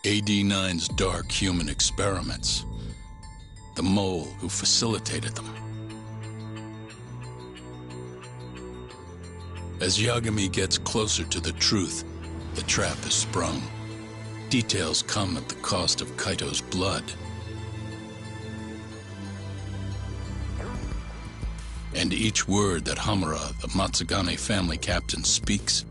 AD-9's dark human experiments. The mole who facilitated them. As Yagami gets closer to the truth, the trap is sprung. Details come at the cost of Kaito's blood. And each word that Hamura, the Matsugane family captain, speaks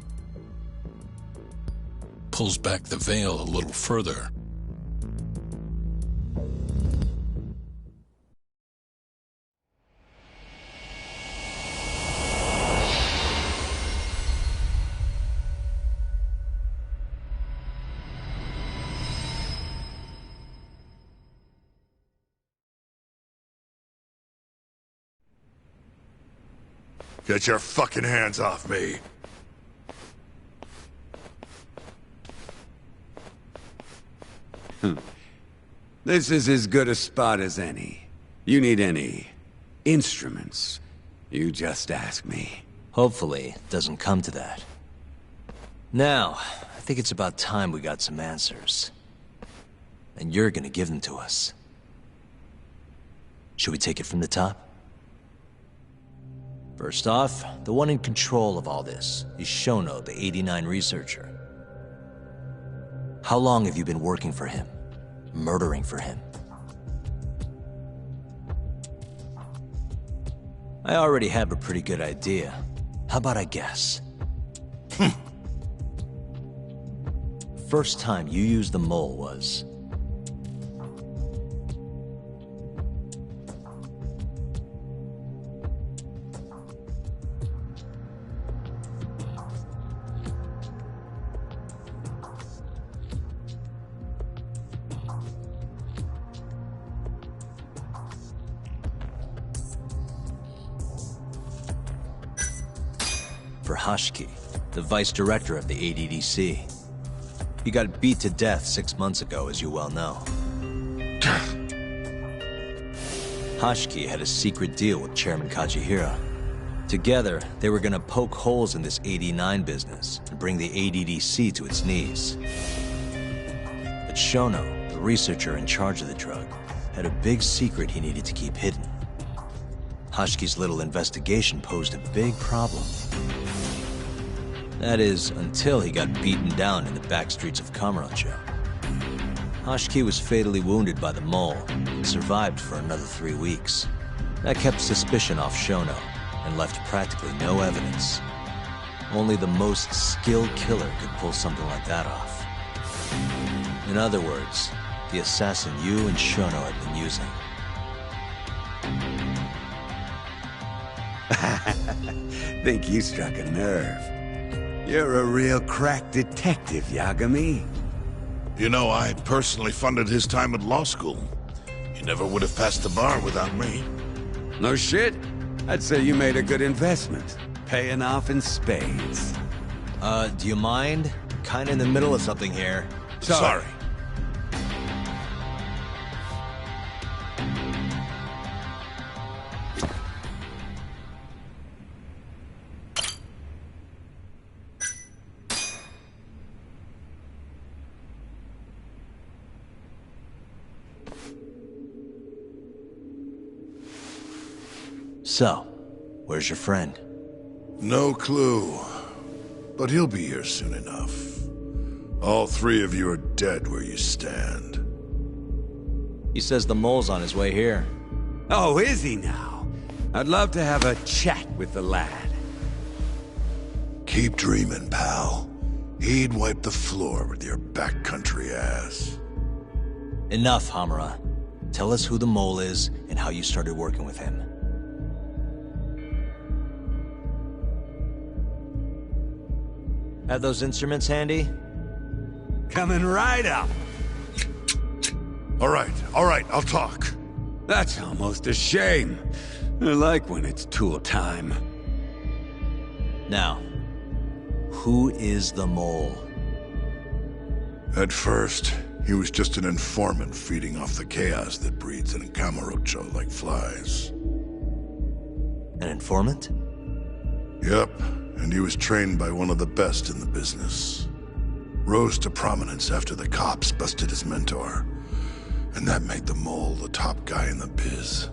pulls back the veil a little further. Get your fucking hands off me! This is as good a spot as any. You need any instruments, you just ask me. Hopefully, it doesn't come to that. Now, I think it's about time we got some answers. And you're gonna give them to us. Should we take it from the top? First off, the one in control of all this is Shono, the 89 researcher. How long have you been working for him? Murdering for him? I already have a pretty good idea. How about I guess? First time you used the mole was... for Hashiki, the vice director of the ADDC. He got beat to death 6 months ago, as you well know. Hashiki had a secret deal with Chairman Kajihira. Together, they were gonna poke holes in this 89 business and bring the ADDC to its knees. But Shono, the researcher in charge of the drug, had a big secret he needed to keep hidden. Hashiki's little investigation posed a big problem. That is, until he got beaten down in the back streets of Kamurocho. Hashiki was fatally wounded by the mole and survived for another 3 weeks. That kept suspicion off Shono and left practically no evidence. Only the most skilled killer could pull something like that off. In other words, the assassin you and Shono had been using. Think you struck a nerve. You're a real crack detective, Yagami. You know, I personally funded his time at law school. He never would have passed the bar without me. No shit? I'd say you made a good investment. Paying off in spades. Do you mind? Kinda in the middle of something here. Sorry. So, where's your friend? No clue. But he'll be here soon enough. All 3 of you are dead where you stand. He says the mole's on his way here. Oh, is he now? I'd love to have a chat with the lad. Keep dreaming, pal. He'd wipe the floor with your backcountry ass. Enough, Hamura. Tell us who the mole is and how you started working with him. Have those instruments handy? Coming right up. All right, I'll talk. That's almost a shame. I like when it's tool time. Now, who is the mole? At first, he was just an informant feeding off the chaos that breeds in Kamurocho like flies. An informant? Yep, and he was trained by one of the best in the business. rose to prominence after the cops busted his mentor. And that made the Mole the top guy in the biz.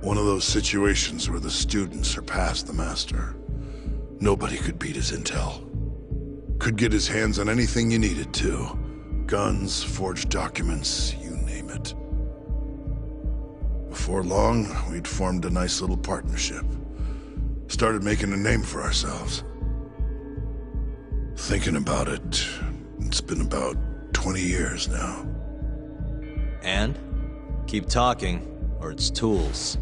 One of those situations where the student surpassed the master. Nobody could beat his intel. Could get his hands on anything you needed to. Guns, forged documents, you name it. Before long, we'd formed a nice little partnership. Started making a name for ourselves. Thinking about it, it's been about 20 years now. And? Keep talking, or it's tools.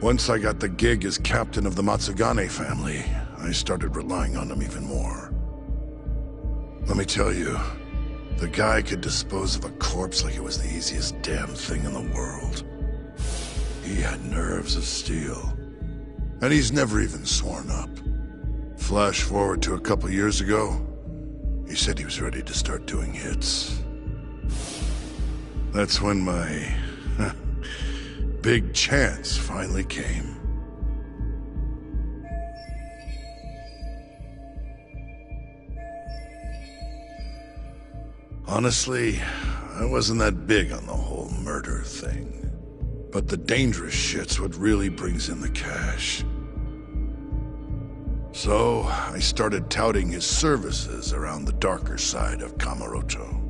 Once I got the gig as captain of the Matsugane family, I started relying on him even more. Let me tell you, the guy could dispose of a corpse like it was the easiest damn thing in the world. He had nerves of steel. And he's never even sworn up. Flash forward to a couple years ago, he said he was ready to start doing hits. That's when my big chance finally came. Honestly, I wasn't that big on the whole murder thing. But the dangerous shit's what really brings in the cash. So, I started touting his services around the darker side of Kamurocho.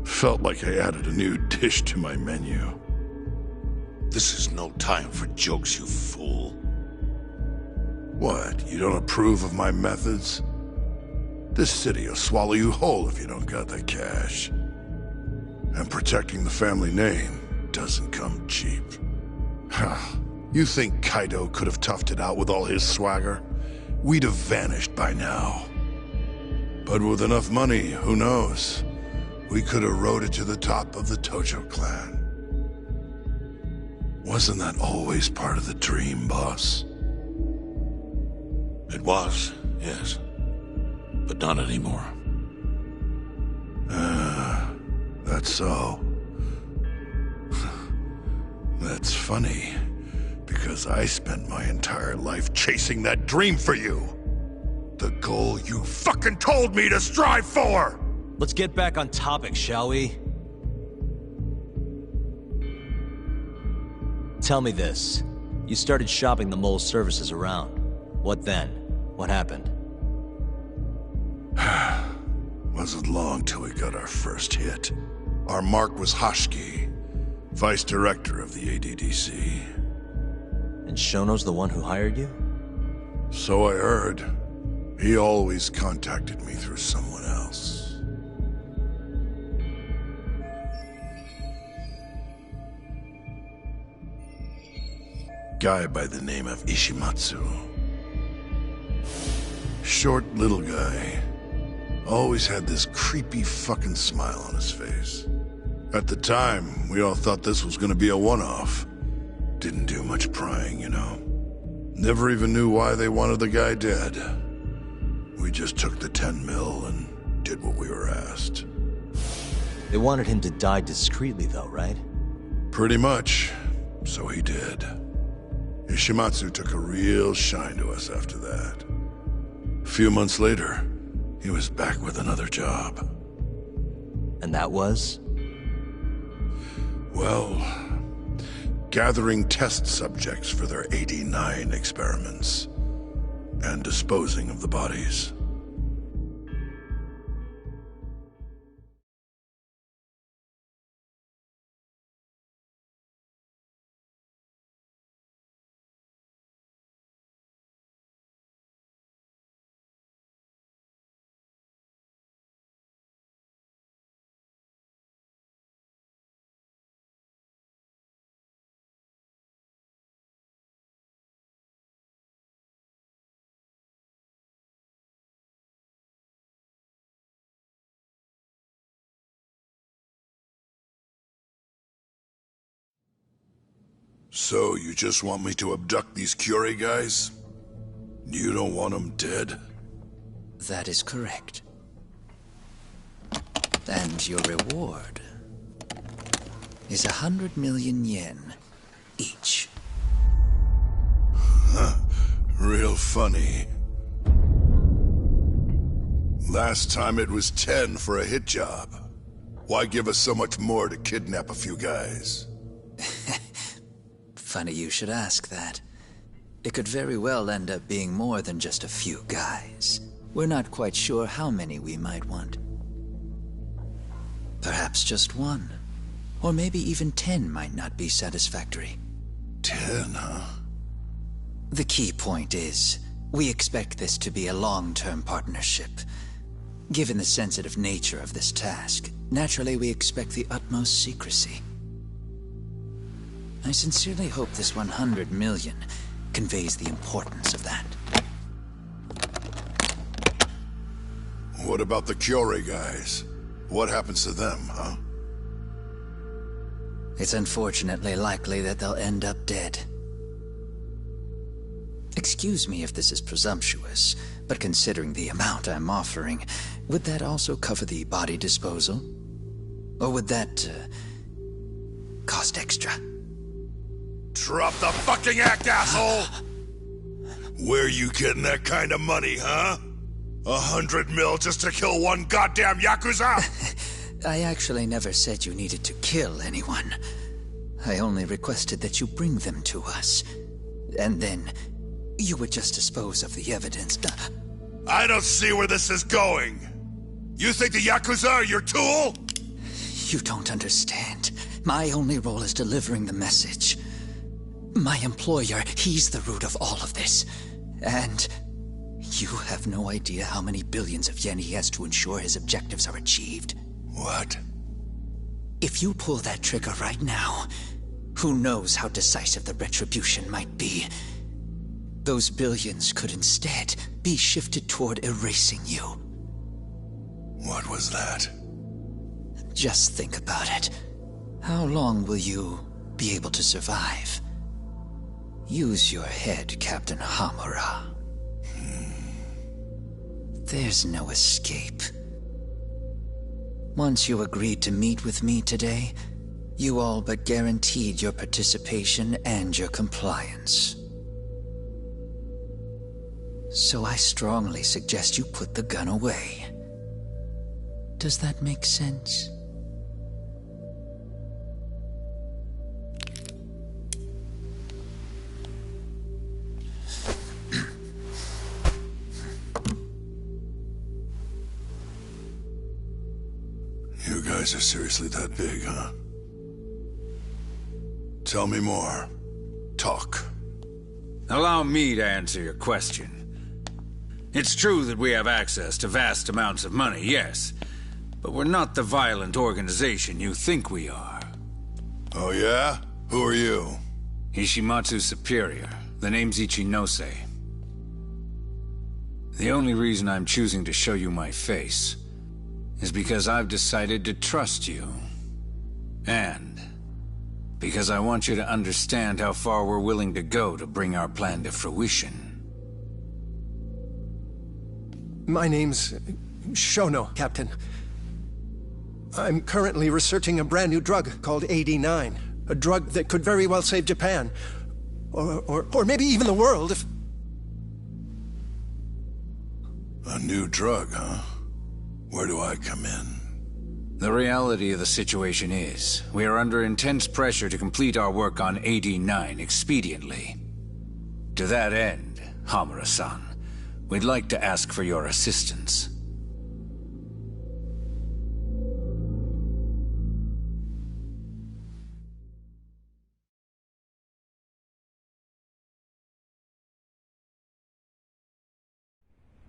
Felt like I added a new dish to my menu. This is no time for jokes, you fool. What, you don't approve of my methods? This city will swallow you whole if you don't got the cash. And protecting the family name doesn't come cheap. You think Kaido could have toughed it out with all his swagger? We'd have vanished by now. But with enough money, who knows? We could have rode it to the top of the Tojo clan. Wasn't that always part of the dream, boss? It was, yes. But not anymore. That's so. That's funny, because I spent my entire life chasing that dream for you. The goal you fucking told me to strive for! Let's get back on topic, shall we? Tell me this. You started shopping the Mole's services around. What then? What happened? Wasn't long till we got our first hit. Our mark was Hoshiki, vice director of the ADDC. And Shono's the one who hired you? So I heard. He always contacted me through someone else. Guy by the name of Ishimatsu. Short little guy. Always had this creepy fucking smile on his face. At the time, we all thought this was gonna be a one-off. Didn't do much prying, you know. Never even knew why they wanted the guy dead. We just took the 10 mil and did what we were asked. They wanted him to die discreetly though, right? Pretty much. So he did. Ishimatsu took a real shine to us after that. A few months later, he was back with another job. And that was? Well, gathering test subjects for their 89 experiments. And disposing of the bodies. So, you just want me to abduct these Curie guys? You don't want them dead? That is correct. And your reward is 100 million yen. each. Real funny. Last time it was 10 for a hit job. Why give us so much more to kidnap a few guys? Funny you should ask that. It could very well end up being more than just a few guys. We're not quite sure how many we might want. Perhaps just one. Or maybe even 10 might not be satisfactory. 10, huh? The key point is, we expect this to be a long-term partnership. Given the sensitive nature of this task, naturally we expect the utmost secrecy. I sincerely hope this 100 million conveys the importance of that. What about the Kyori guys? What happens to them, huh? It's unfortunately likely that they'll end up dead. Excuse me if this is presumptuous, but considering the amount I'm offering, would that also cover the body disposal? Or would that, cost extra? Drop the fucking act, asshole! Where you getting that kind of money, huh? 100 mil just to kill one goddamn Yakuza? I actually never said you needed to kill anyone. I only requested that you bring them to us. And then, you would just dispose of the evidence. I don't see where this is going. You think the Yakuza are your tool? You don't understand. My only role is delivering the message. My employer, he's the root of all of this. And you have no idea how many billions of yen he has to ensure his objectives are achieved. What? If you pull that trigger right now, who knows how decisive the retribution might be. Those billions could instead be shifted toward erasing you. What was that? Just think about it. How long will you be able to survive? Use your head, Captain Hamura. There's no escape. Once you agreed to meet with me today, you all but guaranteed your participation and your compliance. So I strongly suggest you put the gun away. Does that make sense? You guys are seriously that big, huh? Tell me more. Talk. Allow me to answer your question. It's true that we have access to vast amounts of money, yes. But we're not the violent organization you think we are. Oh yeah? Who are you? Ishimatsu's superior. The name's Ichinose. The only reason I'm choosing to show you my face is because I've decided to trust you. And because I want you to understand how far we're willing to go to bring our plan to fruition. My name's Shono, Captain. I'm currently researching a brand new drug called AD9. A drug that could very well save Japan. Or maybe even the world if... A new drug, huh? Where do I come in? The reality of the situation is, we are under intense pressure to complete our work on AD9 expediently. To that end, Hamura-san, we'd like to ask for your assistance.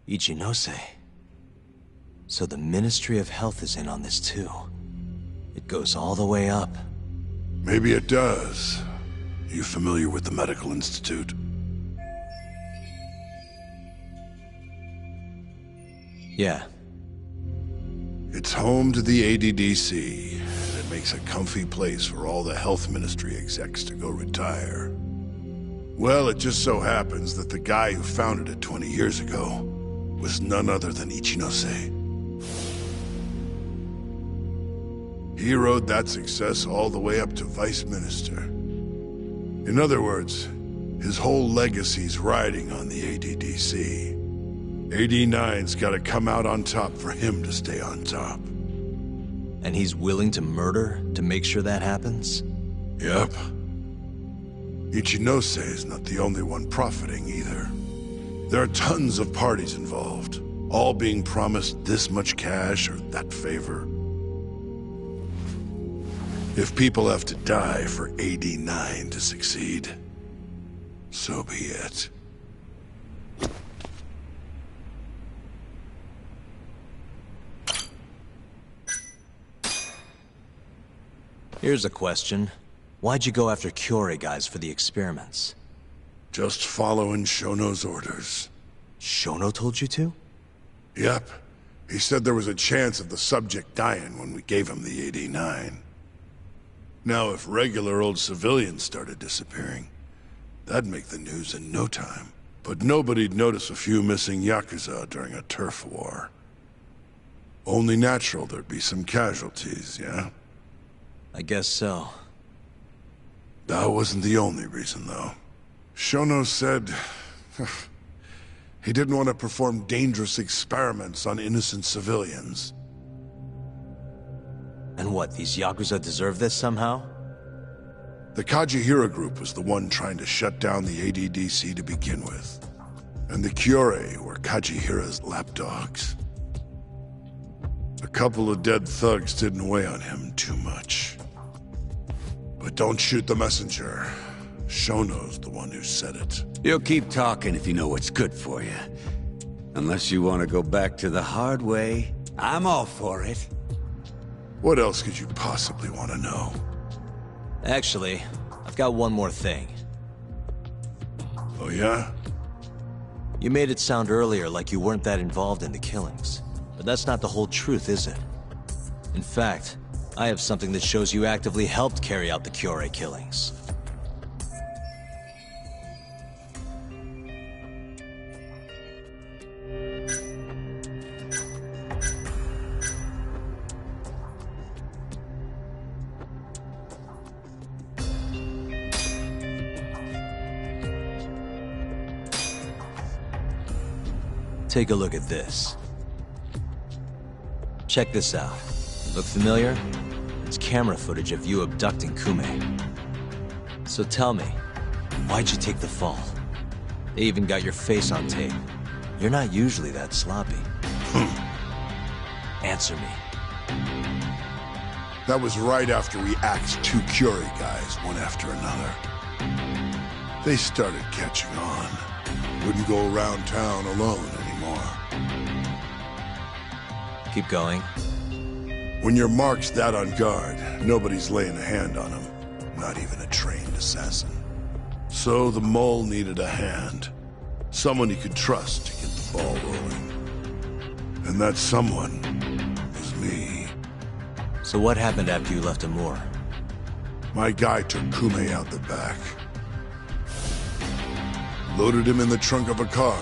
Ichinose. So the Ministry of Health is in on this too. It goes all the way up. Maybe it does. You familiar with the Medical Institute? Yeah. It's home to the ADDC, and it makes a comfy place for all the Health Ministry execs to go retire. Well, it just so happens that the guy who founded it 20 years ago was none other than Ichinose. He rode that success all the way up to Vice Minister. In other words, his whole legacy's riding on the ADDC. 89's gotta come out on top for him to stay on top. And he's willing to murder to make sure that happens? Yep. Ichinose is not the only one profiting either. There are tons of parties involved, all being promised this much cash or that favor. If people have to die for 89 to succeed, so be it. Here's a question. Why'd you go after Kyorei guys for the experiments? Just following Shono's orders. Shono told you to? Yep. He said there was a chance of the subject dying when we gave him the 89. Now, if regular old civilians started disappearing, that'd make the news in no time. But nobody'd notice a few missing Yakuza during a turf war. Only natural there'd be some casualties, yeah? I guess so. That wasn't the only reason, though. Shono said he didn't want to perform dangerous experiments on innocent civilians. And what, these Yakuza deserve this somehow? The Kajihira group was the one trying to shut down the ADDC to begin with. And the Kyorei were Kajihira's lapdogs. A couple of dead thugs didn't weigh on him too much. But don't shoot the messenger. Shono's the one who said it. You'll keep talking if you know what's good for you. Unless you want to go back to the hard way, I'm all for it. What else could you possibly want to know? Actually, I've got one more thing. Oh yeah? You made it sound earlier like you weren't that involved in the killings. But that's not the whole truth, is it? In fact, I have something that shows you actively helped carry out the Kyorei killings. Take a look at this. Check this out. Look familiar? It's camera footage of you abducting Kume. So tell me, why'd you take the fall? They even got your face on tape. You're not usually that sloppy. Answer me. That was right after we axed 2 Kyorei guys, one after another. They started catching on. Wouldn't go around town alone anymore. Keep going. When your mark's that on guard, nobody's laying a hand on him. Not even a trained assassin. So the mole needed a hand. Someone he could trust to get the ball rolling. And that someone was me. So what happened after you left Amur? My guy took Kume out the back. Loaded him in the trunk of a car.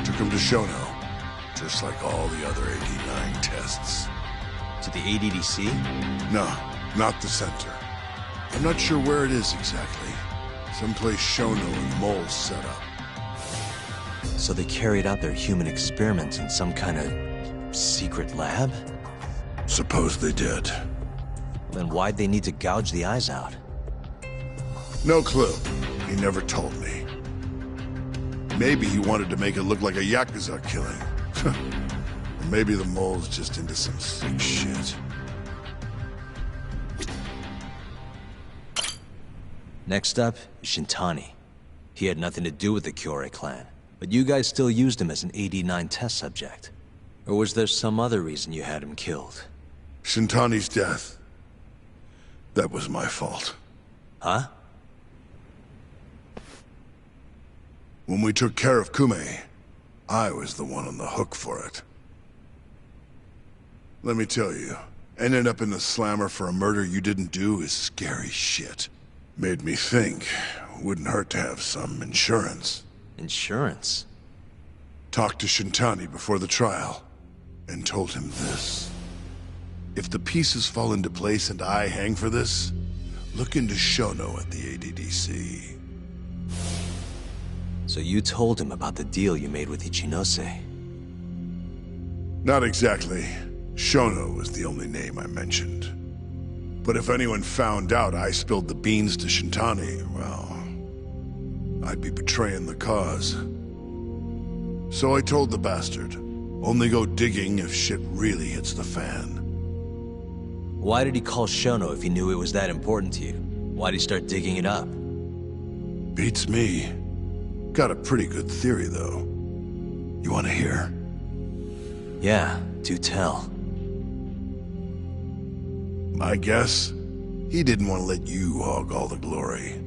Took him to Shono. Just like all the other 89 tests. To the ADDC? No, not the center. I'm not sure where it is exactly. Someplace Shono and Mole set up. So they carried out their human experiments in some kind of secret lab? Suppose they did. Then why'd they need to gouge the eyes out? No clue. He never told me. Maybe he wanted to make it look like a Yakuza killing. Or maybe the mole's just into some sick shit. Next up is Shintani. He had nothing to do with the Kyorei clan, but you guys still used him as an 89 test subject. Or was there some other reason you had him killed? Shintani's death. That was my fault. Huh? When we took care of Kume, I was the one on the hook for it. Let me tell you, ending up in the slammer for a murder you didn't do is scary shit. Made me think, wouldn't hurt to have some insurance. Insurance? Talked to Shintani before the trial, and told him this. If the pieces fall into place and I hang for this, look into Shono at the ADDC. So you told him about the deal you made with Ichinose? Not exactly. Shono was the only name I mentioned. But if anyone found out I spilled the beans to Shintani, well, I'd be betraying the cause. So I told the bastard, only go digging if shit really hits the fan. Why did he call Shono if he knew it was that important to you? Why'd he start digging it up? Beats me. Got a pretty good theory, though. You want to hear? Yeah, do tell. My guess? He didn't want to let you hog all the glory.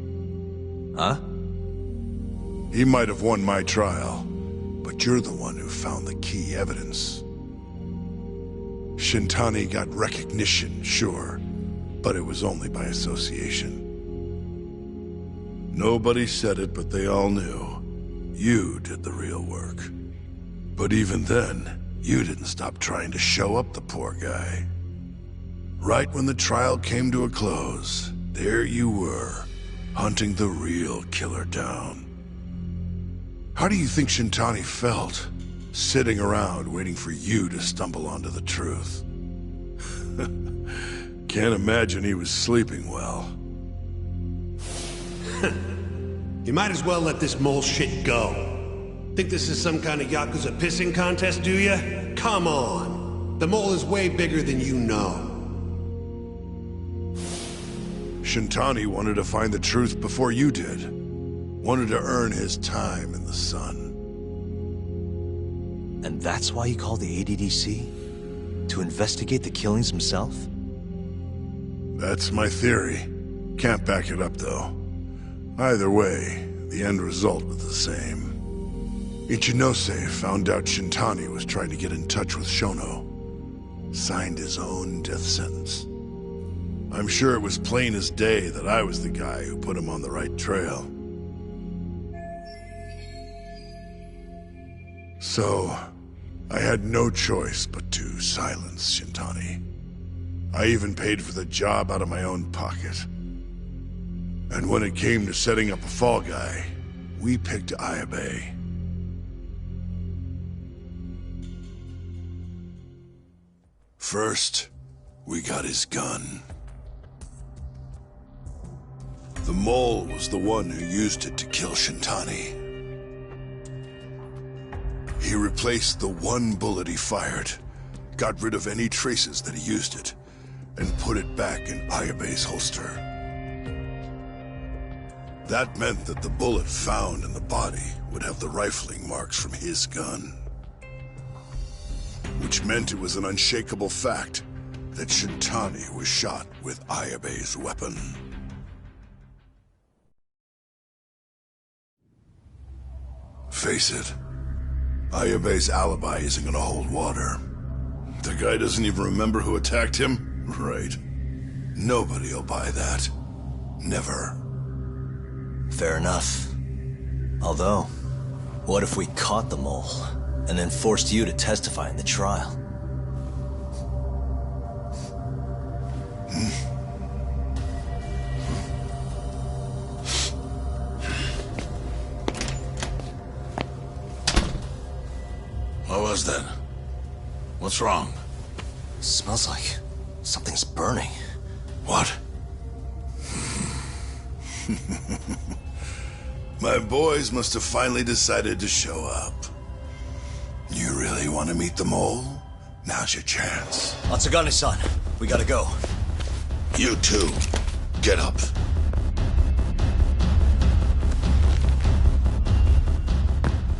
Huh? He might have won my trial, but you're the one who found the key evidence. Shintani got recognition, sure, but it was only by association. Nobody said it, but they all knew. You did the real work. But even then, you didn't stop trying to show up the poor guy. Right when the trial came to a close, there you were, hunting the real killer down. How do you think Shintani felt, sitting around waiting for you to stumble onto the truth? Can't imagine he was sleeping well. You might as well let this mole shit go. Think this is some kind of Yakuza pissing contest, do ya? Come on. The mole is way bigger than you know. Shintani wanted to find the truth before you did. Wanted to earn his time in the sun. And that's why he called the ADDC? To investigate the killings himself? That's my theory. Can't back it up, though. Either way, the end result was the same. Ichinose found out Shintani was trying to get in touch with Shono. Signed his own death sentence. I'm sure it was plain as day that I was the guy who put him on the right trail. So, I had no choice but to silence Shintani. I even paid for the job out of my own pocket. And when it came to setting up a fall guy, we picked Ayabe. First, we got his gun. The mole was the one who used it to kill Shintani. He replaced the one bullet he fired, got rid of any traces that he used it, and put it back in Ayabe's holster. That meant that the bullet found in the body would have the rifling marks from his gun. Which meant it was an unshakable fact that Shintani was shot with Ayabe's weapon. Face it, Ayabe's alibi isn't gonna hold water. The guy doesn't even remember who attacked him? Right. Nobody'll buy that. Never. Fair enough. Although, what if we caught the mole, and then forced you to testify in the trial? What was that? What's wrong? Smells like something's burning. What? My boys must have finally decided to show up. You really want to meet the mole? Now's your chance. Atsugane-san, we gotta go. You too. Get up.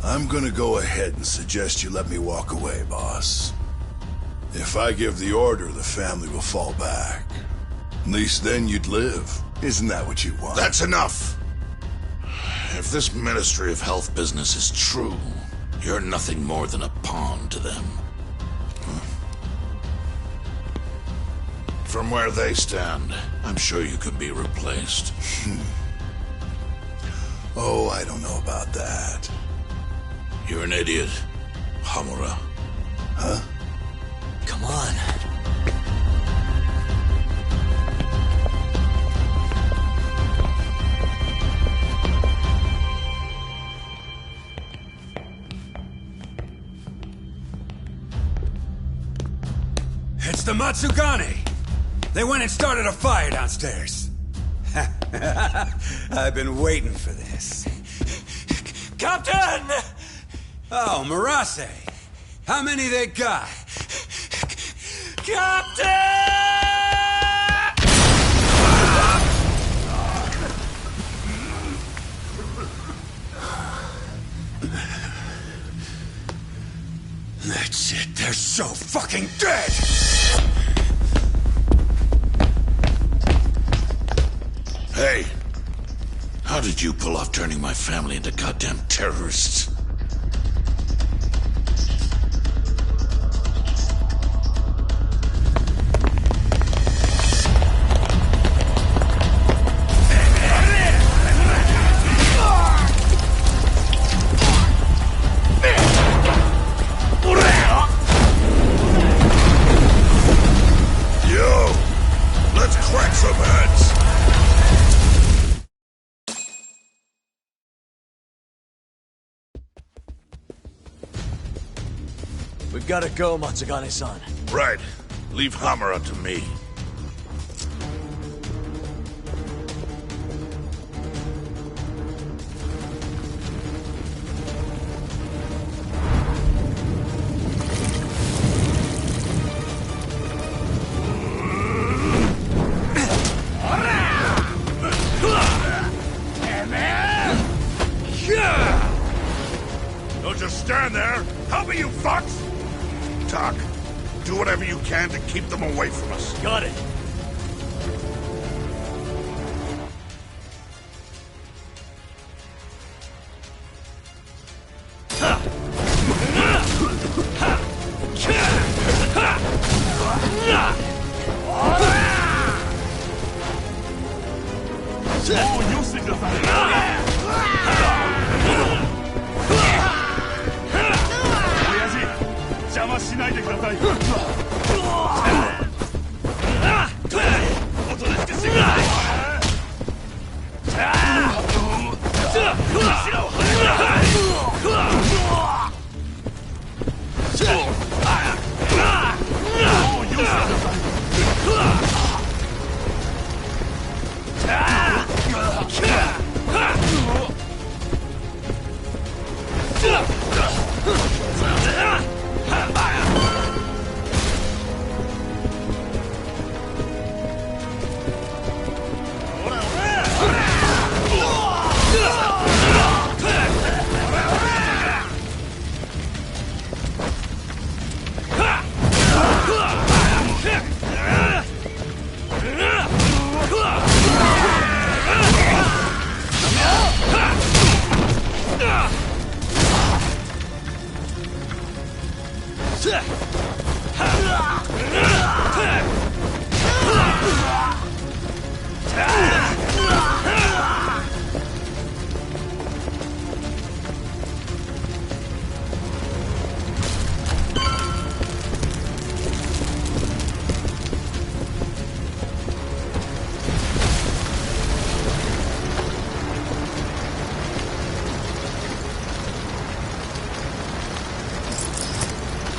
I'm gonna go ahead and suggest you let me walk away, boss. If I give the order, the family will fall back. At least then you'd live. Isn't that what you want? That's enough! If this Ministry of Health business is true, you're nothing more than a pawn to them. From where they stand, I'm sure you could be replaced. Oh, I don't know about that. You're an idiot, Hamura. Huh? Come on. Matsugane! They went and started a fire downstairs. I've been waiting for this. Captain! Oh, Marase! How many they got? Captain! That's it, they're so fucking dead! Hey, how did you pull off turning my family into goddamn terrorists? We've gotta go, Matsugane-san. Right. Leave Hamura to me. Don't just stand there! Help me, you fucks! Talk. Do whatever you can to keep them away from us. Got it.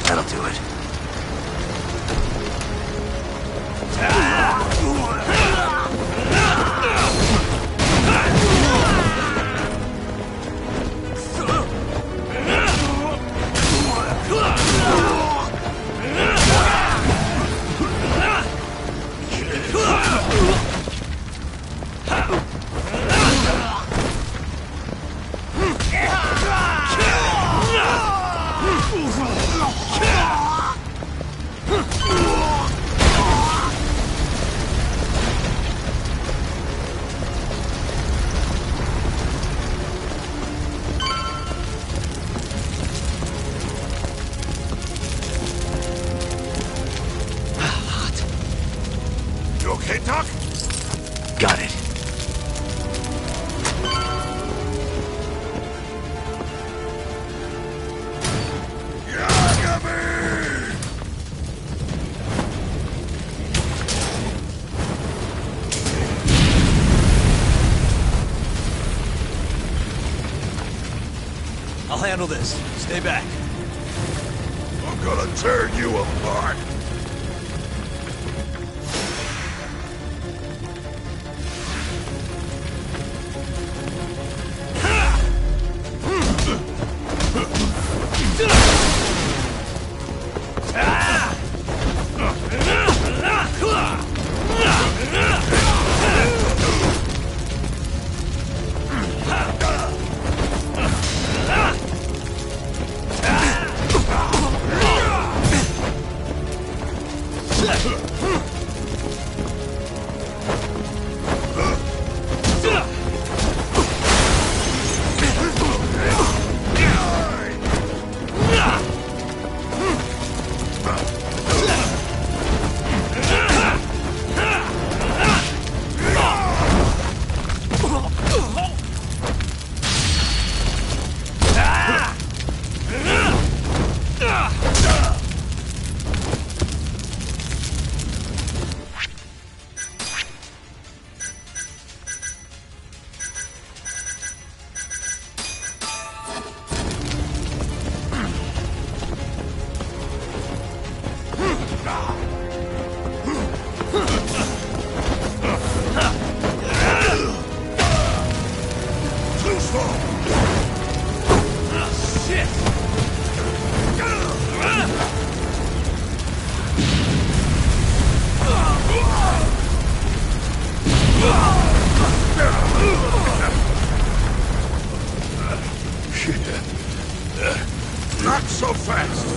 That'll do it. You okay, Doc? Got it. I'll handle this. Stay back. I'm gonna tear you apart. fast!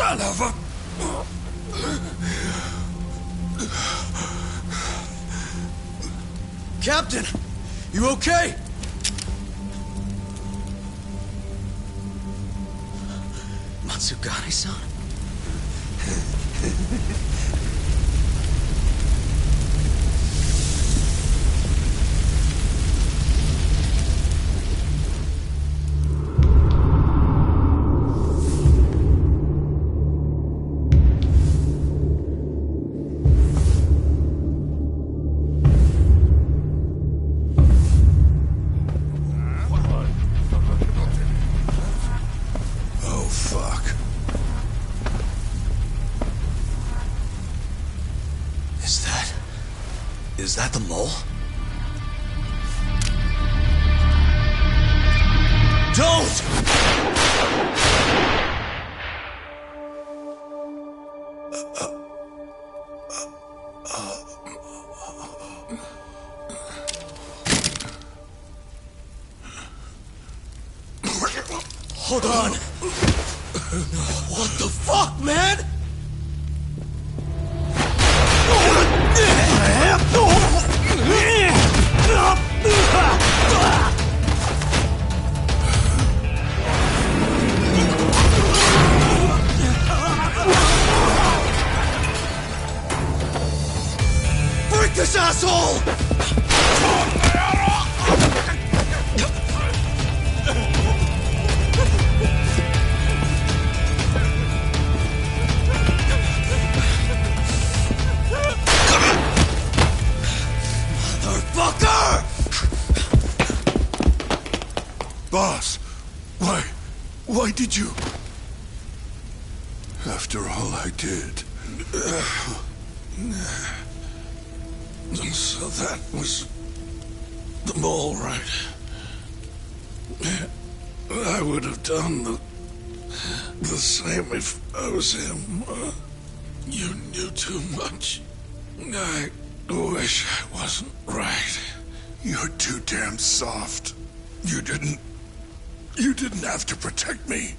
Son of a... Captain! You okay? Matsugane-san? Is that the mole? Don't! Hold on! What the fuck, man? Break this asshole! Boss, why did you... After all I did... So that was the mole, right? I would have done the same if I was him. You knew too much. I wish I wasn't right. You're too damn soft. You didn't have to protect me.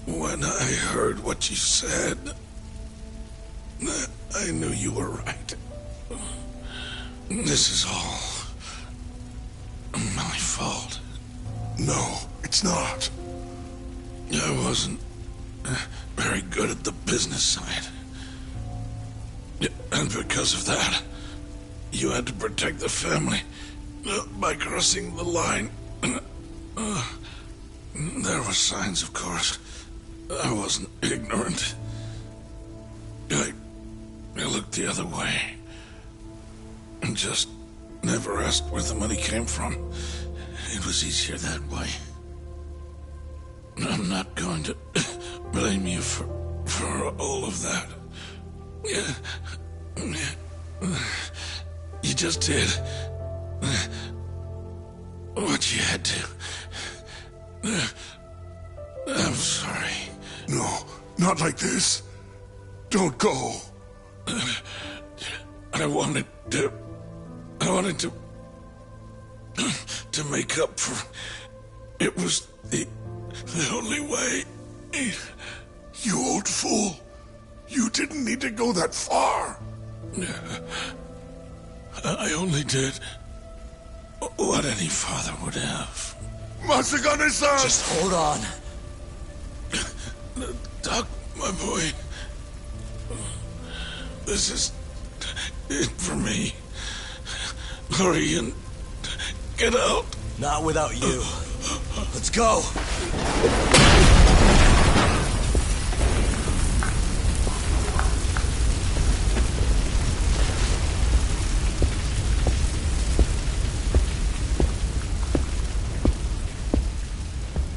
When I heard what you said, I knew you were right. This is all my fault. No, it's not. I wasn't very good at the business side. And because of that, you had to protect the family by crossing the line. There were signs, of course. I wasn't ignorant. I looked the other way and just never asked where the money came from. It was easier that way. I'm not going to blame you for all of that. You just did what you had to. I'm sorry. No, not like this. Don't go. I wanted to make up for... It was the only way. You old fool. You didn't need to go that far. I only did what any father would have. Matsugane-san! Just hold on. Doc, my boy. This is it for me. Hurry and get out. Not without you. Let's go.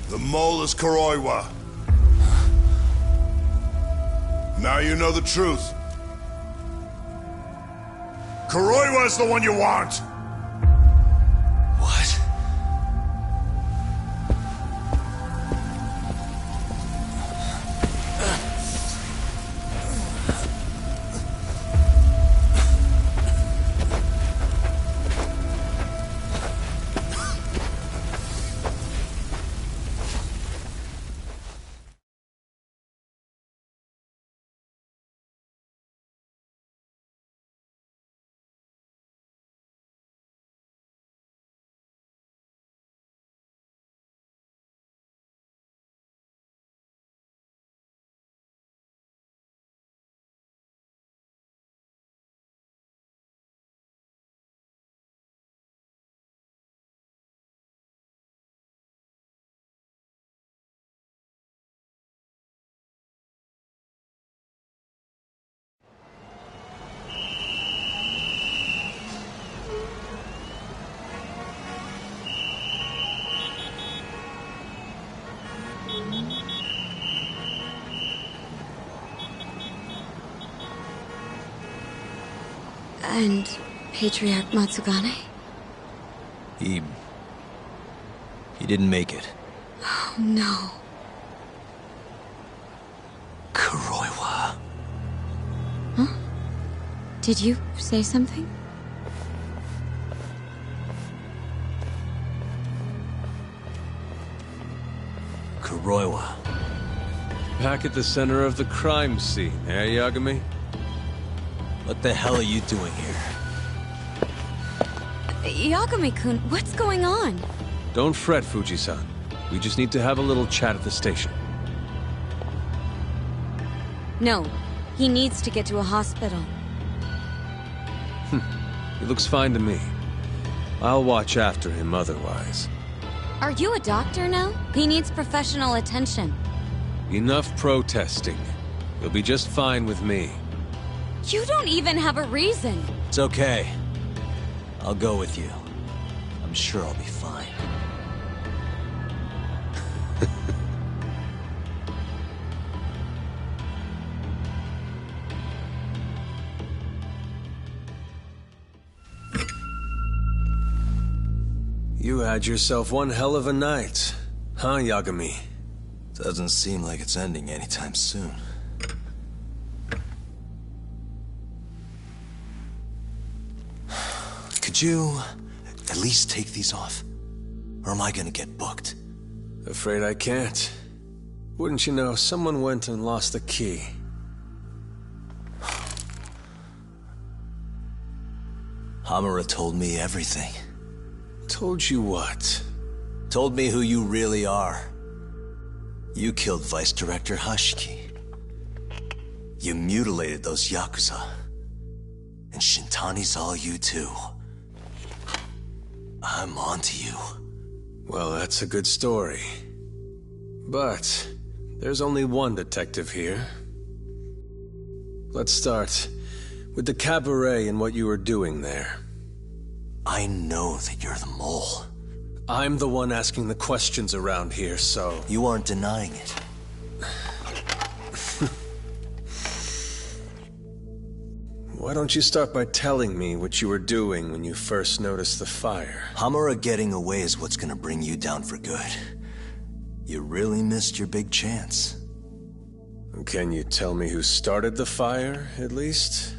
The mole is Kuroiwa. Now you know the truth. Kuroiwa is the one you want! What? And Patriarch Matsugane? He didn't make it. Oh, no. Kuroiwa. Huh? Did you say something? Kuroiwa. Back at the center of the crime scene, eh, Yagami? What the hell are you doing here? Yagami-kun, what's going on? Don't fret, Fuji-san. We just need to have a little chat at the station. No, he needs to get to a hospital. He looks fine to me. I'll watch after him otherwise. Are you a doctor now? He needs professional attention. Enough protesting. You'll be just fine with me. You don't even have a reason. It's okay. I'll go with you. I'm sure I'll be fine. You had yourself one hell of a night, huh, Yagami? Doesn't seem like it's ending anytime soon. Could you at least take these off? Or am I gonna get booked? Afraid I can't. Wouldn't you know, someone went and lost the key. Hamura told me everything. Told you what? Told me who you really are. You killed Vice Director Hashiki. You mutilated those Yakuza. And Shintani's all you too. I'm onto you. Well, that's a good story. But there's only one detective here. Let's start with the cabaret and what you were doing there. I know that you're the mole. I'm the one asking the questions around here, so... You aren't denying it. Why don't you start by telling me what you were doing when you first noticed the fire? Hamura getting away is what's gonna bring you down for good. You really missed your big chance. Can you tell me who started the fire, at least?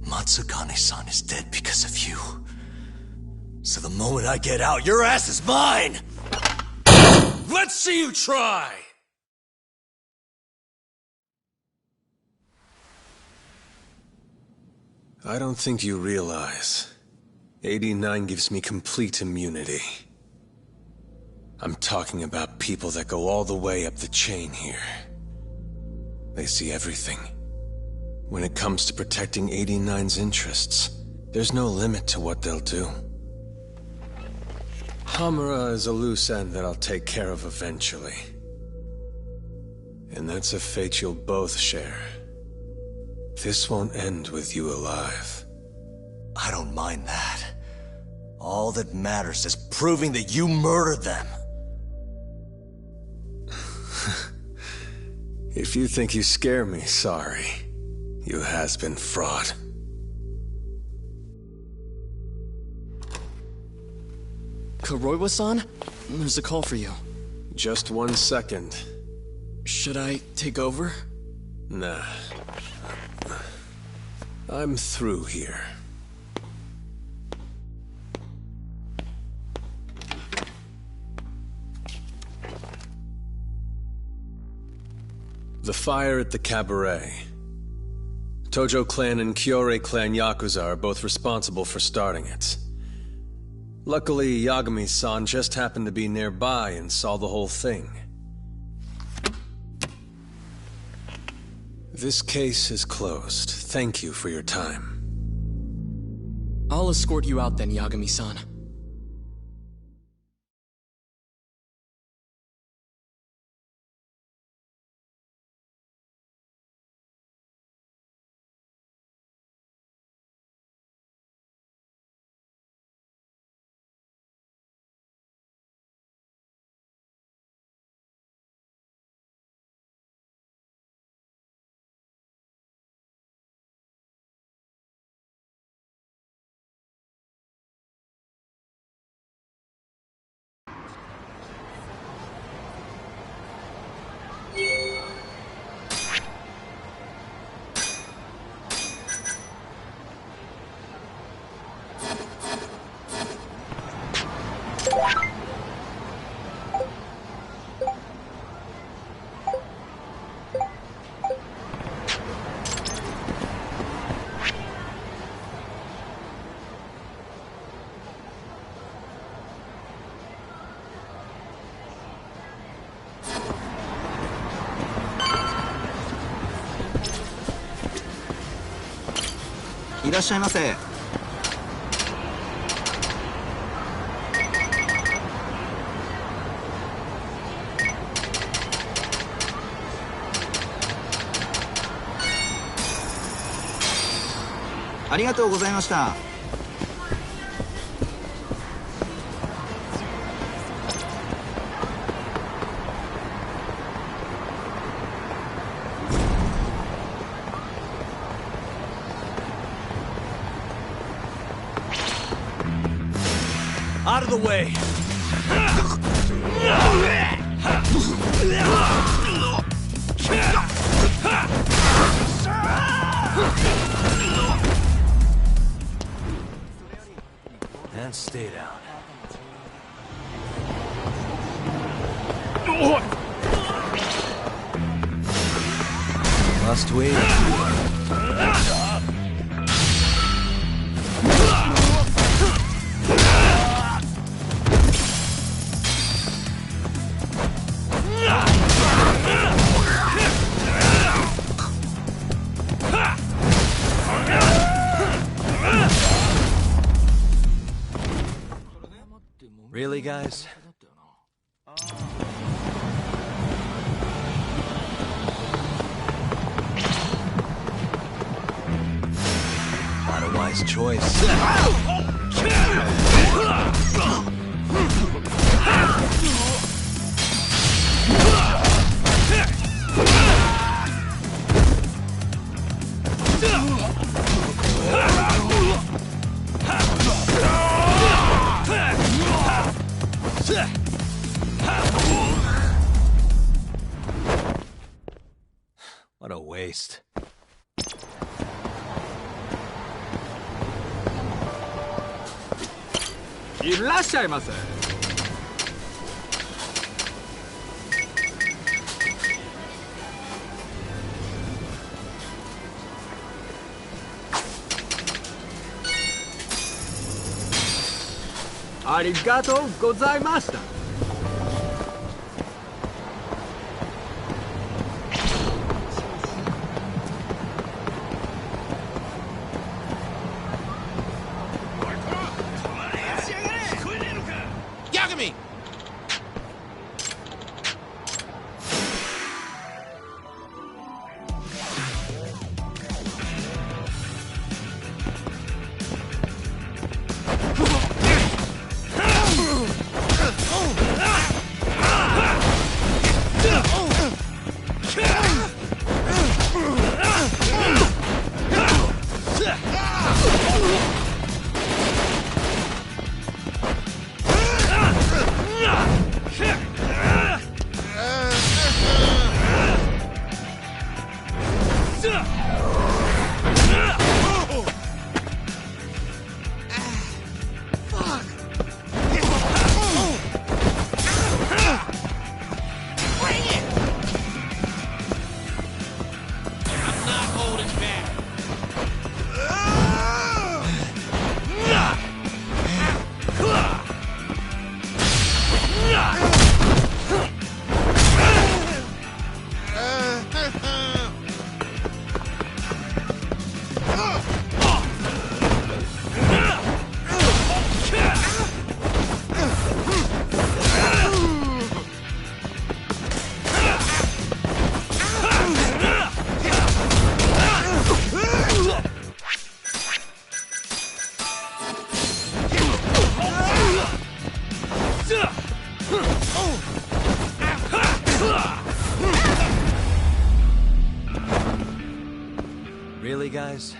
Matsugane-san is dead because of you. So the moment I get out, your ass is mine! Let's see you try! I don't think you realize. 89 gives me complete immunity. I'm talking about people that go all the way up the chain here. They see everything. When it comes to protecting 89's interests, there's no limit to what they'll do. Hamura is a loose end that I'll take care of eventually. And that's a fate you'll both share. This won't end with you alive. I don't mind that. All that matters is proving that you murdered them. If you think you scare me, sorry. You has-been fraud. Kuroiwa-san? There's a call for you. Just 1 second. Should I take over? Nah. I'm through here. The fire at the cabaret. Tojo clan and Kyorei clan Yakuza are both responsible for starting it. Luckily, Yagami-san just happened to be nearby and saw the whole thing. This case is closed. Thank you for your time. I'll escort you out then, Yagami-san.いらっしゃいませ。ありがとうございました。Out of the way! And stay down. Must wait. Really, guys? Not a wise choice. waste. Arigatou gozaimashita. Yagami! Really, guys?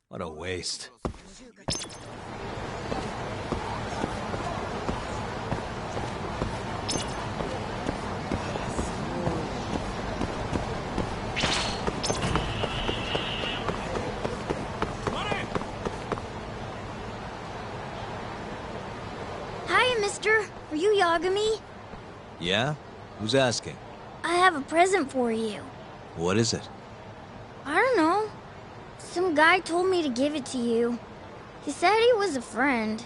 What a waste. Hiya, mister. Are you Yagami? Yeah? Who's asking? I have a present for you. What is it? I don't know. Some guy told me to give it to you. He said he was a friend.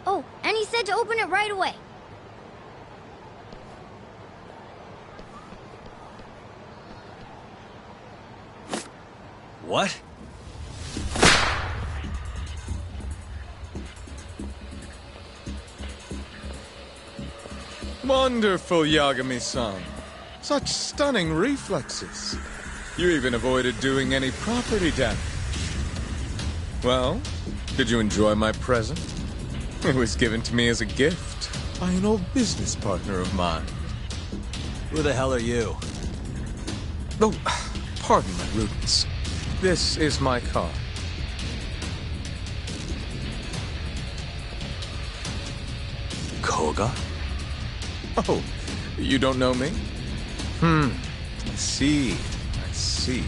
Oh, and he said to open it right away. What? Wonderful, Yagami-san. Such stunning reflexes. You even avoided doing any property damage. Well, did you enjoy my present? It was given to me as a gift by an old business partner of mine. Who the hell are you? Oh, pardon my rudeness. This is my car. Koga? Oh, you don't know me? I see. I see.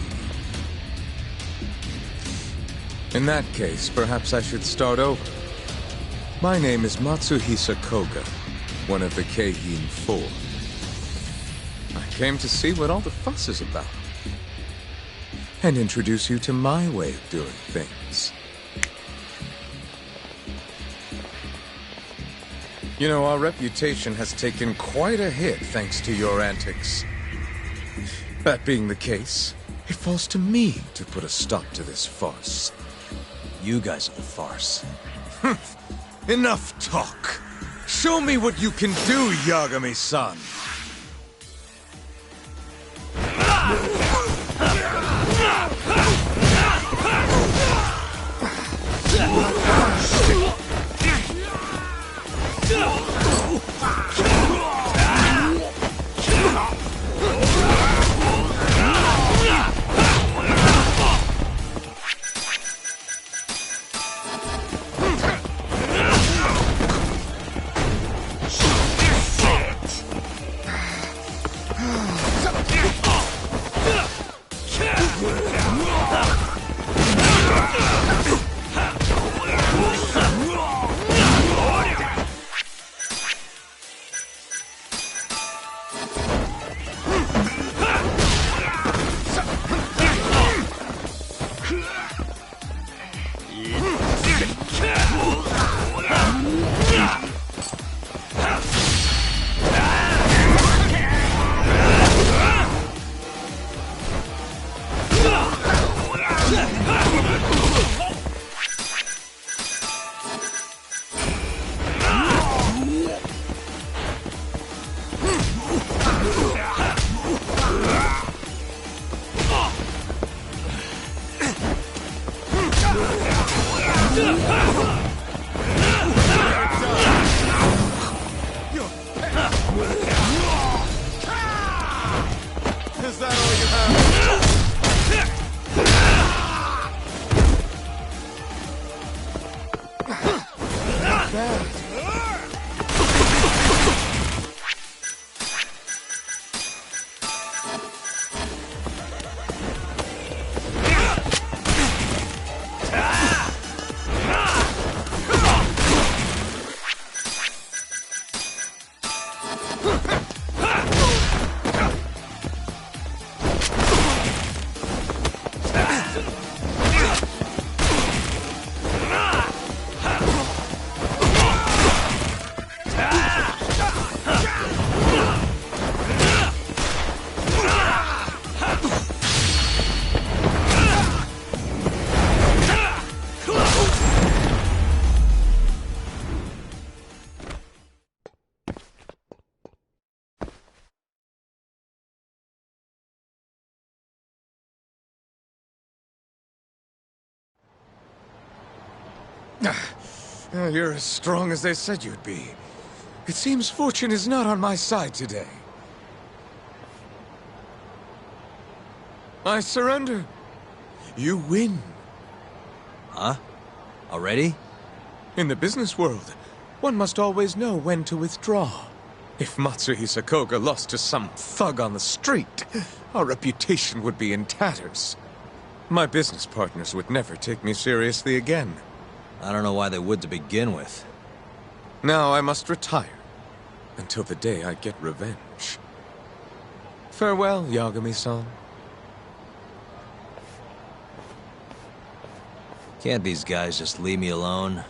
In that case, perhaps I should start over. My name is Matsuhisa Koga, one of the Keihin Four. I came to see what all the fuss is about, and introduce you to my way of doing things. You know, our reputation has taken quite a hit thanks to your antics. That being the case, it falls to me to put a stop to this farce. You guys are the farce. Enough talk. Show me what you can do, Yagami-san. Is that all you have? Not bad. You're as strong as they said you'd be. It seems fortune is not on my side today. I surrender. You win. Huh? Already? In the business world, one must always know when to withdraw. If Matsuhisa Koga lost to some thug on the street, our reputation would be in tatters. My business partners would never take me seriously again. I don't know why they would to begin with. Now I must retire, until the day I get revenge. Farewell, Yagami-san. Can't these guys just leave me alone?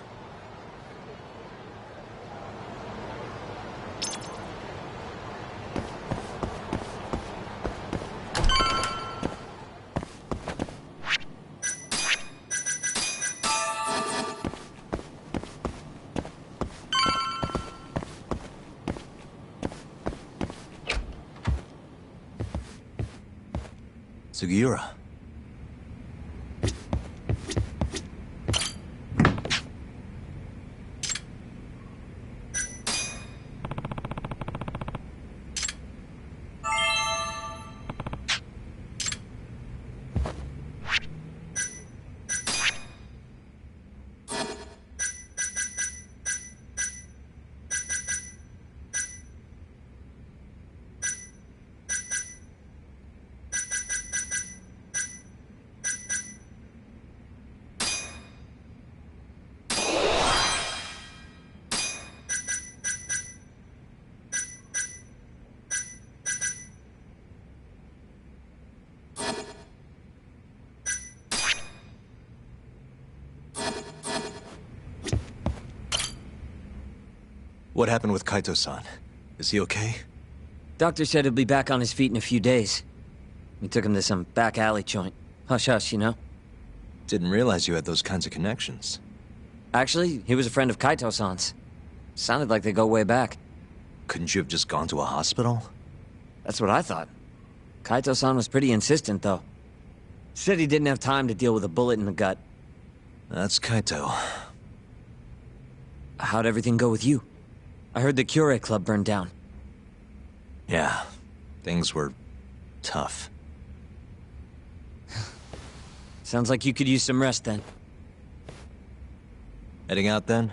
Sugiura. What happened with Kaito-san? Is he okay? Doctor said he'll be back on his feet in a few days. We took him to some back alley joint. Hush-hush, you know? Didn't realize you had those kinds of connections. Actually, he was a friend of Kaito-san's. Sounded like they go way back. Couldn't you have just gone to a hospital? That's what I thought. Kaito-san was pretty insistent, though. Said he didn't have time to deal with a bullet in the gut. That's Kaito. How'd everything go with you? I heard the Kyorei Club burned down. Yeah, things were tough. Sounds like you could use some rest then. Heading out then?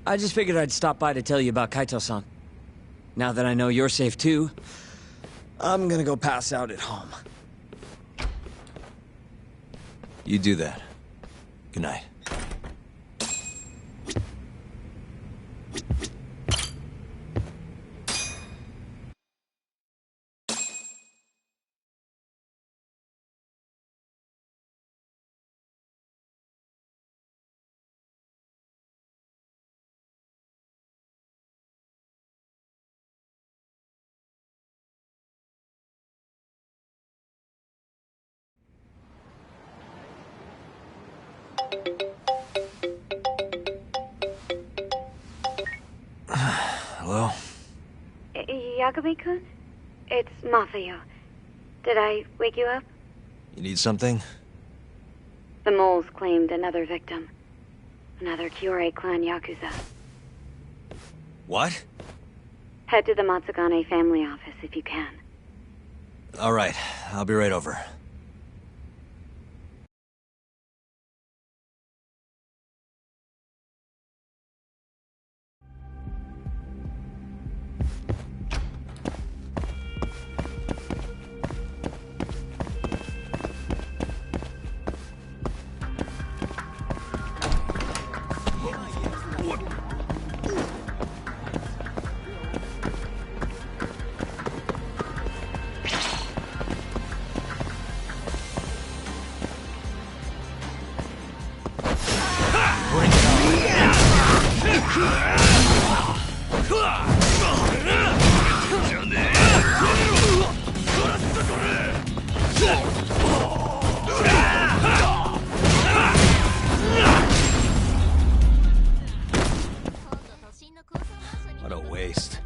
I just figured I'd stop by to tell you about Kaito-san. Now that I know you're safe too, I'm gonna go pass out at home. You do that. Good night. Hello? Yagami-kun? It's Mafuyu. Did I wake you up? You need something? The moles claimed another victim. Another Kyorei clan Yakuza. What? Head to the Matsugane family office if you can. Alright, I'll be right over. What a waste.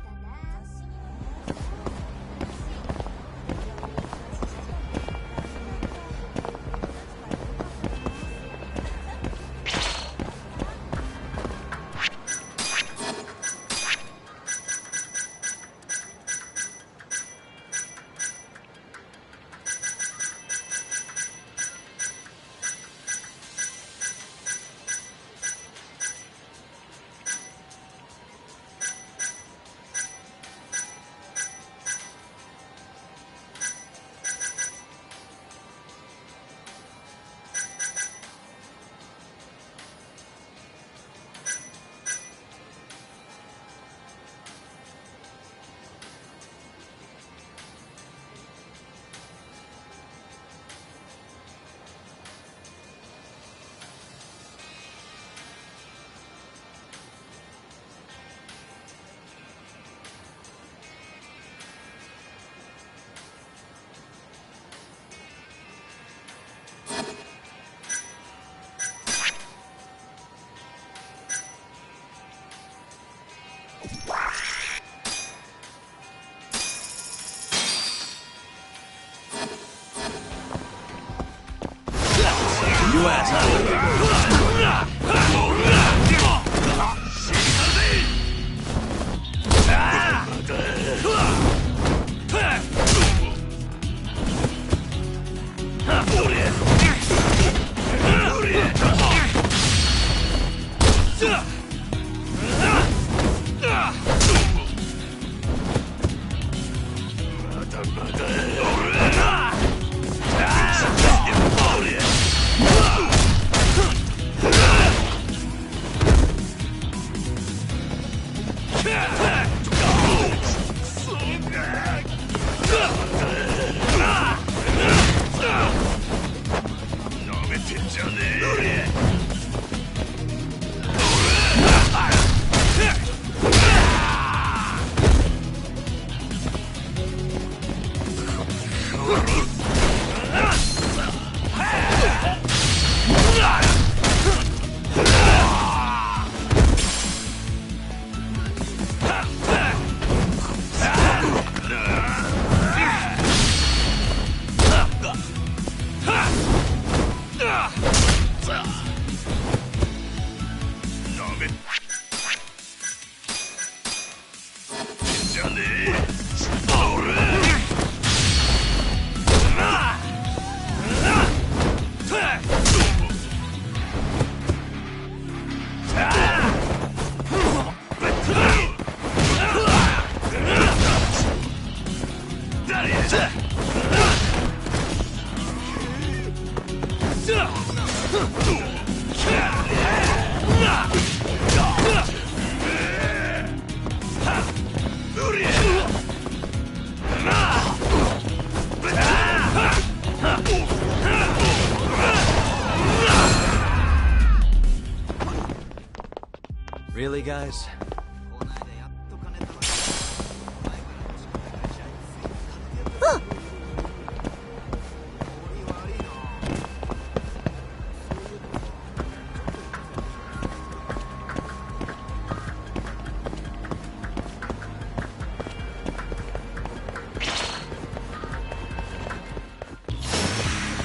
Really, guys?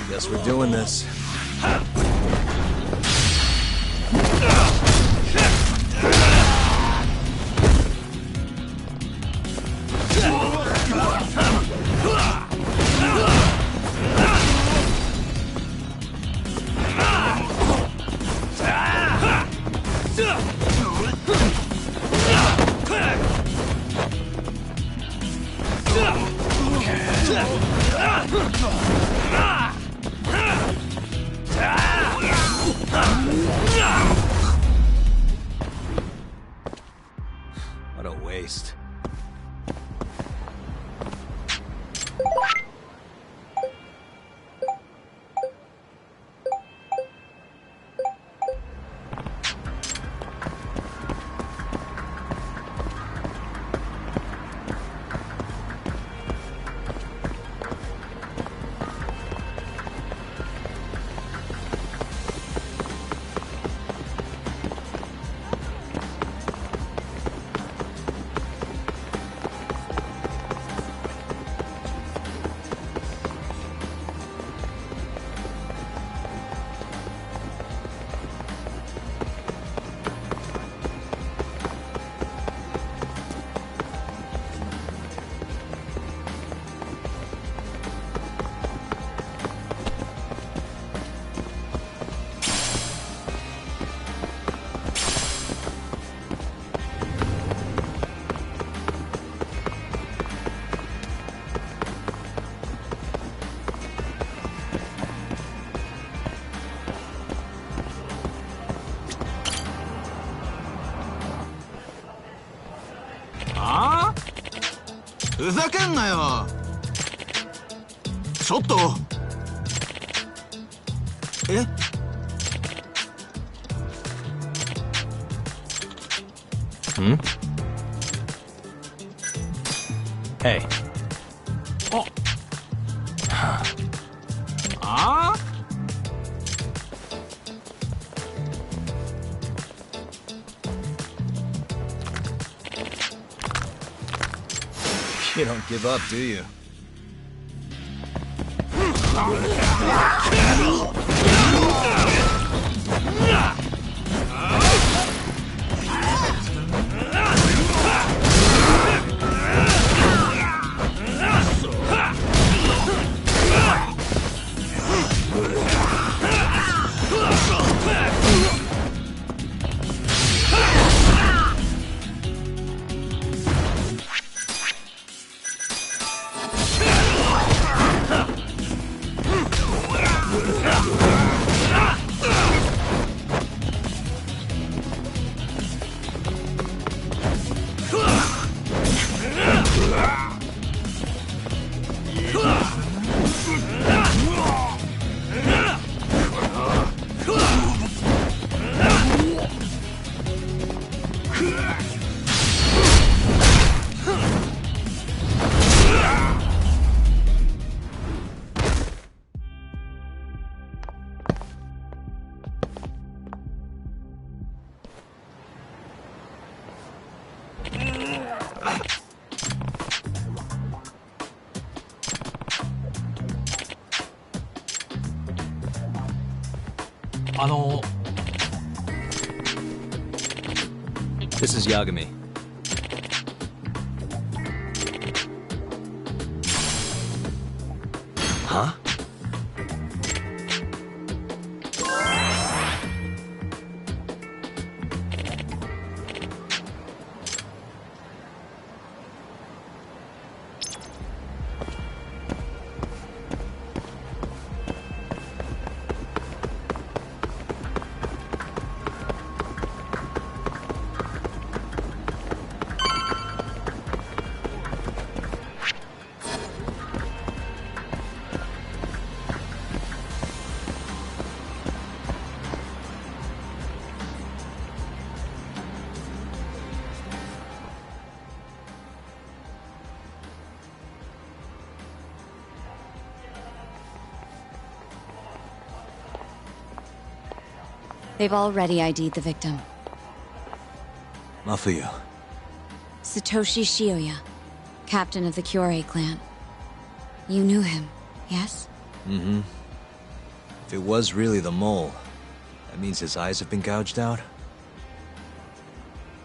Guess we're doing this. What a waste.ああ？ふざけんなよ。ちょっと。え？Hmm? Hey. Oh. Ah? You don't give up, do you? This is Yagami. Huh? They've already ID'd the victim. Mafuyu. Satoshi Shioya, captain of the Kyorei clan. You knew him, yes? Mm-hmm. If it was really the mole, that means his eyes have been gouged out?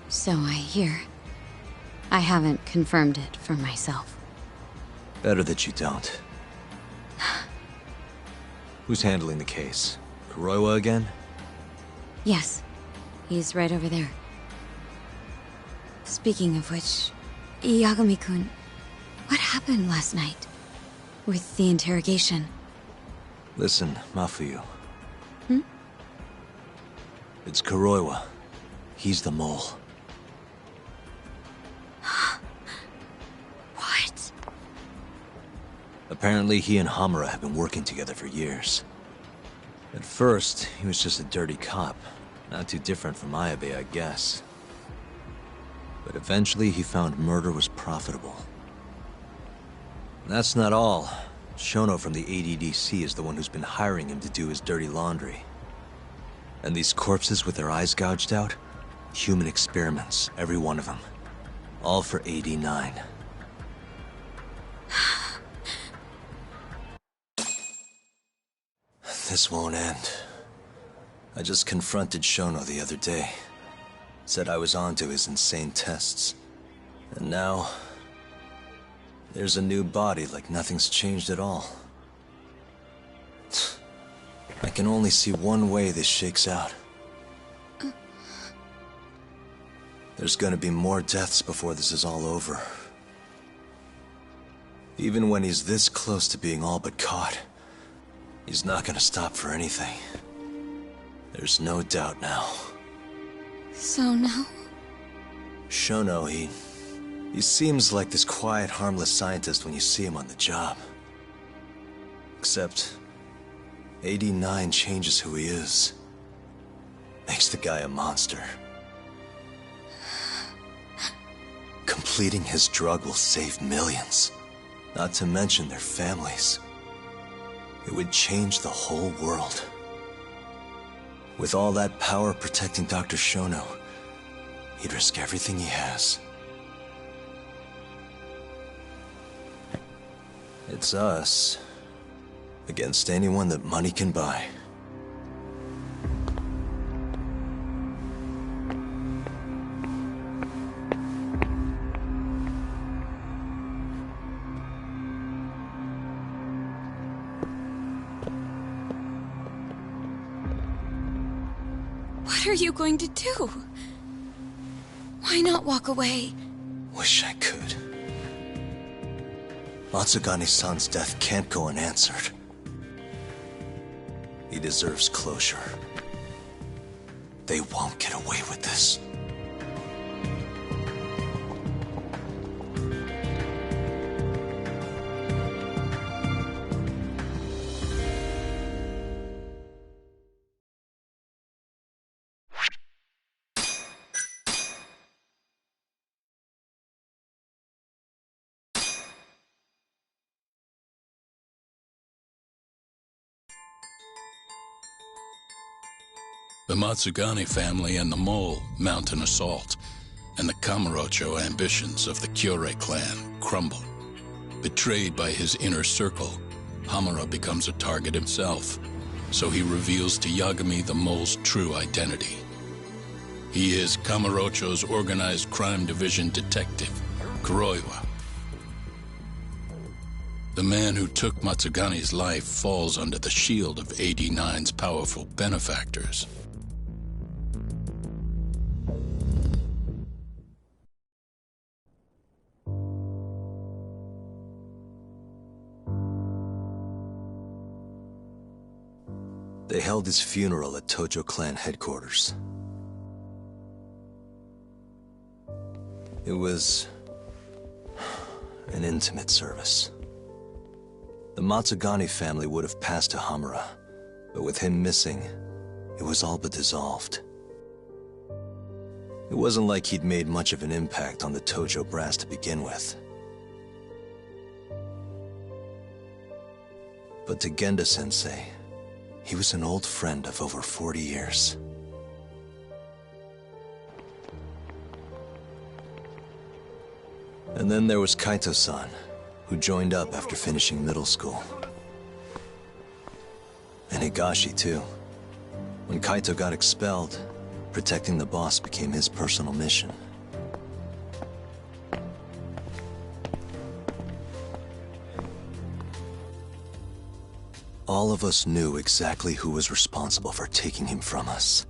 So I hear. I haven't confirmed it for myself. Better that you don't. Who's handling the case? Kuroiwa again? Yes. He's right over there. Speaking of which, Yagami-kun, what happened last night? With the interrogation? Listen, Mafuyu. Hmm? It's Kuroiwa. He's the mole. What? Apparently he and Hamura have been working together for years. At first, he was just a dirty cop. Not too different from Ayabe, I guess. But eventually he found murder was profitable. And that's not all. Shono from the ADDC is the one who's been hiring him to do his dirty laundry. And these corpses with their eyes gouged out? Human experiments, every one of them. All for 89. This won't end. I just confronted Shono the other day. Said I was onto his insane tests. And now... there's a new body like nothing's changed at all. I can only see one way this shakes out. There's gonna be more deaths before this is all over. Even when he's this close to being all but caught, he's not gonna stop for anything. There's no doubt now. So now? Shono, he seems like this quiet, harmless scientist when you see him on the job. Except, 89 changes who he is. Makes the guy a monster. Completing his drug will save millions. Not to mention their families. It would change the whole world. With all that power protecting Dr. Shono, he'd risk everything he has. It's us against anyone that money can buy. What are you going to do? Why not walk away? Wish I could. Matsugane-san's death can't go unanswered. He deserves closure. They won't get away with this. The Matsugane family and the Mole mount an assault, and the Kamurocho ambitions of the Kyorei clan crumble. Betrayed by his inner circle, Hamura becomes a target himself, so he reveals to Yagami the Mole's true identity. He is Kamurocho's organized crime division detective, Kuroiwa. The man who took Matsugane's life falls under the shield of 89's powerful benefactors. They held his funeral at Tojo clan headquarters. It was an intimate service. The Matsugane family would have passed to Hamura, but with him missing, it was all but dissolved. It wasn't like he'd made much of an impact on the Tojo brass to begin with. But to Genda-sensei, he was an old friend of over 40 years. And then there was Kaito-san, who joined up after finishing middle school. And Higashi, too. When Kaito got expelled, protecting the boss became his personal mission. All of us knew exactly who was responsible for taking him from us.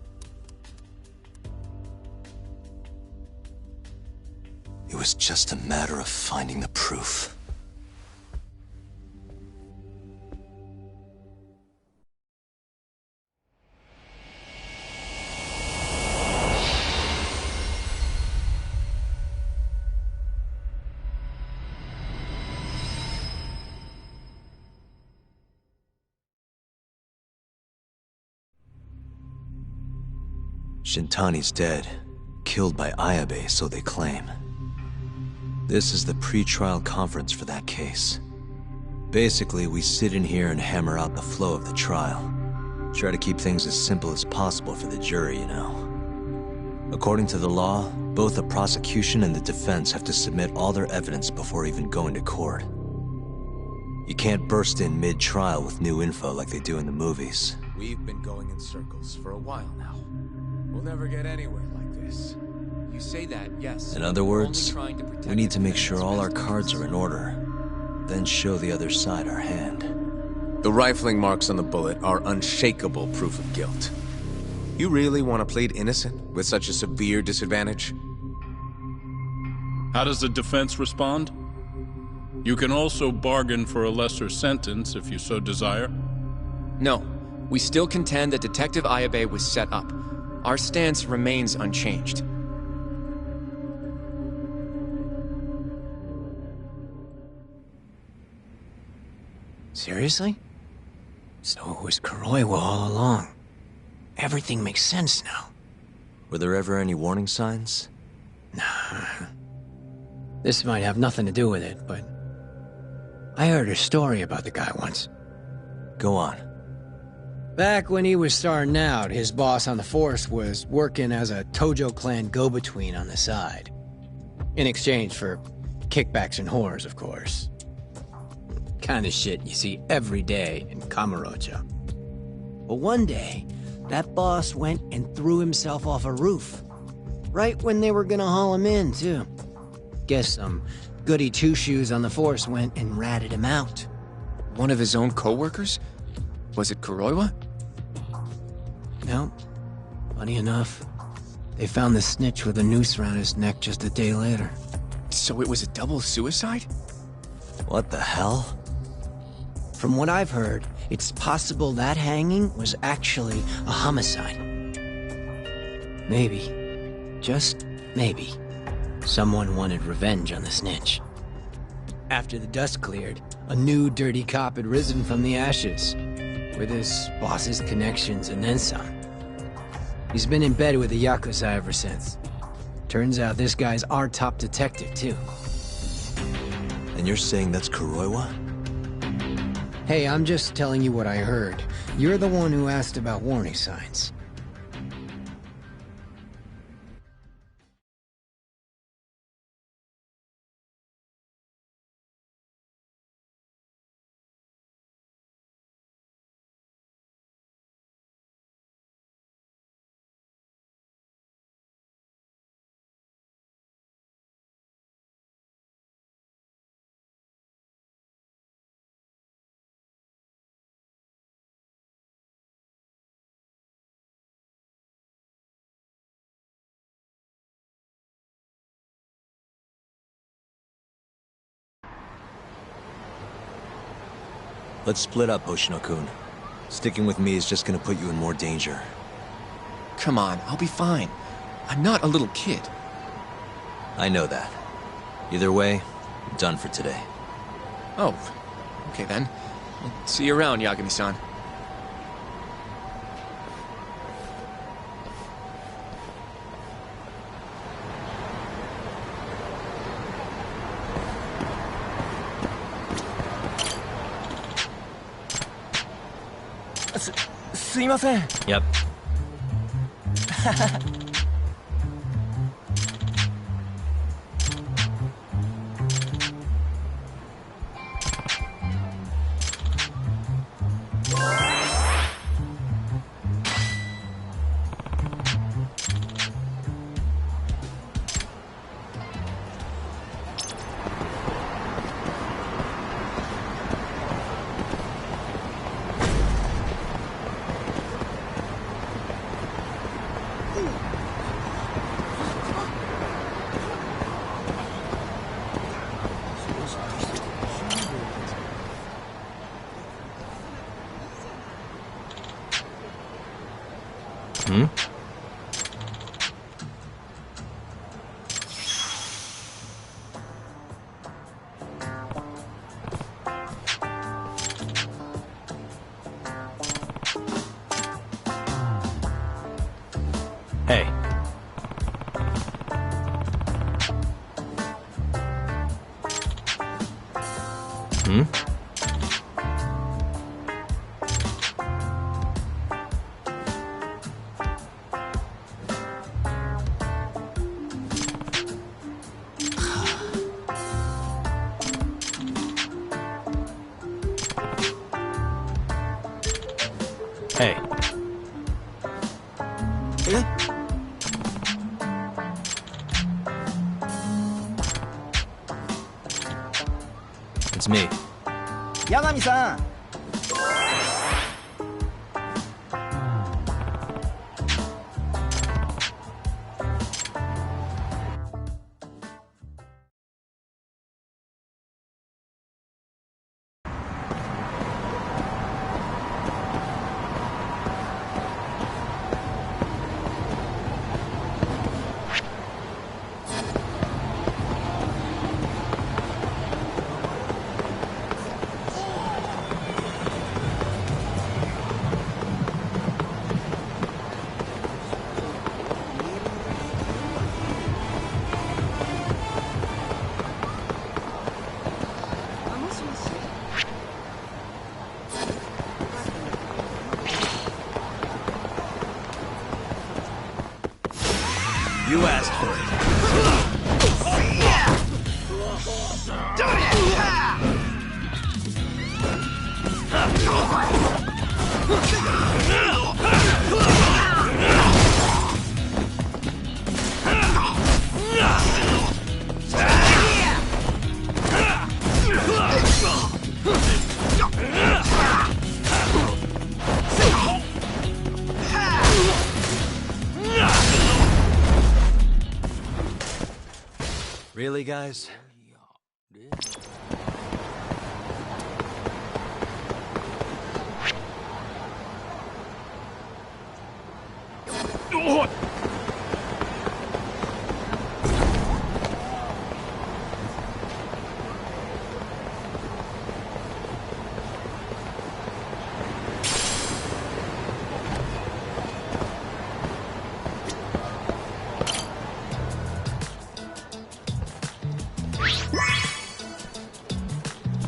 It was just a matter of finding the proof. Shintani's dead, killed by Ayabe, so they claim. This is the pre-trial conference for that case. Basically, we sit in here and hammer out the flow of the trial. Try to keep things as simple as possible for the jury, you know. According to the law, both the prosecution and the defense have to submit all their evidence before even going to court. You can't burst in mid-trial with new info like they do in the movies. We've been going in circles for a while now. We'll never get anywhere like this. You say that, yes. In other words, we need to make sure all our cards are in order, then show the other side our hand. The rifling marks on the bullet are unshakable proof of guilt. You really want to plead innocent with such a severe disadvantage? How does the defense respond? You can also bargain for a lesser sentence if you so desire. No, we still contend that Detective Ayabe was set up. Our stance remains unchanged. Seriously? So it was Kuroiwa all along. Everything makes sense now. Were there ever any warning signs? Nah. This might have nothing to do with it, but I heard a story about the guy once. Go on. Back when he was starting out, his boss on the force was working as a Tojo clan go-between on the side. In exchange for kickbacks and whores, of course. Kind of shit you see every day in Kamurocho. But one day, that boss went and threw himself off a roof. Right when they were gonna haul him in, too. Guess some goody two-shoes on the force went and ratted him out. One of his own co-workers? Was it Kuroiwa? No. Funny enough, they found the snitch with a noose around his neck just a day later. So it was a double suicide? What the hell? From what I've heard, it's possible that hanging was actually a homicide. Maybe, just maybe, someone wanted revenge on the snitch. After the dust cleared, a new dirty cop had risen from the ashes, with his boss's connections and then some. He's been in bed with the Yakuza ever since. Turns out this guy's our top detective, too. And you're saying that's Kuroiwa? Hey, I'm just telling you what I heard. You're the one who asked about warning signs. Let's split up, Hoshino-kun. Sticking with me is just gonna put you in more danger. Come on, I'll be fine. I'm not a little kid. I know that. Either way, I'm done for today. Oh, okay then. I'll see you around, Yagami-san. Yep. Hmm? Hey. Hmm? Hey. It's me. 八神さん。You asked for it. Really, guys?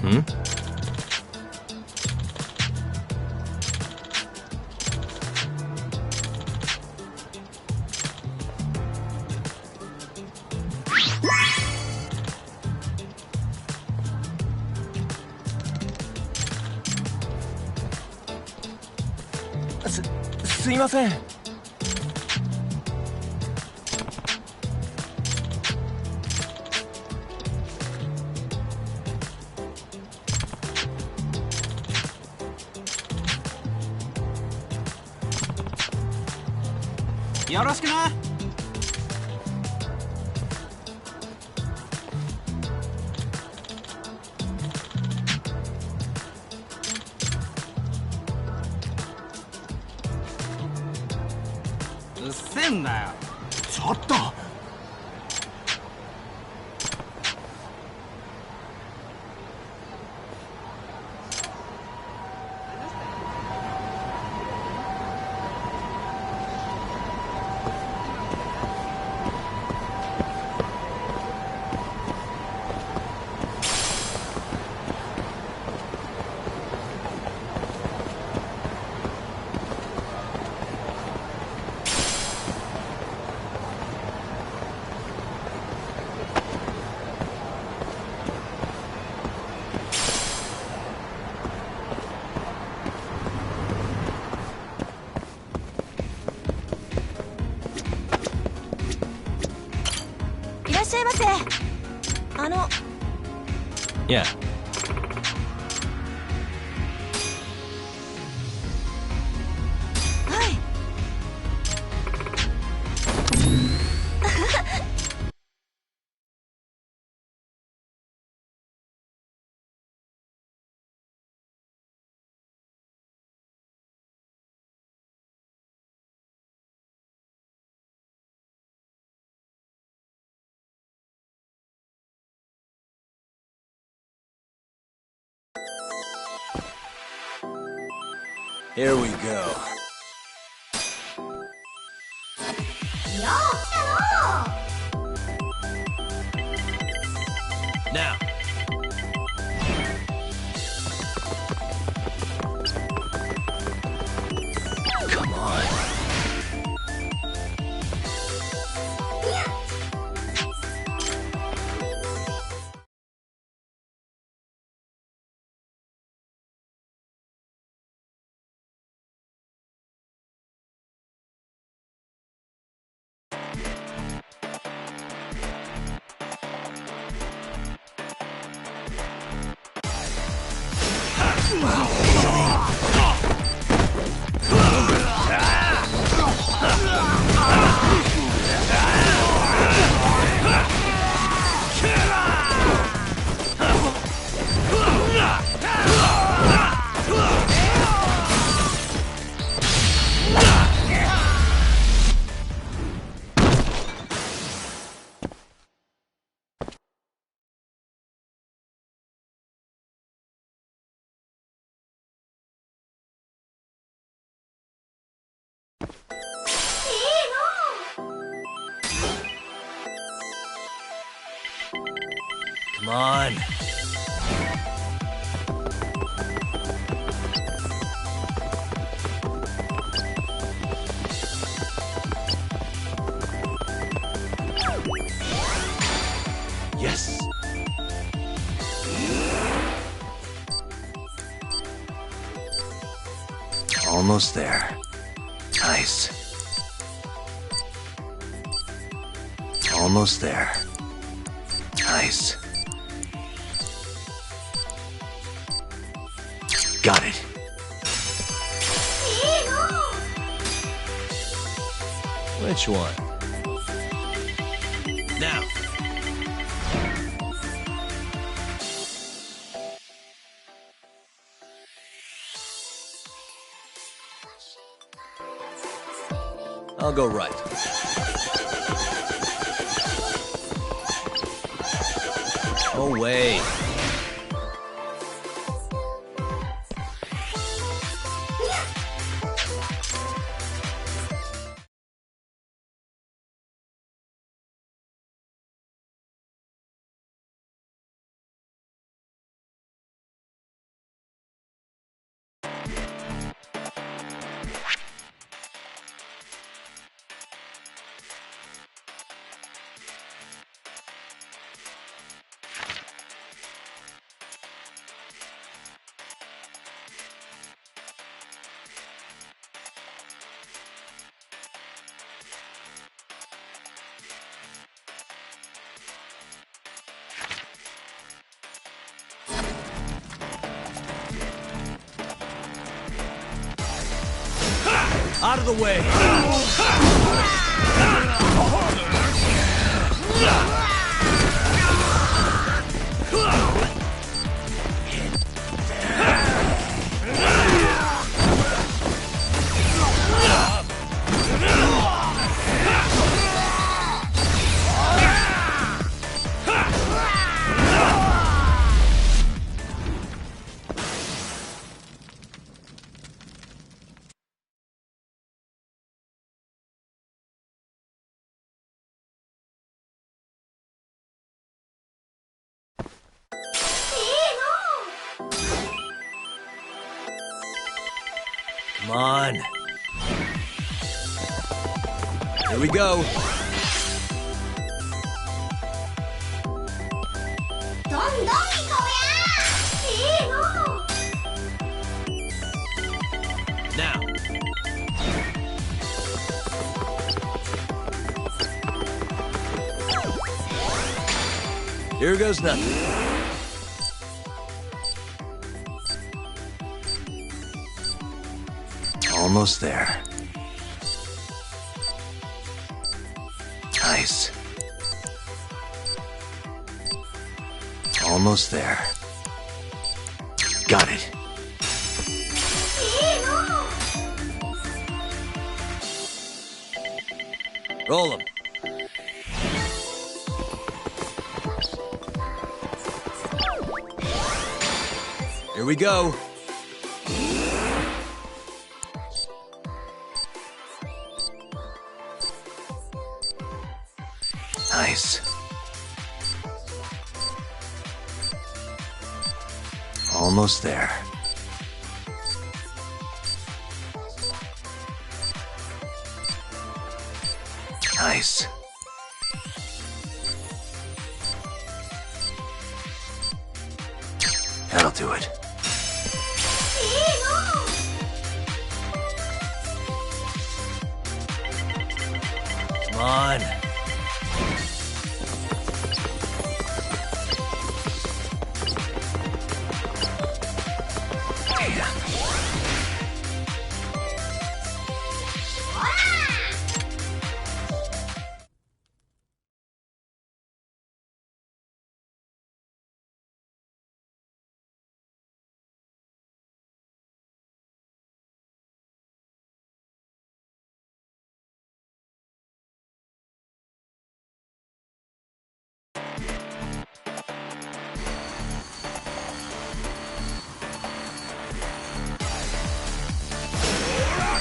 Hmm?すいません。よろしくな。うっせんなよ。ちょっと。いらっしゃいませ。Yeah. Here we go. Now. Come on. Come on. Yes. Almost there. Nice. Almost there. Nice. Got it. Which one? Now. I'll go right. No way. Out of the way. Come on. Here we go. Now. Here goes nothing. Almost there. Nice. Almost there. Got it. Roll him. Here we go. Nice. Almost there. Nice. That'll do it. Come on.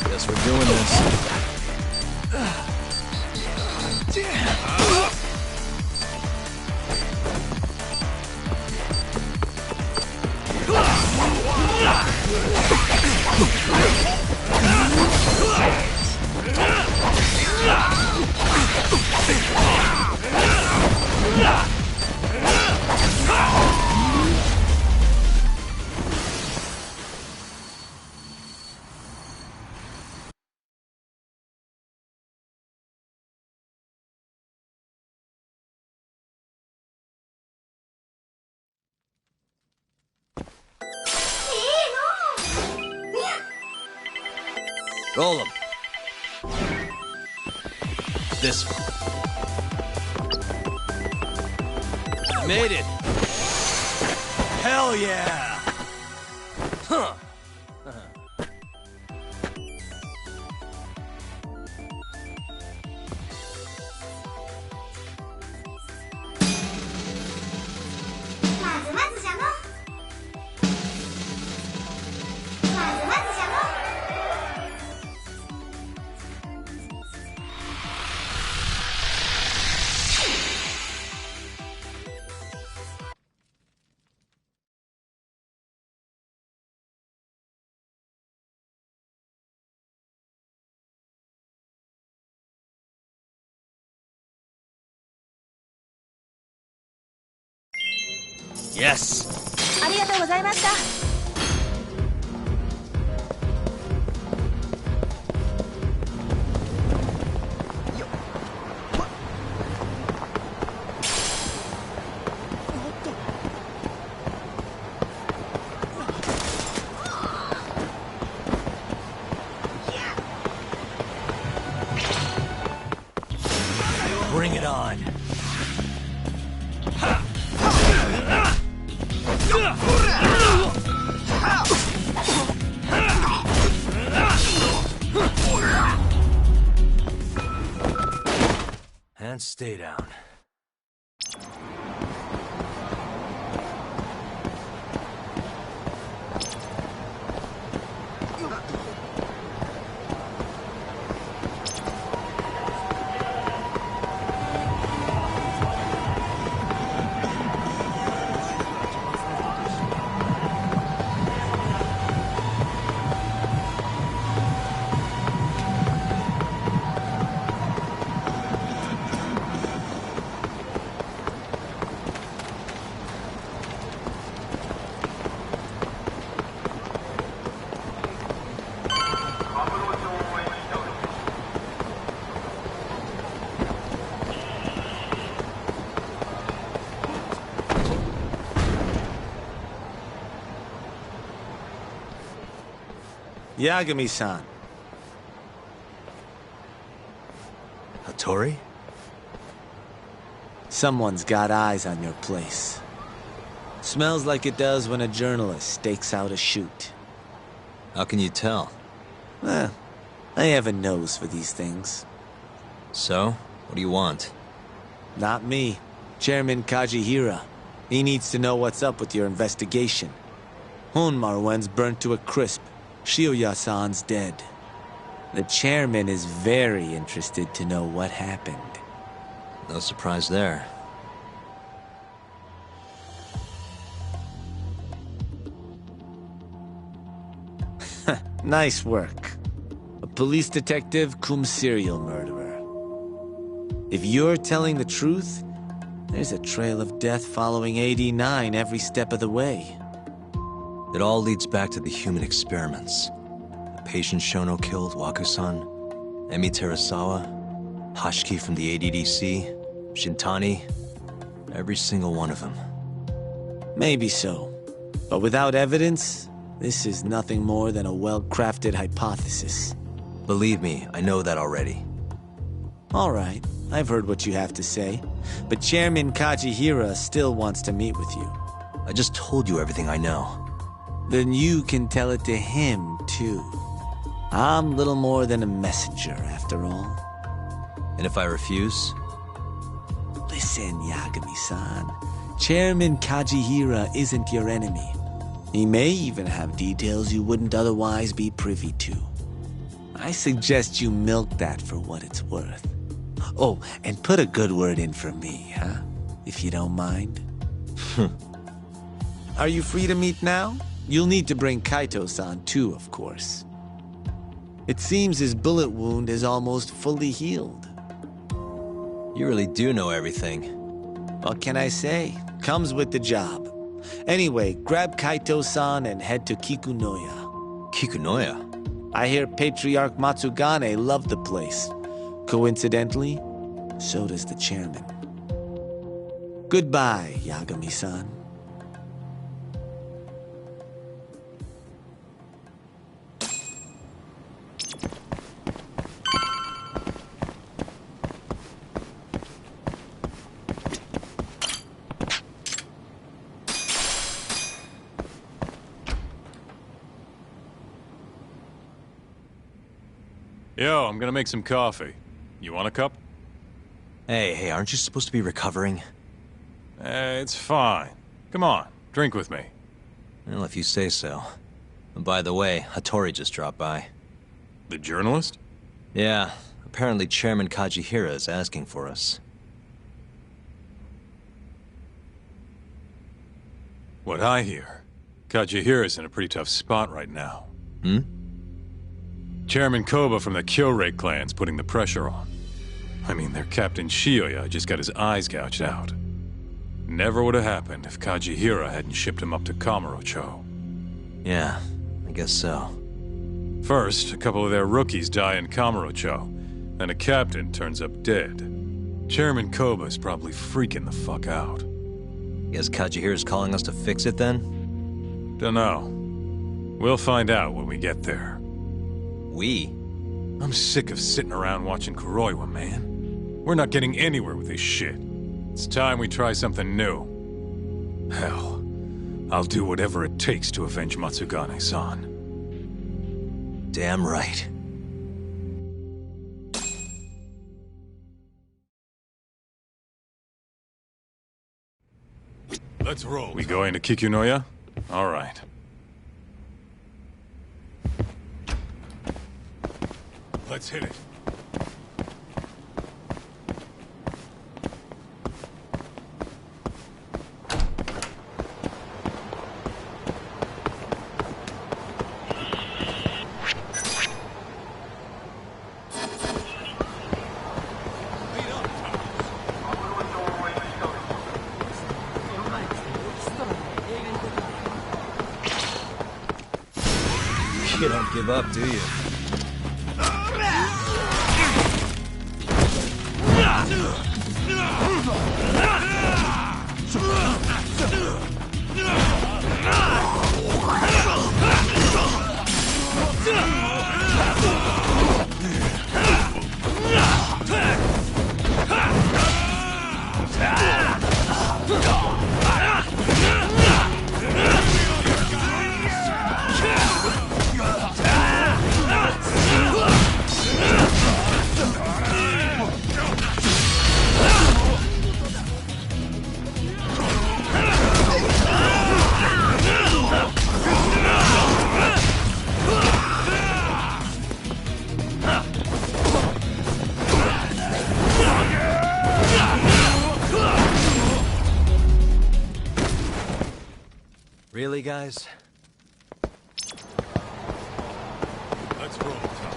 Guess we're doing this. Roll 'em. This one. Made it. Hell yeah. Huh. Yes. ありがとうございました。Bring it on. And stay down. Yagami-san. Hattori? Someone's got eyes on your place. Smells like it does when a journalist stakes out a shoot. How can you tell? Well, I have a nose for these things. So, what do you want? Not me. Chairman Kajihira. He needs to know what's up with your investigation. Honmaruen's burnt to a crisp. Shioya-san's dead. The chairman is very interested to know what happened. No surprise there. Nice work. A police detective cum serial murderer. If you're telling the truth, there's a trail of death following AD-9 every step of the way. It all leads back to the human experiments. The patient Shono killed, Waku-san, Emi Terasawa, Hashiki from the ADDC, Shintani, every single one of them. Maybe so. But without evidence, this is nothing more than a well-crafted hypothesis. Believe me, I know that already. All right, I've heard what you have to say. But Chairman Kajihira still wants to meet with you. I just told you everything I know. Then you can tell it to him, too. I'm little more than a messenger, after all. And if I refuse? Listen, Yagami-san. Chairman Kajihira isn't your enemy. He may even have details you wouldn't otherwise be privy to. I suggest you milk that for what it's worth. Oh, and put a good word in for me, huh? If you don't mind. Are you free to meet now? You'll need to bring Kaito-san too, of course. It seems his bullet wound is almost fully healed. You really do know everything. What can I say? Comes with the job. Anyway, grab Kaito-san and head to Kikunoya. Kikunoya? I hear Patriarch Matsugane loved the place. Coincidentally, so does the chairman. Goodbye, Yagami-san. Yo, I'm gonna make some coffee. You want a cup? Hey, aren't you supposed to be recovering? It's fine. Come on, drink with me. Well, if you say so. And by the way, Hattori just dropped by. The journalist? Yeah, apparently Chairman Kajihira is asking for us. What I hear, Kajihira's in a pretty tough spot right now. Hmm? Chairman Koba from the Kyorei clan's putting the pressure on. I mean, their Captain Shioya just got his eyes gouged out. Never would have happened if Kajihira hadn't shipped him up to Kamurocho. Yeah, I guess so. First, a couple of their rookies die in Kamurocho, then a captain turns up dead. Chairman Koba's probably freaking the fuck out. Guess Kajihira's calling us to fix it then? Dunno. We'll find out when we get there. We? I'm sick of sitting around watching Kuroiwa, man. We're not getting anywhere with this shit. It's time we try something new. Hell, I'll do whatever it takes to avenge Matsugane-san. Damn right. Let's roll. We going to Kikunoya? All right. Let's hit it. You don't give up, do you? Really, guys? Let's roll, Tom.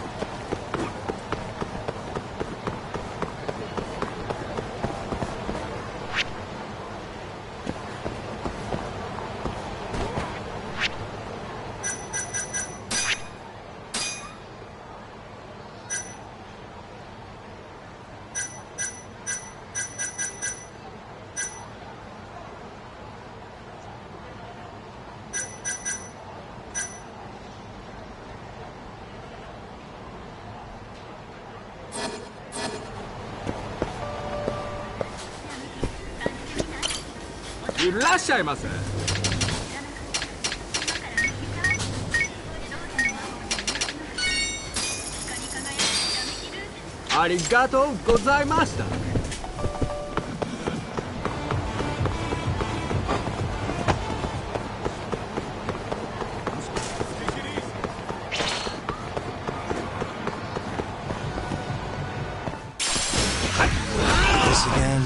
いらっしゃいませ。ありがとうございました。This again.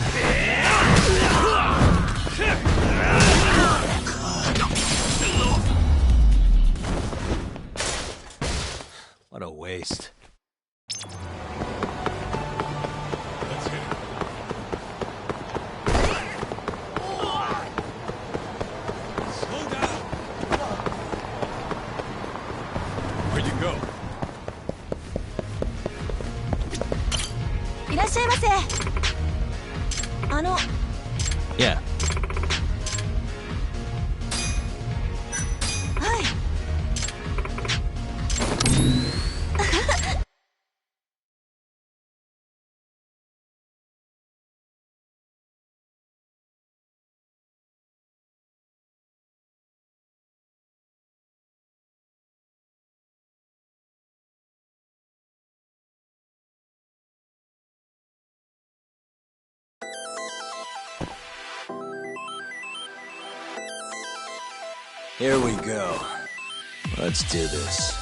What a waste. Let's hit it. Slow down. Where you go? いらっしゃいませ。Yeah. はい。Here we go. Let's do this.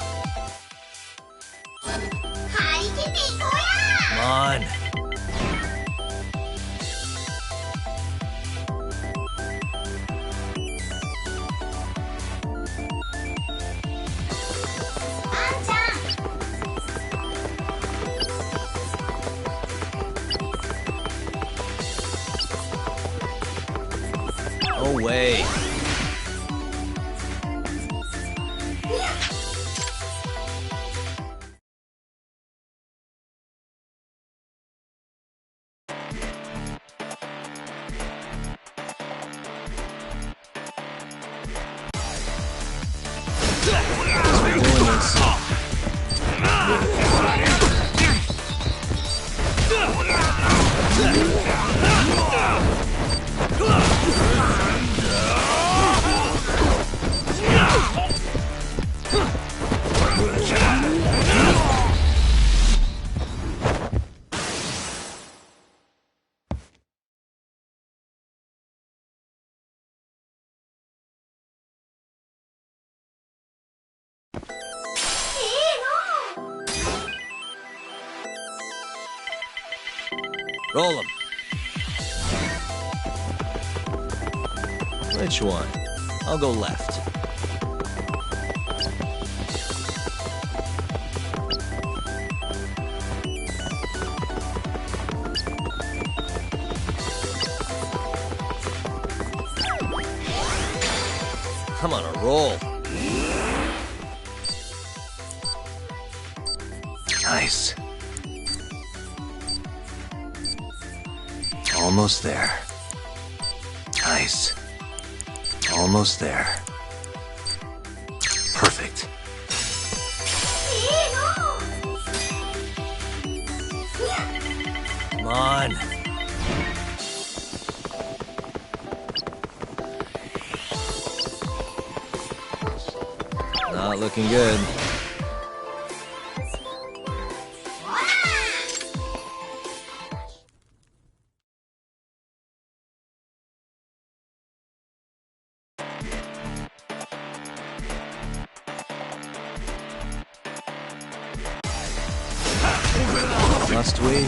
Come on. No way. Roll them. Which one? I'll go left. I'm on a roll. Nice. Almost there. Nice. Almost there. Perfect. Come on. Not looking good. Must we?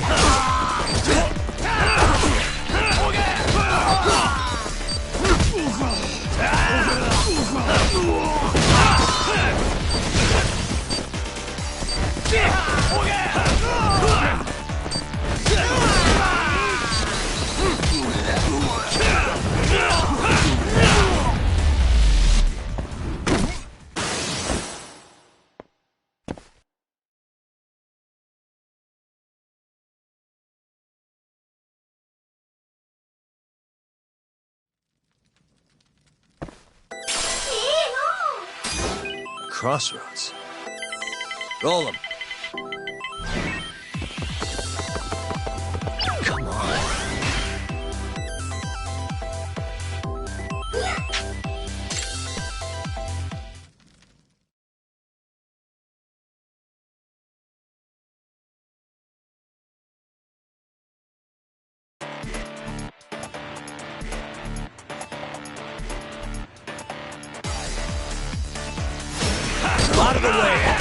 crossroads. Roll them. Come on. Out of the way!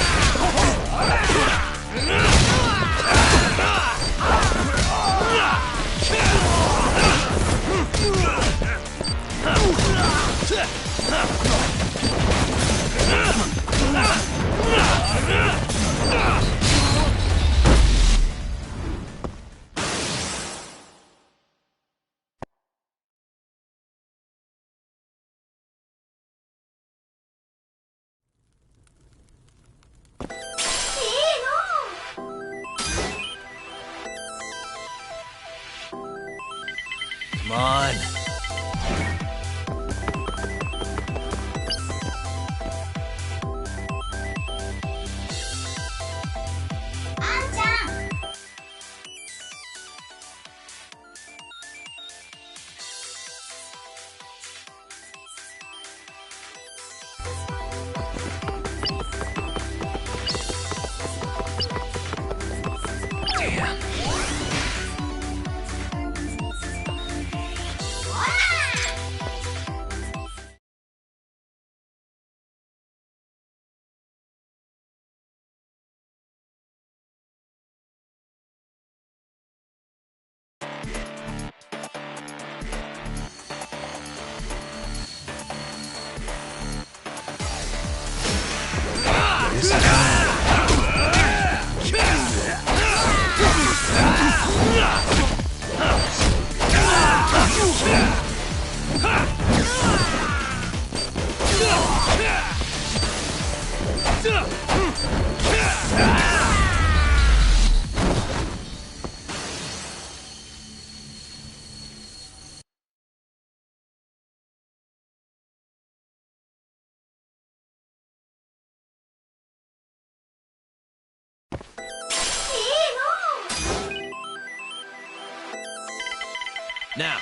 Come on. Damn. Now.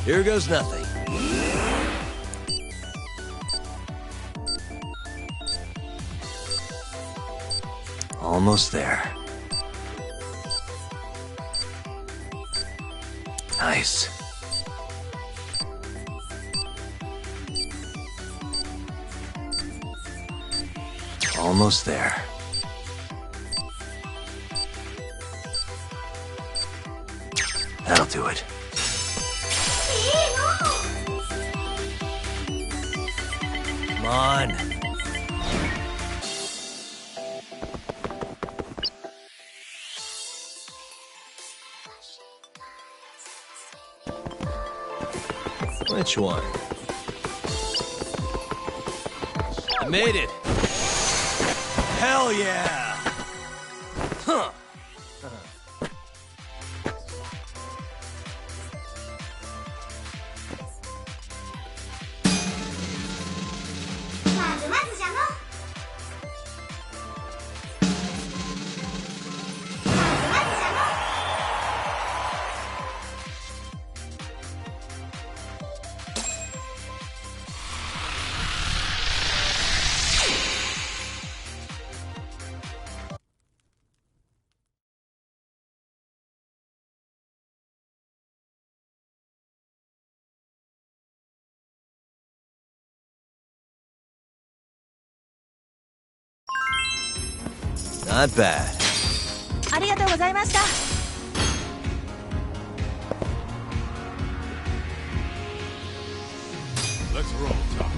Here goes nothing. Almost there. Nice. Almost there. That'll do it. Come on. Which one? I made it. Hell yeah! Huh. Not bad. ありがとうございました。 Let's roll, Talk.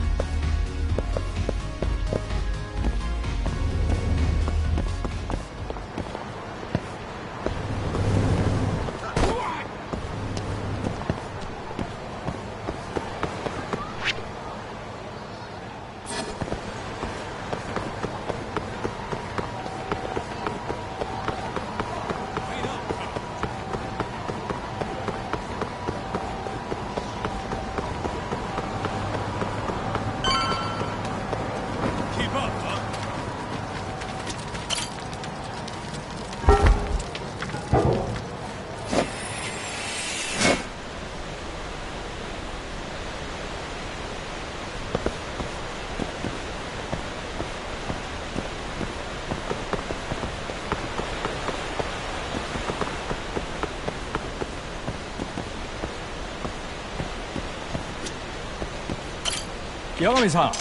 山上さん。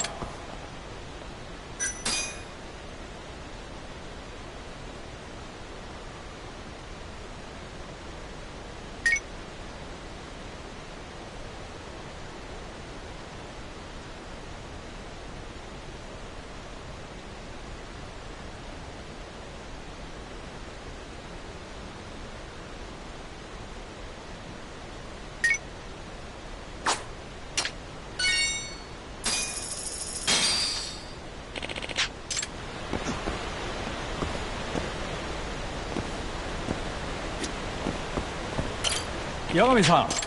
山上さん。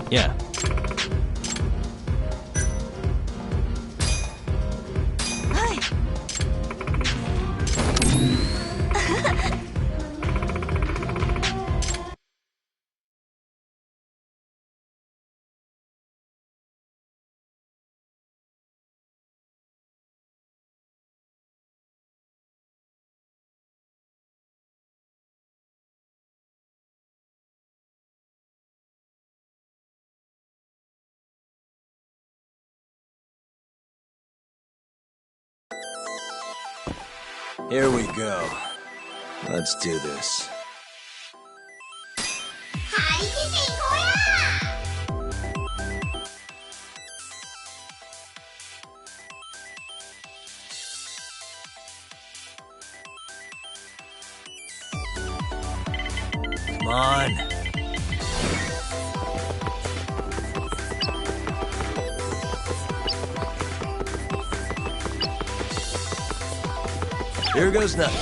Yeah. Here we go. Let's do this. Come on. Here goes nothing.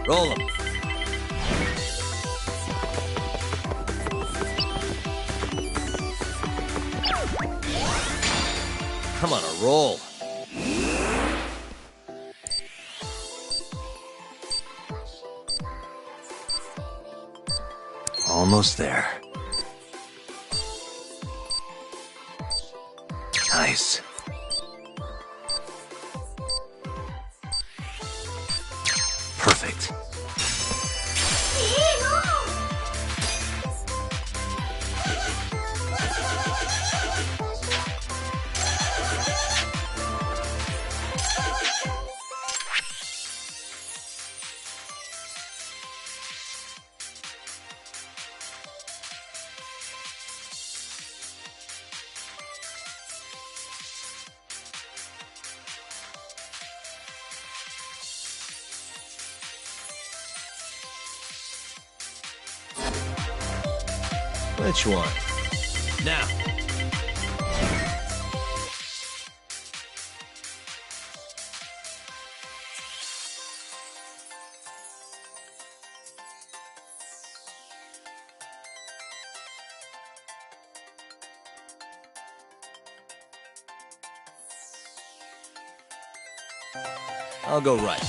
Roll them. Come on, a roll. Almost there. Nice. Perfect. Which one? Now. I'll go right.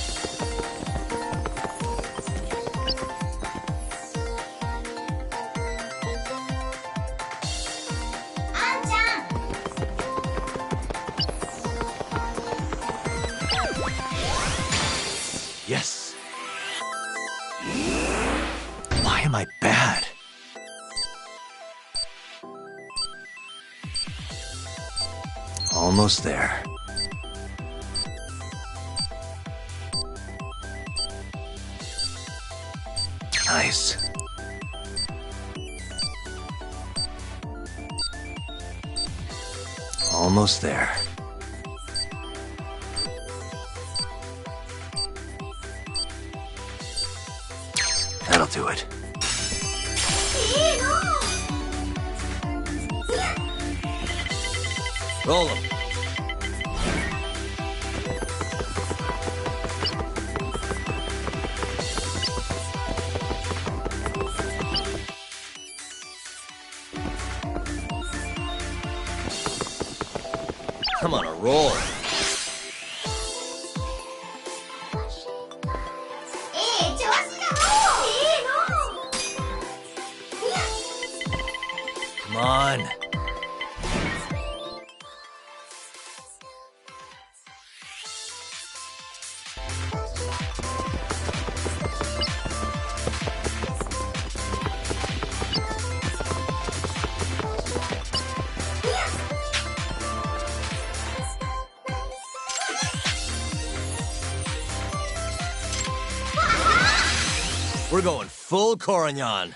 Yes. Why am I bad? Almost there. Nice. Almost there. That'll do it. Roll him. I'm on a roll. Come on. We're going full Korignon.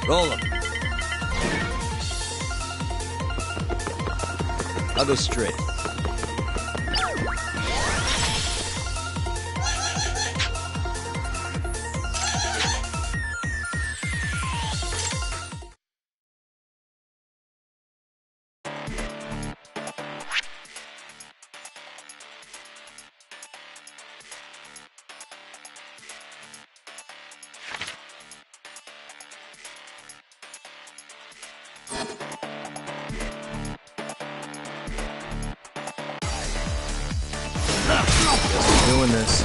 Roll him. I'll go straight. Doing this.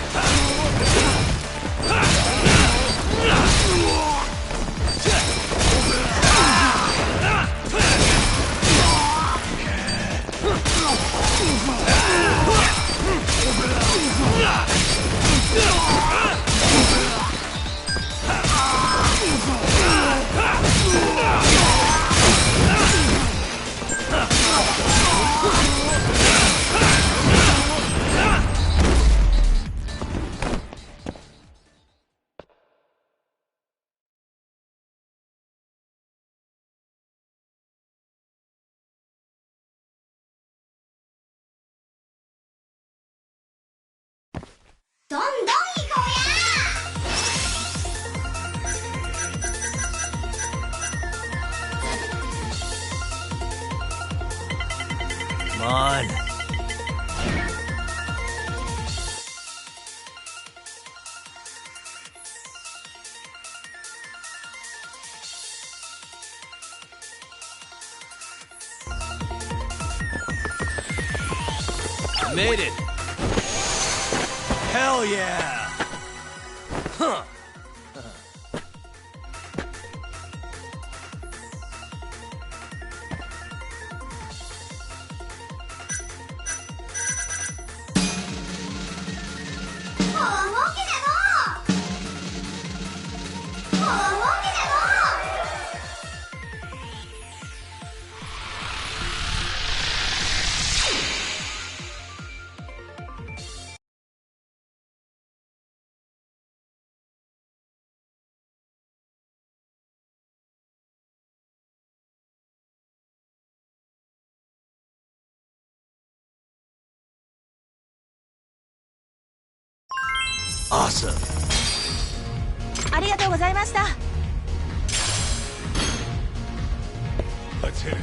どんどん行こうや Come on. I made it. Hell yeah. Huh. Awesome. ありがとうございました。 Let's hit it.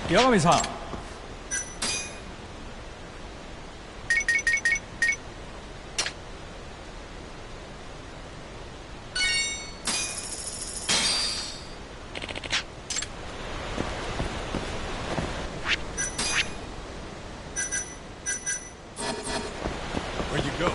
Yagami-san. Where'd you go?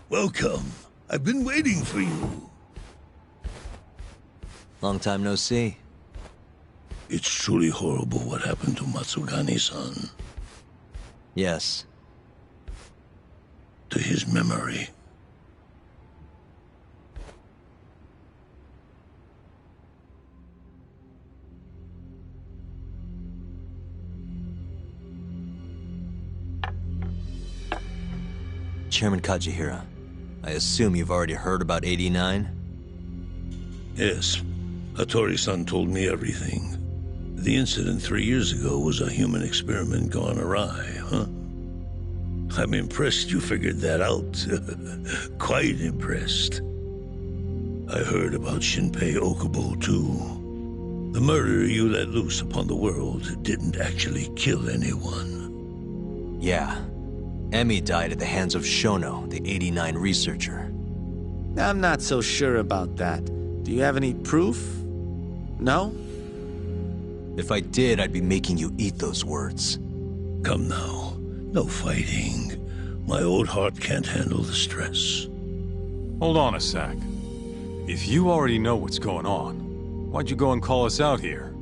Welcome. I've been waiting for you. Long time no see. It's truly horrible what happened to Matsugane-san. Yes. To his memory. Chairman Kajihira, I assume you've already heard about 89? Yes. Hattori-san told me everything. The incident 3 years ago was a human experiment gone awry, huh? I'm impressed you figured that out. Quite impressed. I heard about Shinpei Okubo, too. The murderer you let loose upon the world didn't actually kill anyone. Yeah. Emi died at the hands of Shono, the 89 researcher. I'm not so sure about that. Do you have any proof? No? If I did, I'd be making you eat those words. Come now. No fighting. My old heart can't handle the stress. Hold on a sec. If you already know what's going on, why'd you go and call us out here?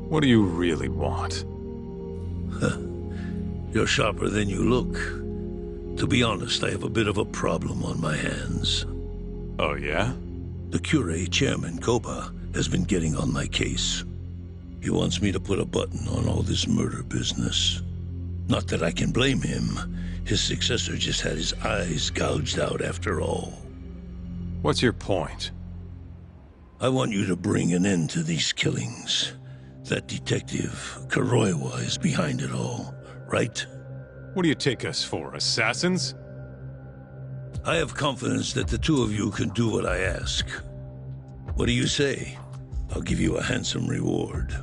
What do you really want? You're sharper than you look. To be honest, I have a bit of a problem on my hands. Oh, yeah? The Cure chairman, Koba, has been getting on my case. He wants me to put a button on all this murder business. Not that I can blame him. His successor just had his eyes gouged out after all. What's your point? I want you to bring an end to these killings. That detective, Kuroiwa, is behind it all, right? What do you take us for, assassins? I have confidence that the two of you can do what I ask. What do you say? I'll give you a handsome reward.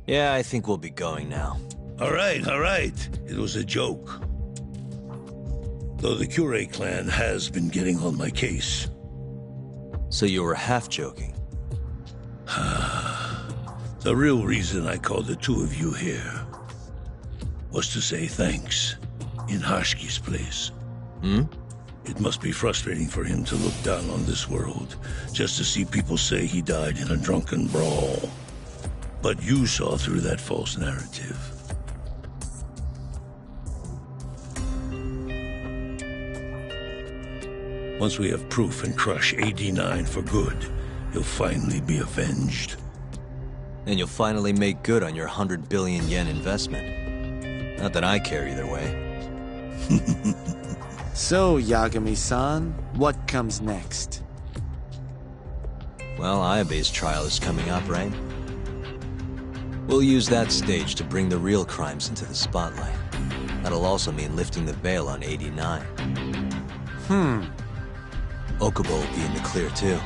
Yeah, I think we'll be going now. All right. It was a joke. Though the Cure clan has been getting on my case. So you were half joking? The real reason I called the two of you here was to say thanks in Hashki's place. It must be frustrating for him to look down on this world, just to see people say he died in a drunken brawl. But you saw through that false narrative. Once we have proof and crush AD9 for good, you'll finally be avenged. And you'll finally make good on your 100 billion yen investment. Not that I care either way. So, Yagami-san, what comes next? Well, Ayabe's trial is coming up, right? We'll use that stage to bring the real crimes into the spotlight. That'll also mean lifting the veil on 89. Okubo will be in the clear, too.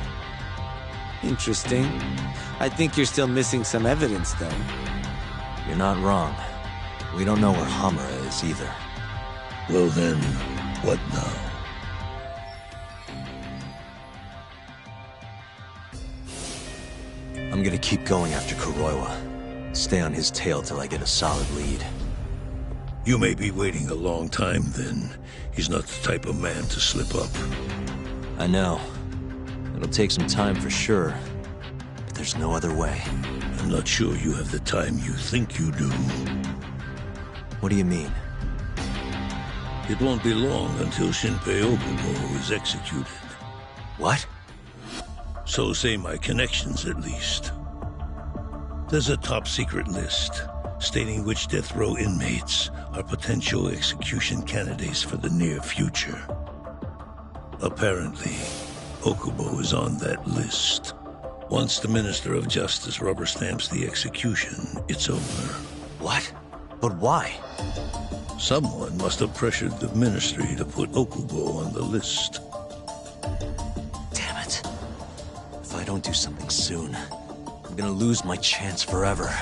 Interesting. I think you're still missing some evidence, though. You're not wrong. We don't know where Hamura is, either. Well then, what now? I'm gonna keep going after Kuroiwa. Stay on his tail till I get a solid lead. You may be waiting a long time, then. He's not the type of man to slip up. I know. It'll take some time for sure. But there's no other way. I'm not sure you have the time you think you do. What do you mean? It won't be long until Shinpei Okubo is executed. What? So say my connections, at least. There's a top-secret list stating which death row inmates are potential execution candidates for the near future. Apparently, Okubo is on that list. Once the Minister of Justice rubber stamps the execution, it's over. What? But why? Someone must have pressured the Ministry to put Okubo on the list. Damn it. If I don't do something soon, I'm gonna lose my chance forever.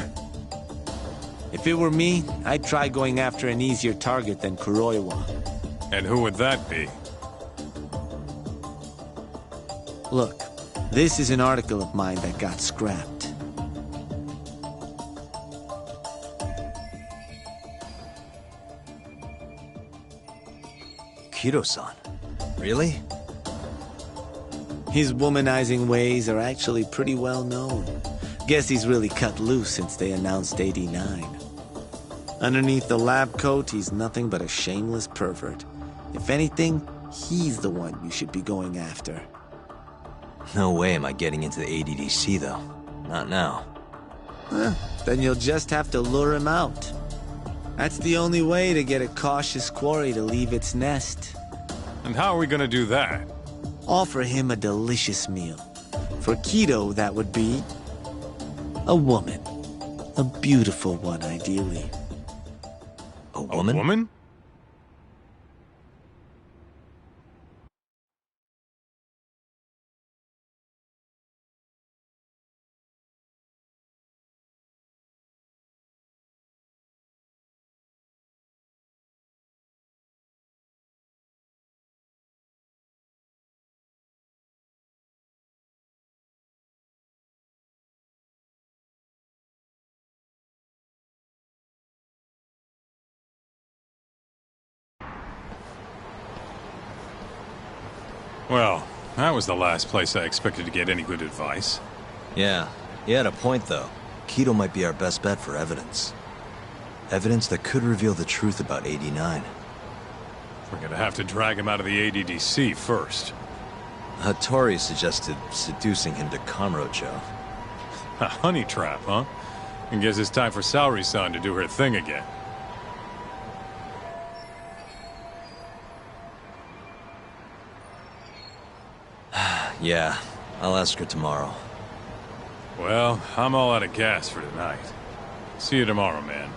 If it were me, I'd try going after an easier target than Kuroiwa. And who would that be? Look, this is an article of mine that got scrapped. Kido-san? Really? His womanizing ways are actually pretty well known. Guess he's really cut loose since they announced 89. Underneath the lab coat, he's nothing but a shameless pervert. If anything, he's the one you should be going after. No way am I getting into the ADDC, though. Not now. Then you'll just have to lure him out. That's the only way to get a cautious quarry to leave its nest. And how are we gonna do that? Offer him a delicious meal. For Kido, that would be a woman. A beautiful one, ideally. A woman? A woman? Well, that was the last place I expected to get any good advice. Yeah, he had a point, though. Kido might be our best bet for evidence. Evidence that could reveal the truth about 89. We're gonna have to drag him out of the ADDC first. Hattori suggested seducing him to Kamurocho. A honey trap, huh? I guess it's time for Saori-san to do her thing again. Yeah, I'll ask her tomorrow. Well, I'm all out of gas for tonight. See you tomorrow, man.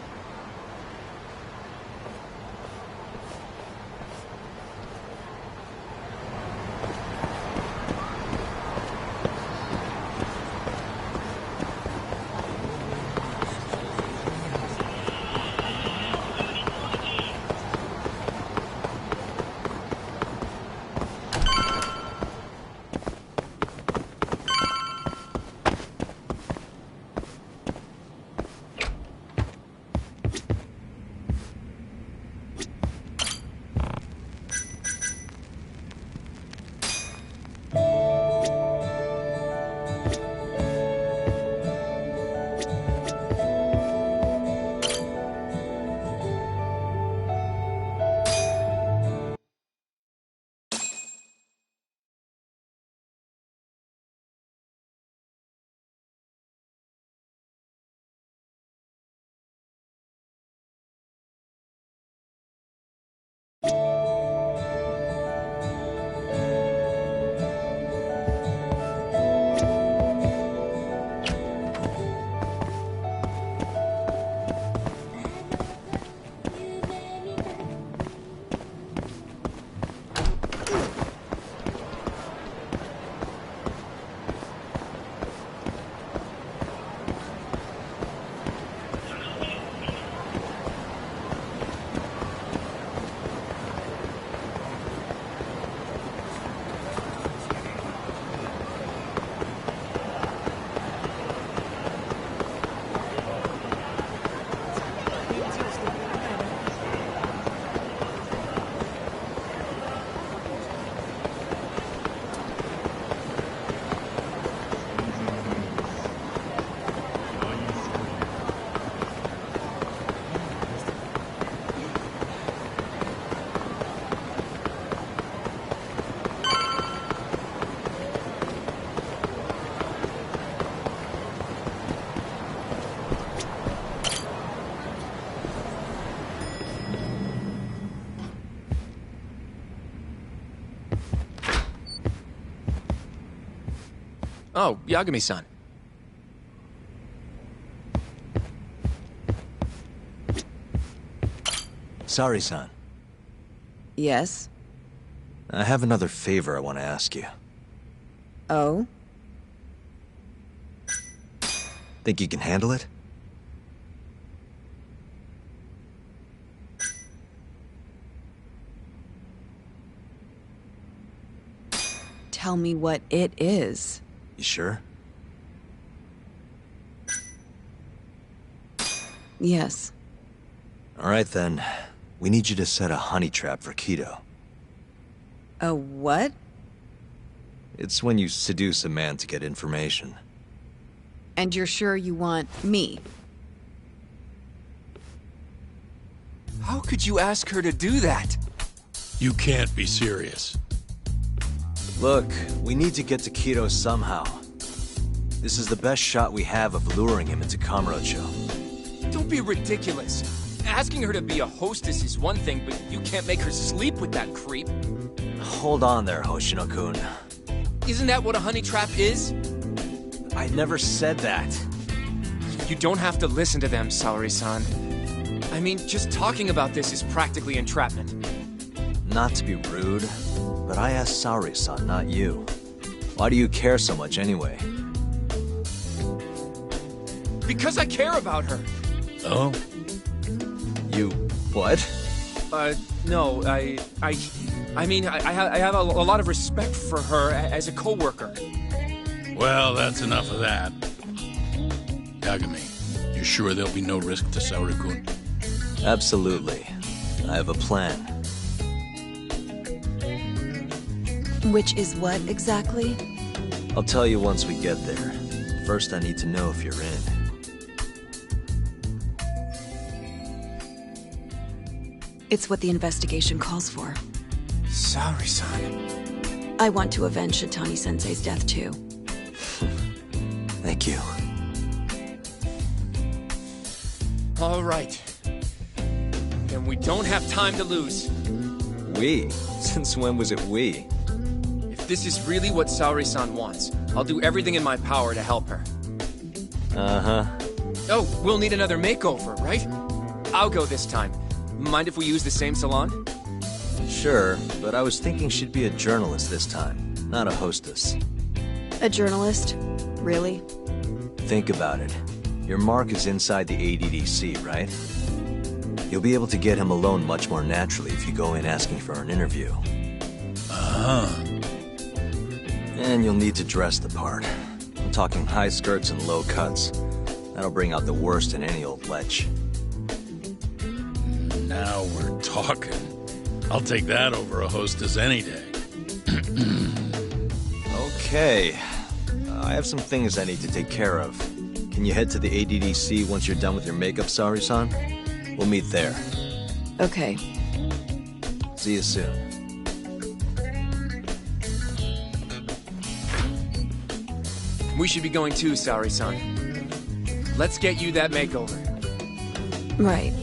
Oh, Yagami-san. Saori-san. Yes? I have another favor I want to ask you. Oh? Think you can handle it? Tell me what it is. You sure? Yes. All right, then. We need you to set a honey trap for Kido. A what? It's when you seduce a man to get information. And you're sure you want me? How could you ask her to do that? You can't be serious. Look, we need to get to Kido somehow. This is the best shot we have of luring him into Kamurocho. Don't be ridiculous. Asking her to be a hostess is one thing, but you can't make her sleep with that creep. Hold on there, Hoshino-kun. Isn't that what a honey trap is? I never said that. You don't have to listen to them, Saori-san. I mean, just talking about this is practically entrapment. Not to be rude, but I asked Saori-san, not you. Why do you care so much anyway? Because I care about her. Oh? You... what? No, I mean, I have a lot of respect for her as a co-worker. Well, that's enough of that. Yagami, you sure there'll be no risk to Saori-kun? Absolutely. I have a plan. Which is what, exactly? I'll tell you once we get there. First, I need to know if you're in. It's what the investigation calls for. Saori-san. I want to avenge Shitani-sensei's death, too. Thank you. All right. Then we don't have time to lose. We? Since when was it we? If this is really what Saori-san wants, I'll do everything in my power to help her. Uh-huh. Oh, we'll need another makeover, right? I'll go this time. Mind if we use the same salon? Sure, but I was thinking she'd be a journalist this time, not a hostess. A journalist? Really? Think about it. Your mark is inside the ADDC, right? You'll be able to get him alone much more naturally if you go in asking for an interview. Uh-huh. And you'll need to dress the part. I'm talking high skirts and low cuts. That'll bring out the worst in any old lech. Now we're talking. I'll take that over a hostess any day. Okay. I have some things I need to take care of. Can you head to the ADDC once you're done with your makeup, Saori-san? We'll meet there. Okay. See you soon. We should be going too, Saori-san. Let's get you that makeover. Right.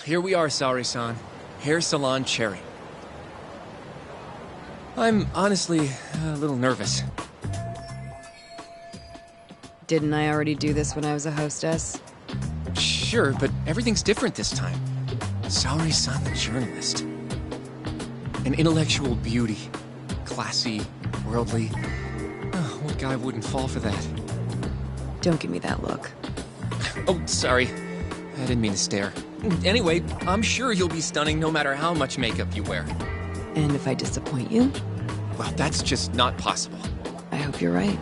Here we are, Saori-san. Hair Salon Cherry. I'm honestly a little nervous. Didn't I already do this when I was a hostess? Sure, but everything's different this time. Saori-san the journalist. An intellectual beauty. Classy, worldly. Oh, what guy wouldn't fall for that? Don't give me that look. Oh, sorry. I didn't mean to stare. Anyway, I'm sure you'll be stunning no matter how much makeup you wear. And if I disappoint you? Well, that's just not possible. I hope you're right.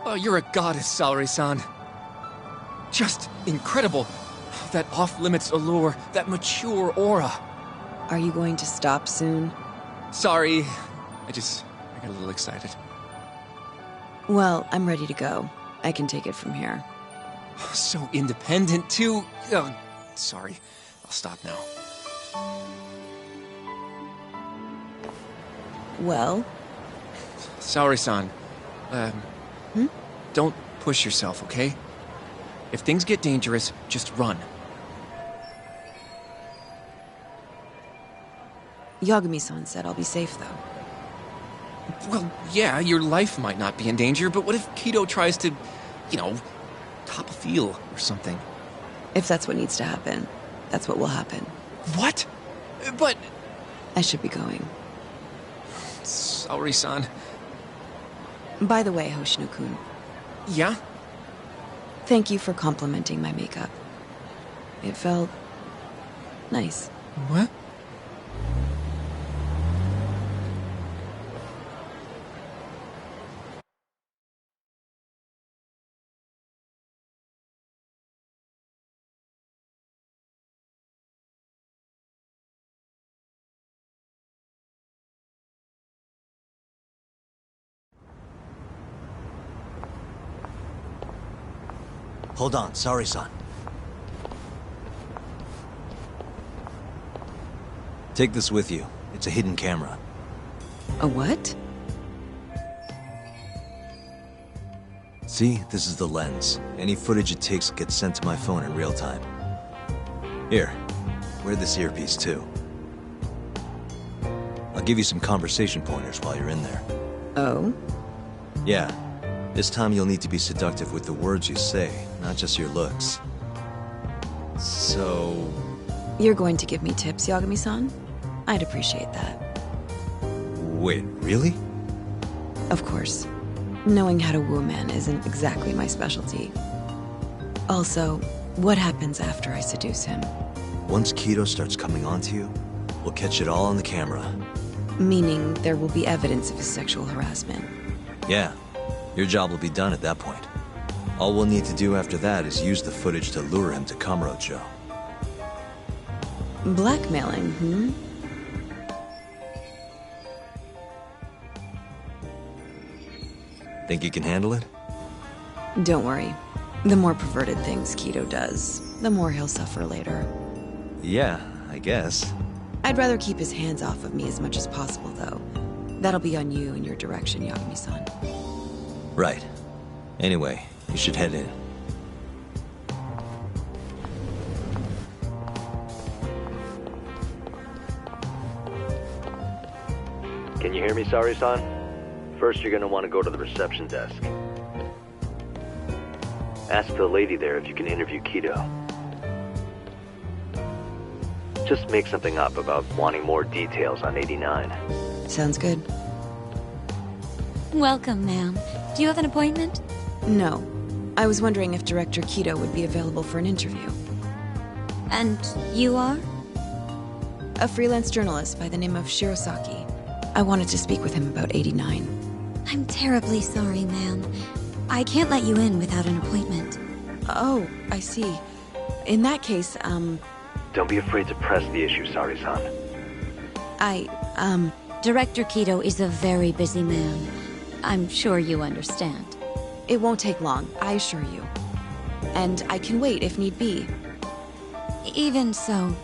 Oh, you're a goddess, Saori-san. Just incredible. That off-limits allure, that mature aura. Are you going to stop soon? Sorry. I got a little excited. Well, I'm ready to go. I can take it from here. So independent, too. Sorry. I'll stop now. Well? Saori-san. Don't push yourself, okay? If things get dangerous, just run. Yagami-san said I'll be safe, though. Well, yeah, your life might not be in danger, but what if Kido tries to, top a field or something? If that's what needs to happen, that's what will happen. What? But... I should be going. Saori-san. By the way, Hoshino-kun. Yeah? Thank you for complimenting my makeup. It felt... nice. What? Hold on, Saori-san. Take this with you. It's a hidden camera. A what? See, this is the lens. Any footage it takes gets sent to my phone in real time. Here, wear this earpiece too. I'll give you some conversation pointers while you're in there. Oh? Yeah. This time you'll need to be seductive with the words you say, not just your looks. So... You're going to give me tips, Yagami-san? I'd appreciate that. Wait, really? Of course. Knowing how to woo a man isn't exactly my specialty. Also, what happens after I seduce him? Once Kido starts coming onto you, we'll catch it all on the camera. Meaning there will be evidence of his sexual harassment. Yeah. Your job will be done at that point. All we'll need to do after that is use the footage to lure him to Kamurocho. Blackmailing, Think you can handle it? Don't worry. The more perverted things Kido does, the more he'll suffer later. Yeah, I guess. I'd rather keep his hands off of me as much as possible, though. That'll be on you and your direction, Yagami-san. Right. Anyway, you should head in. Can you hear me, Saori-san? First, you're gonna want to go to the reception desk. Ask the lady there if you can interview Kido. Just make something up about wanting more details on 89. Sounds good. Welcome, ma'am. Do you have an appointment? No. I was wondering if Director Kido would be available for an interview. And you are? A freelance journalist by the name of Shirosaki. I wanted to speak with him about 89. I'm terribly sorry, ma'am. I can't let you in without an appointment. Oh, I see. In that case, Don't be afraid to press the issue, Saori-san. Director Kido is a very busy man. I'm sure you understand. It won't take long, I assure you. And I can wait if need be. Even so.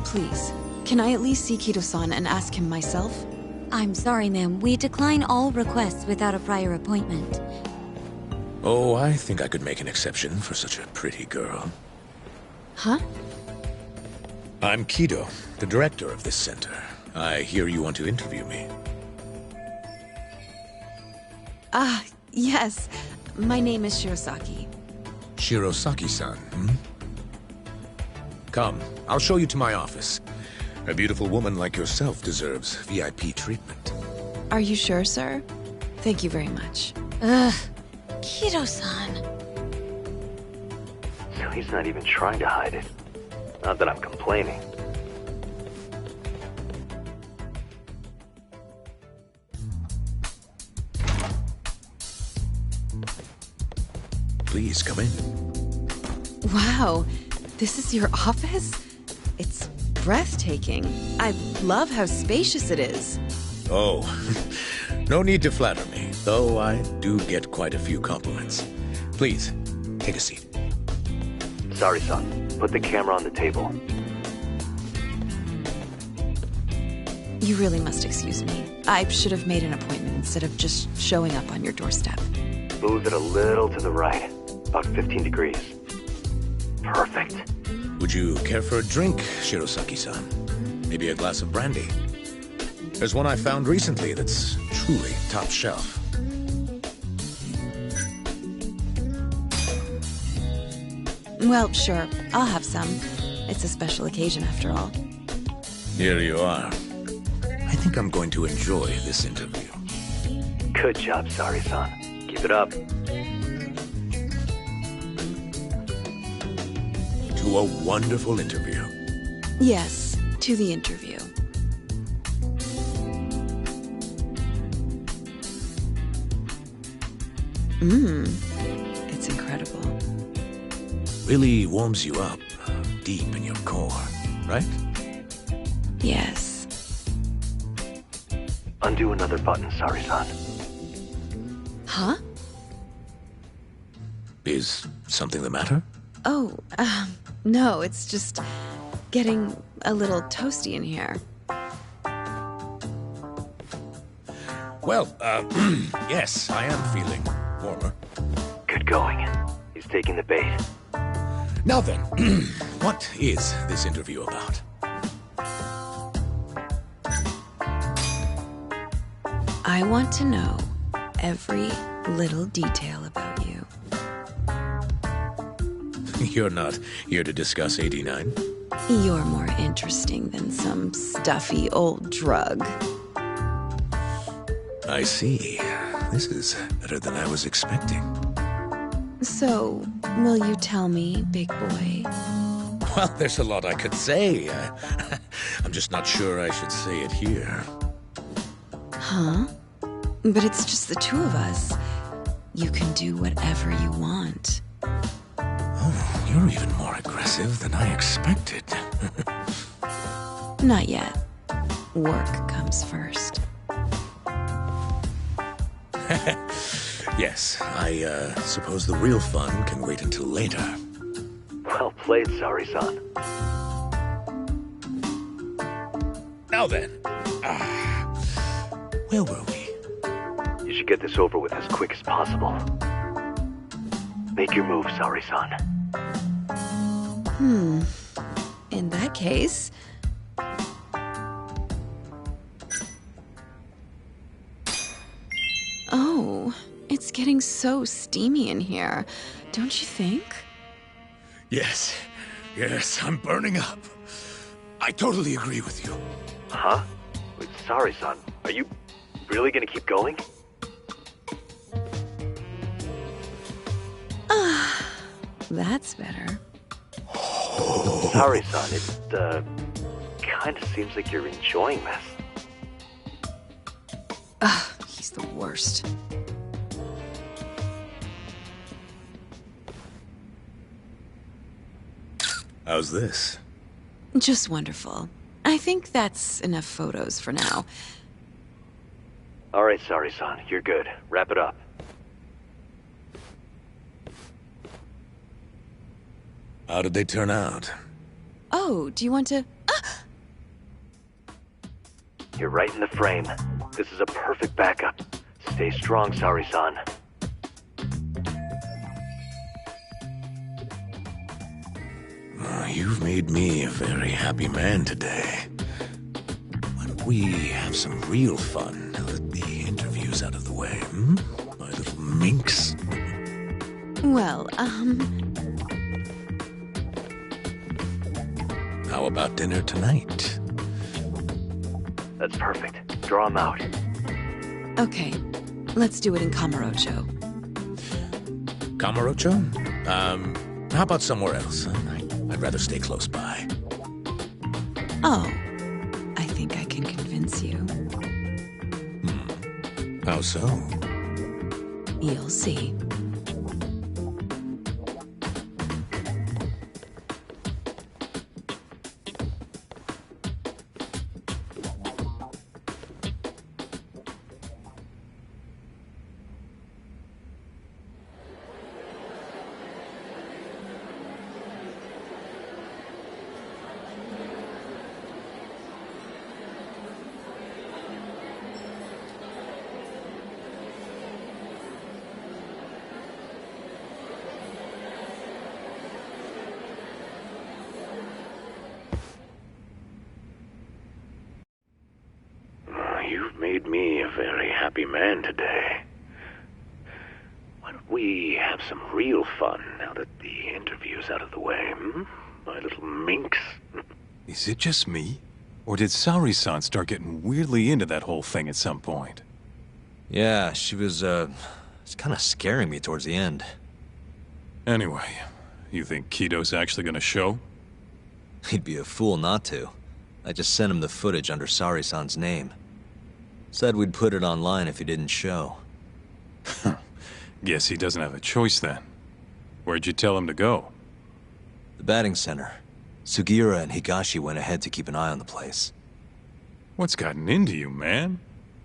Please, can I at least see Kido-san and ask him myself? I'm sorry, ma'am. We decline all requests without a prior appointment. Oh, I think I could make an exception for such a pretty girl. Huh? I'm Kido, the director of this center. I hear you want to interview me. Ah, yes. My name is Shirosaki. Shirosaki-san, Come, I'll show you to my office. A beautiful woman like yourself deserves VIP treatment. Are you sure, sir? Thank you very much. Ugh. Kido-san. So he's not even trying to hide it. Not that I'm complaining. Please come in. Wow, this is your office? It's breathtaking. I love how spacious it is. Oh, no need to flatter me, though I do get quite a few compliments. Please, take a seat. Sorry, son. Put the camera on the table. You really must excuse me. I should have made an appointment instead of just showing up on your doorstep. Move it a little to the right. About 15 degrees. Perfect. Would you care for a drink, Shirosaki-san? Maybe a glass of brandy? There's one I found recently that's truly top shelf. Well, sure. I'll have some. It's a special occasion after all. Here you are. I think I'm going to enjoy this interview. Good job, Sari-san. Keep it up. To a wonderful interview. Yes, to the interview. It's incredible. Really warms you up deep in your core, right? Yes. Undo another button, Sari-san. Huh? Is something the matter? Oh, no, it's just getting a little toasty in here. Well, yes, I am feeling warmer. Good going. He's taking the bait. Now then, what is this interview about? I want to know every little detail about you. You're not here to discuss 89? You're more interesting than some stuffy old drug. I see. This is better than I was expecting. So, will you tell me, big boy? Well, there's a lot I could say. I'm just not sure I should say it here. Huh? But it's just the two of us. You can do whatever you want. Oh, you're even more aggressive than I expected. Not yet. Work comes first. Yes, I suppose the real fun can wait until later. Well played, Sari-san. Now then, where were we? You should get this over with as quick as possible. Make your move, Sari-san. In that case... Oh, it's getting so steamy in here, don't you think? Yes, I'm burning up. I totally agree with you. Huh? Wait, Sari-san, are you really gonna keep going? That's better. Sari-san, it, kinda seems like you're enjoying this. He's the worst. How's this? Just wonderful. I think that's enough photos for now. Alright, Sari-san, you're good. Wrap it up. How did they turn out? Oh, do you want to... You're right in the frame. This is a perfect backup. Stay strong, Sari-san. You've made me a very happy man today. Why don't we have some real fun now that the interview's out of the way, my little minx? Well, How about dinner tonight? That's perfect. Draw him out. Okay, let's do it in Kamurocho. Kamurocho? How about somewhere else? I'd rather stay close by. Oh, I think I can convince you. How so? You'll see. You've made me a very happy man today. Why don't we have some real fun now that the interview's out of the way, my little minx? Is it just me? Or did Saori-san start getting weirdly into that whole thing at some point? Yeah, she was, it's kind of scaring me towards the end. Anyway, you think Kido's actually gonna show? He'd be a fool not to. I just sent him the footage under Saori-san's name. Said we'd put it online if he didn't show. Guess he doesn't have a choice then. Where'd you tell him to go? The batting center. Sugiura and Higashi went ahead to keep an eye on the place. What's gotten into you, man?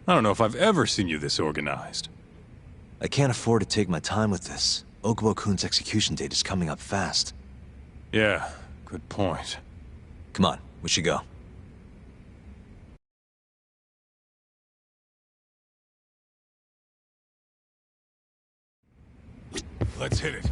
I don't know if I've ever seen you this organized. I can't afford to take my time with this. Okubo-kun's execution date is coming up fast. Yeah, good point. Come on, we should go. Let's hit it.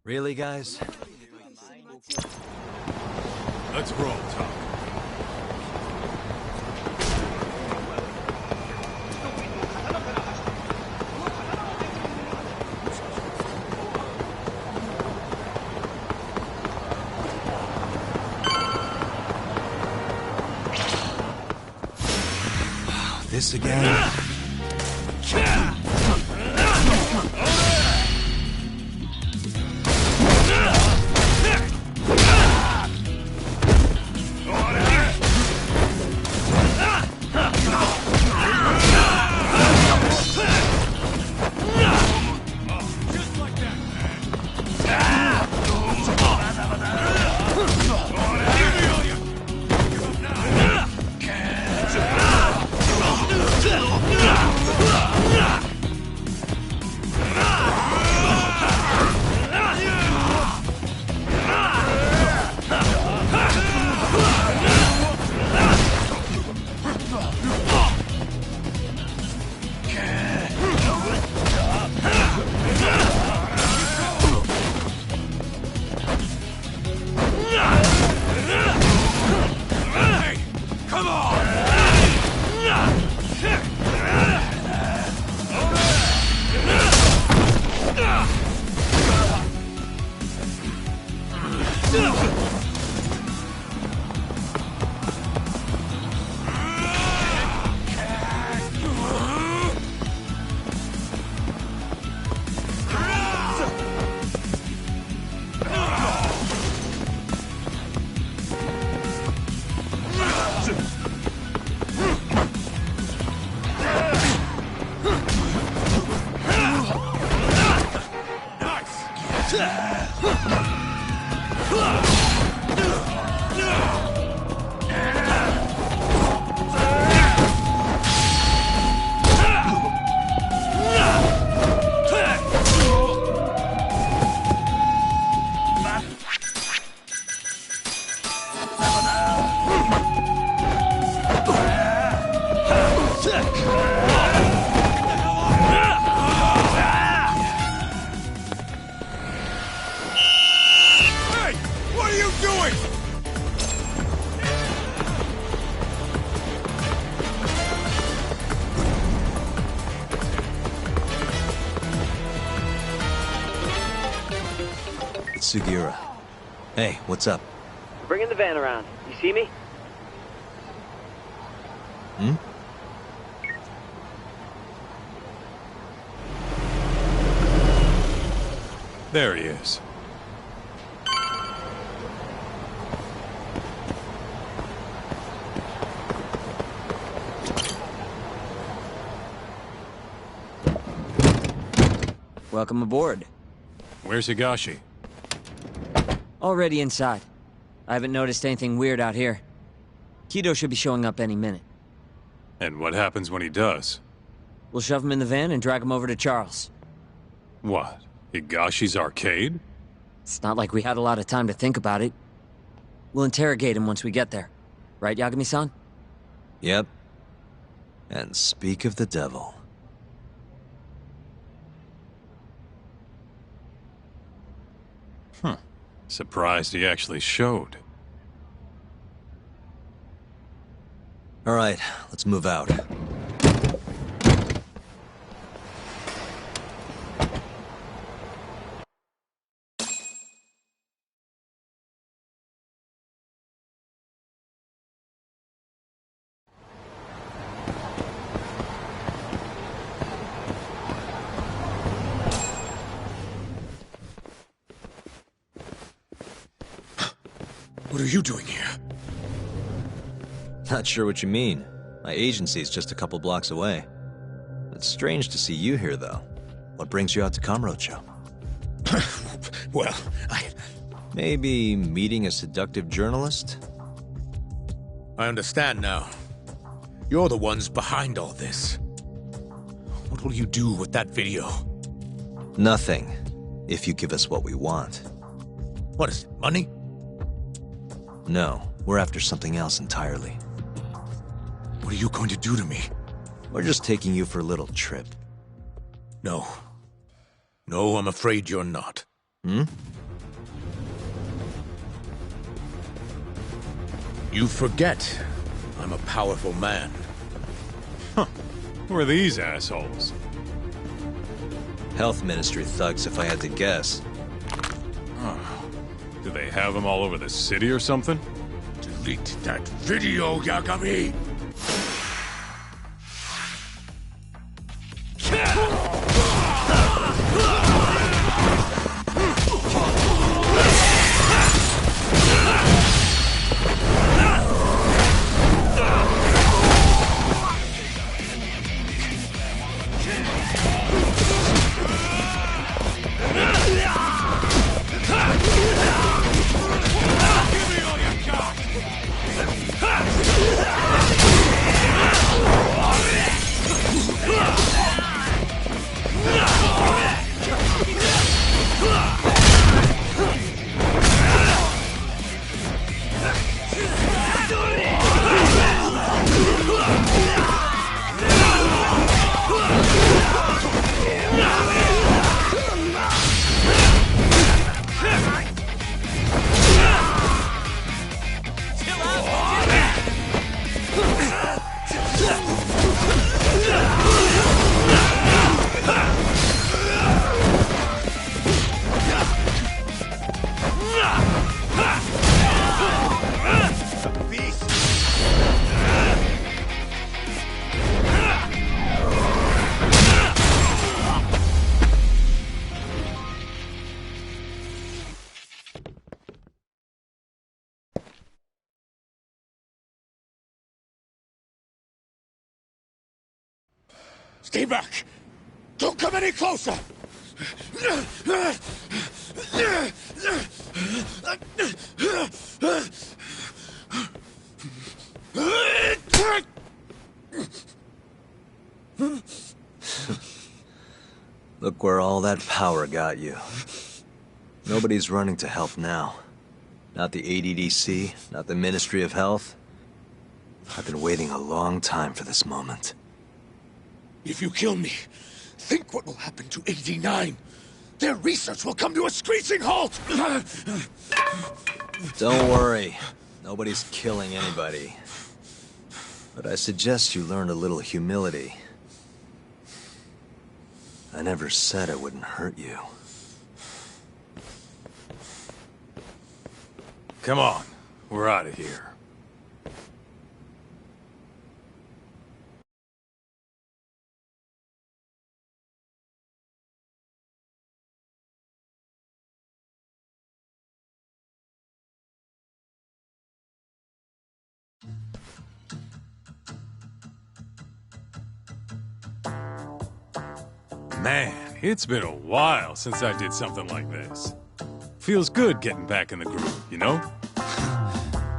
Really, guys? Let's roll, Tom. This again? Nice! doing? It's Sugiura. Hey, what's up? Bringing the van around. You see me? Hmm? There he is. Welcome aboard. Where's Higashi? Already inside. I haven't noticed anything weird out here. Kido should be showing up any minute. And what happens when he does? We'll shove him in the van and drag him over to Charles. What? Higashi's arcade? It's not like we had a lot of time to think about it. We'll interrogate him once we get there. Right, Yagami-san? Yep. And speak of the devil. Huh. Surprised he actually showed. All right, let's move out. What are you doing here? Not sure what you mean. My agency's just a couple blocks away. It's strange to see you here, though. What brings you out to Kamurocho? Well, Maybe meeting a seductive journalist? I understand now. You're the ones behind all this. What will you do with that video? Nothing, if you give us what we want. What is it, money? No, we're after something else entirely. What are you going to do to me? We're just taking you for a little trip. No. No, I'm afraid you're not. Hmm? You forget I'm a powerful man. Huh. Who are these assholes? Health Ministry thugs, if I had to guess. Oh. Do they have them all over the city or something? Delete that video, Yagami! Stay back! Don't come any closer! Look where all that power got you. Nobody's running to help now. Not the ADDC, not the Ministry of Health. I've been waiting a long time for this moment. If you kill me, think what will happen to 89, their research will come to a screeching halt! Don't worry. Nobody's killing anybody. But I suggest you learn a little humility. I never said I wouldn't hurt you. Come on, we're out of here. Man, it's been a while since I did something like this. Feels good getting back in the groove, you know?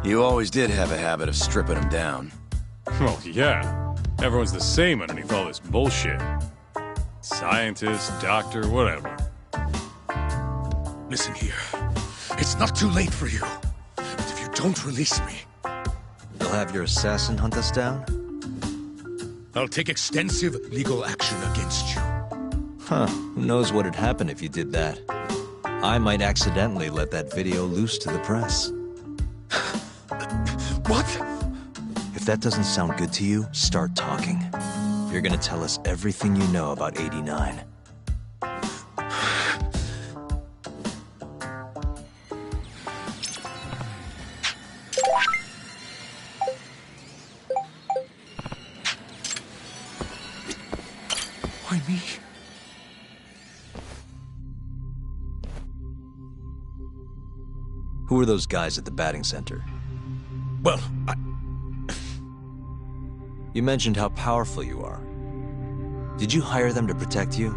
You always did have a habit of stripping them down. Well, yeah. Everyone's the same underneath all this bullshit. Scientist, doctor, whatever. Listen here. It's not too late for you. But if you don't release me... You'll have your assassin hunt us down? I'll take extensive legal action against you. Huh. Who knows what'd happen if you did that? I might accidentally let that video loose to the press. What? If that doesn't sound good to you, start talking. You're gonna tell us everything you know about 89. Why me? Who are those guys at the batting center? Well, You mentioned how powerful you are. Did you hire them to protect you?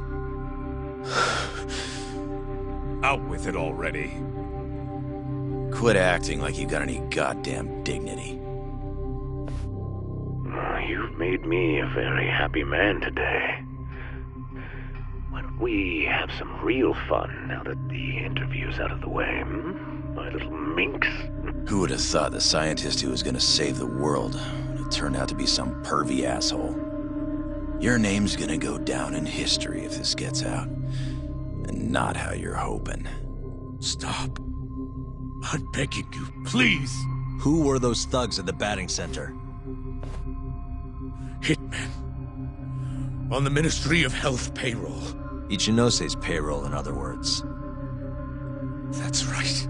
Out with it already. Quit acting like you got any goddamn dignity. You've made me a very happy man today. Why don't we have some real fun now that the interview's out of the way, my little minx? Who would have thought the scientist who was gonna save the world would turn out to be some pervy asshole? Your name's gonna go down in history if this gets out. And not how you're hoping. Stop. I'm begging you, please. Who were those thugs at the batting center? Hitmen. On the Ministry of Health payroll. Ichinose's payroll, in other words. That's right.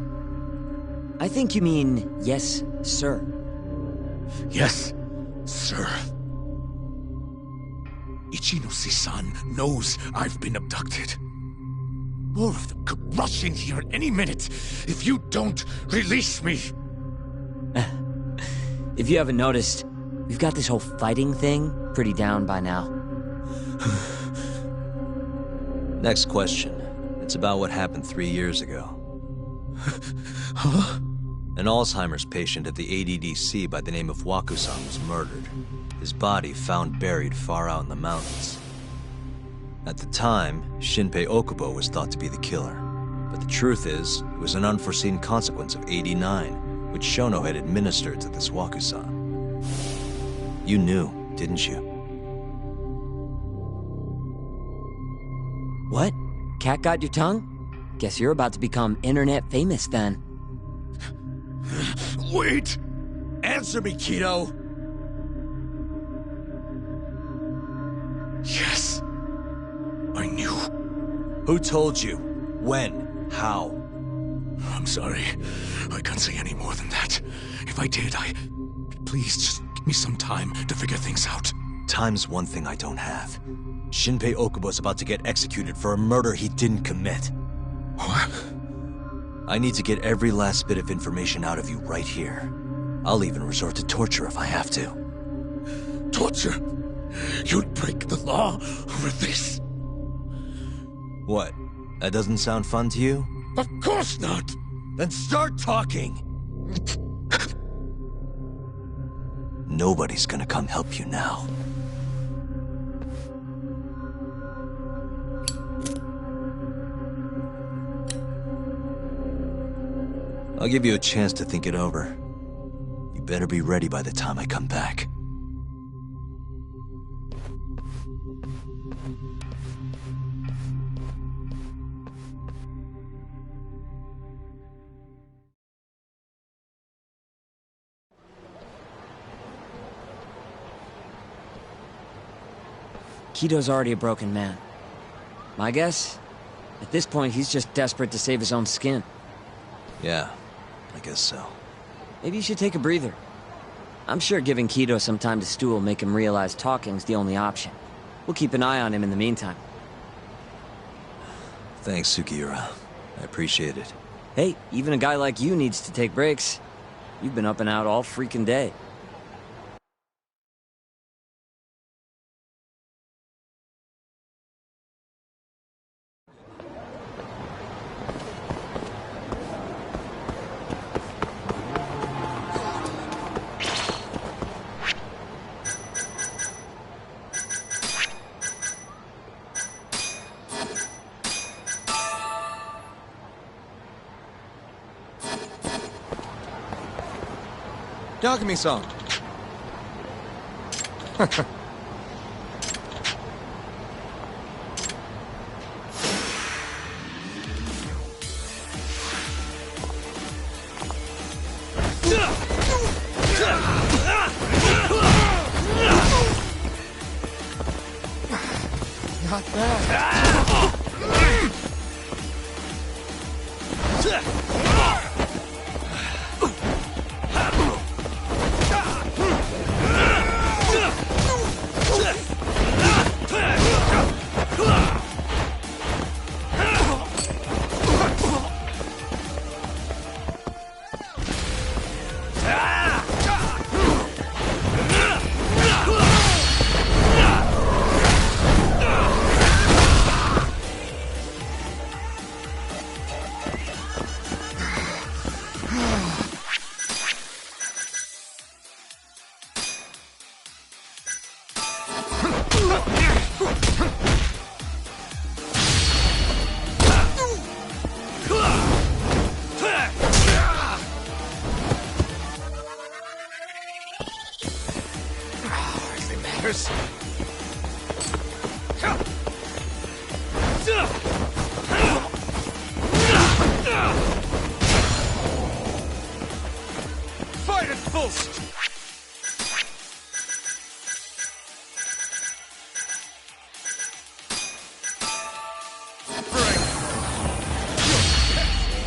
I think you mean, yes, sir. Yes, sir. Ichinose-san knows I've been abducted. More of them could rush in here at any minute if you don't release me. If you haven't noticed, we've got this whole fighting thing pretty down by now. Next question. It's about what happened 3 years ago. Huh? An Alzheimer's patient at the ADDC by the name of Waku-san was murdered. His body found buried far out in the mountains. At the time, Shinpei Okubo was thought to be the killer. But the truth is, it was an unforeseen consequence of 89, which Shono had administered to this Waku-san. You knew, didn't you? What? Cat got your tongue? Guess you're about to become internet famous then. Wait! Answer me, Kido! Yes. I knew. Who told you? When? How? I'm sorry. I can't say any more than that. If I did, Please, just give me some time to figure things out. Time's one thing I don't have. Shinpei Okubo's about to get executed for a murder he didn't commit. What? I need to get every last bit of information out of you right here. I'll even resort to torture if I have to. Torture? You'd break the law over this? What? That doesn't sound fun to you? Of course not! Then start talking! Nobody's gonna come help you now. I'll give you a chance to think it over. You better be ready by the time I come back. Kito's already a broken man. My guess? At this point, he's just desperate to save his own skin. Yeah, I guess so. Maybe you should take a breather. I'm sure giving Kito some time to stew will make him realize talking's the only option. We'll keep an eye on him in the meantime. Thanks, Sugiura. I appreciate it. Hey, even a guy like you needs to take breaks. You've been up and out all freaking day. Yagami-san! Not bad. Fight at full speed!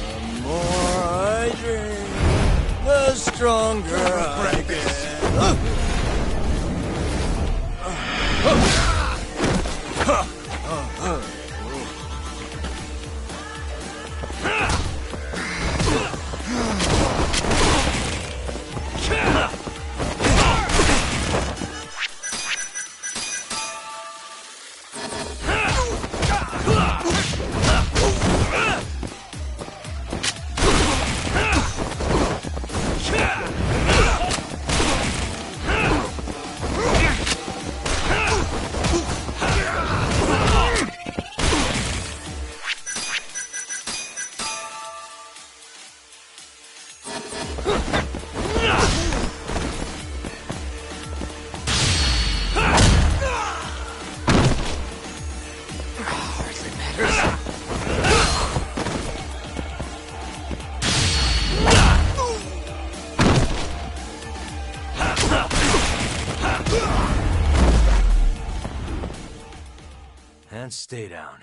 The more I drink, the stronger I get. And stay down.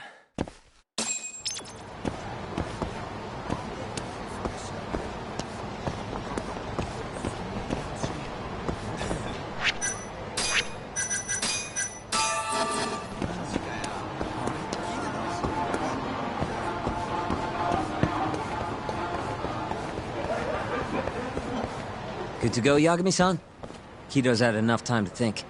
Good to go, Yagami-san? Kito's had enough time to think.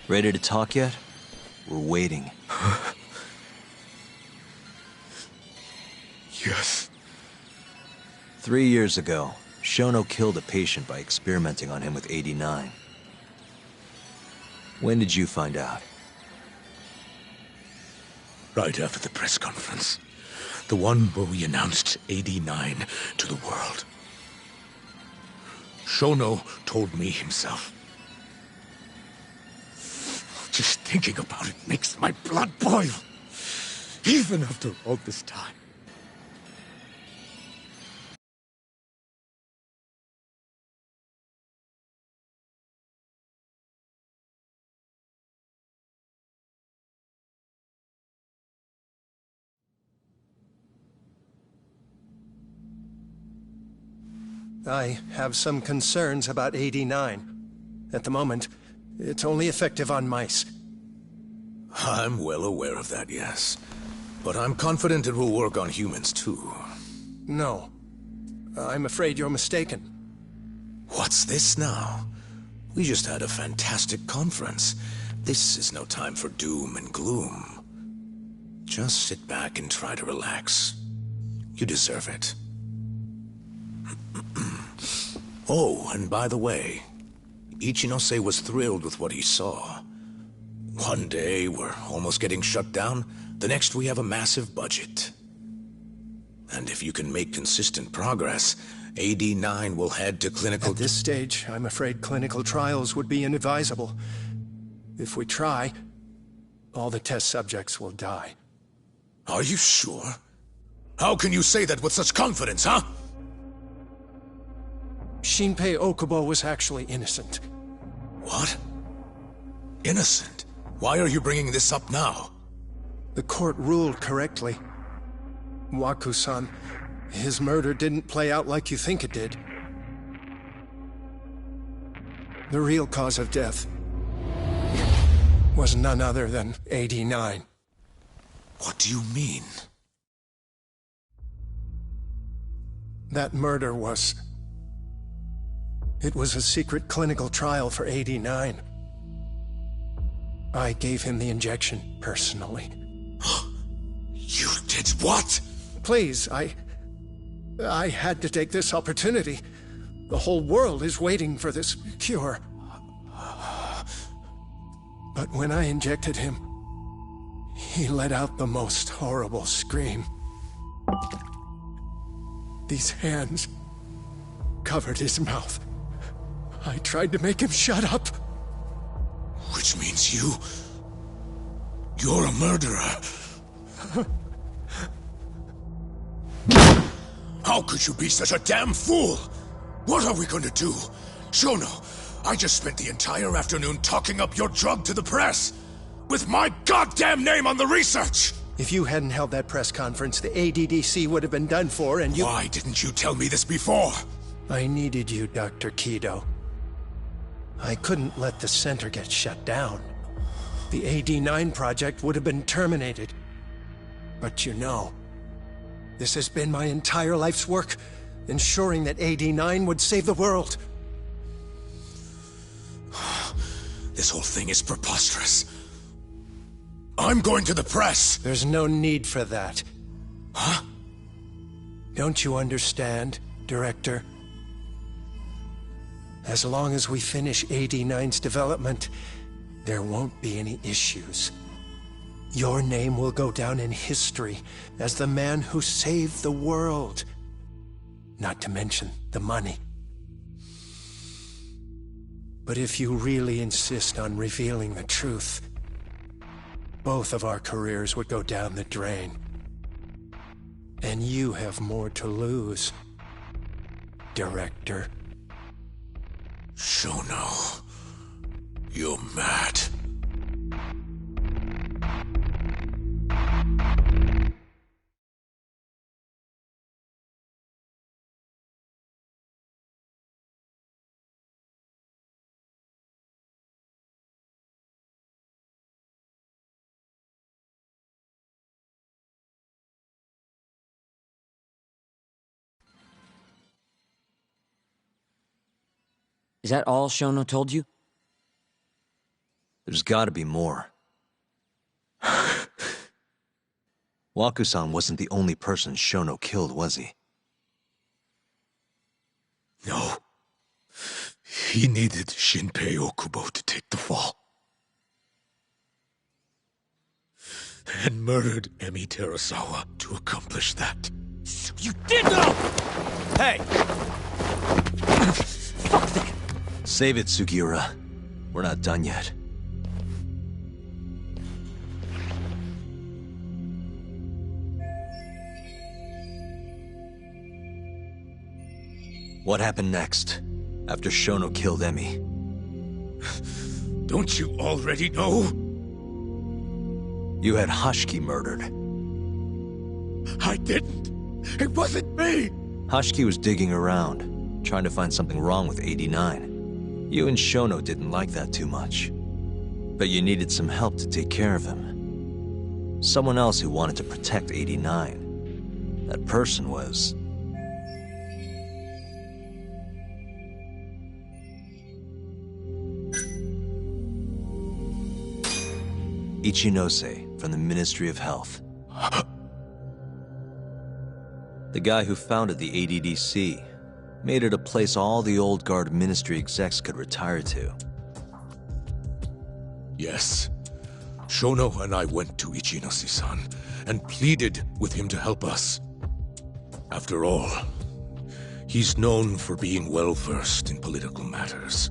Ready to talk yet? We're waiting. Yes. 3 years ago, Shono killed a patient by experimenting on him with 89. When did you find out? Right after the press conference. The one where we announced 89 to the world. Shono told me himself. Just thinking about it makes my blood boil. Even after all this time. I have some concerns about AD9. At the moment, it's only effective on mice. I'm well aware of that, yes. But I'm confident it will work on humans, too. No. I'm afraid you're mistaken. What's this now? We just had a fantastic conference. This is no time for doom and gloom. Just sit back and try to relax. You deserve it. Oh, and by the way, Ichinose was thrilled with what he saw. One day, we're almost getting shut down. The next, we have a massive budget. And if you can make consistent progress, AD9 will head to clinical... At this stage, I'm afraid clinical trials would be inadvisable. If we try, all the test subjects will die. Are you sure? How can you say that with such confidence, huh? Shinpei Okubo was actually innocent. What? Innocent? Why are you bringing this up now? The court ruled correctly. Waku-san, his murder didn't play out like you think it did. The real cause of death was none other than AD9. What do you mean? That murder was... It was a secret clinical trial for AD9. I gave him the injection, personally. You did what? Please, I had to take this opportunity. The whole world is waiting for this cure. But when I injected him, he let out the most horrible scream. These hands covered his mouth. I tried to make him shut up. Which means you're a murderer. How could you be such a damn fool? What are we gonna do? Shono, I just spent the entire afternoon talking up your drug to the press, with my goddamn name on the research! If you hadn't held that press conference, the ADDC would have been done for, and you... Why didn't you tell me this before? I needed you, Dr. Kido. I couldn't let the center get shut down. The AD9 project would have been terminated. But you know, this has been my entire life's work, ensuring that AD9 would save the world. This whole thing is preposterous. I'm going to the press! There's no need for that. Huh? Don't you understand, Director? As long as we finish AD9's development, there won't be any issues. Your name will go down in history as the man who saved the world. Not to mention the money. But if you really insist on revealing the truth, both of our careers would go down the drain. And you have more to lose, Director. Shono, you're mad. Is that all Shono told you? There's gotta be more. Waku-san wasn't the only person Shono killed, was he? No. He needed Shinpei Okubo to take the fall. And murdered Emi Terasawa to accomplish that. You did know! Hey! Fuck Save it, Sugiura. We're not done yet. What happened next, after Shono killed Emmy? Don't you already know? You had Hashiki murdered. I didn't. It wasn't me. Hashiki was digging around, trying to find something wrong with 89. You and Shono didn't like that too much. But you needed some help to take care of him. Someone else who wanted to protect 89. That person was... Ichinose from the Ministry of Health. The guy who founded the ADDC made it a place all the old guard ministry execs could retire to. Yes. Shono and I went to Ichinose-san and pleaded with him to help us. After all, he's known for being well-versed in political matters,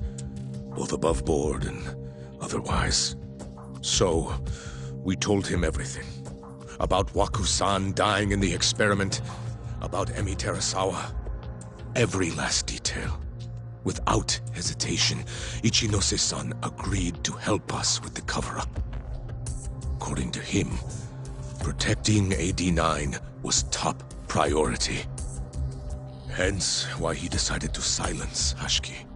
both above board and otherwise. So, we told him everything. About Waku-san dying in the experiment, about Emi Terasawa. Every last detail. Without hesitation, Ichinose-san agreed to help us with the cover-up. According to him, protecting AD9 was top priority. Hence why he decided to silence Hashiki.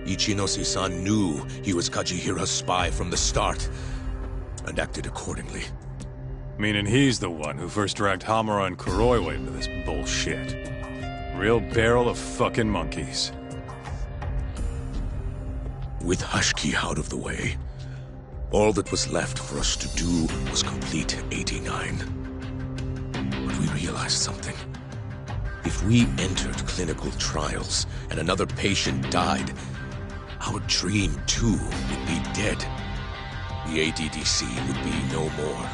Ichinose-san knew he was Kajihira's spy from the start, and acted accordingly. Meaning he's the one who first dragged Hamura and Kuroiwa into this bullshit. Real barrel of fucking monkeys. With Hashiki out of the way, all that was left for us to do was complete 89. But we realized something. If we entered clinical trials and another patient died, our dream, too, would be dead. The ADDC would be no more.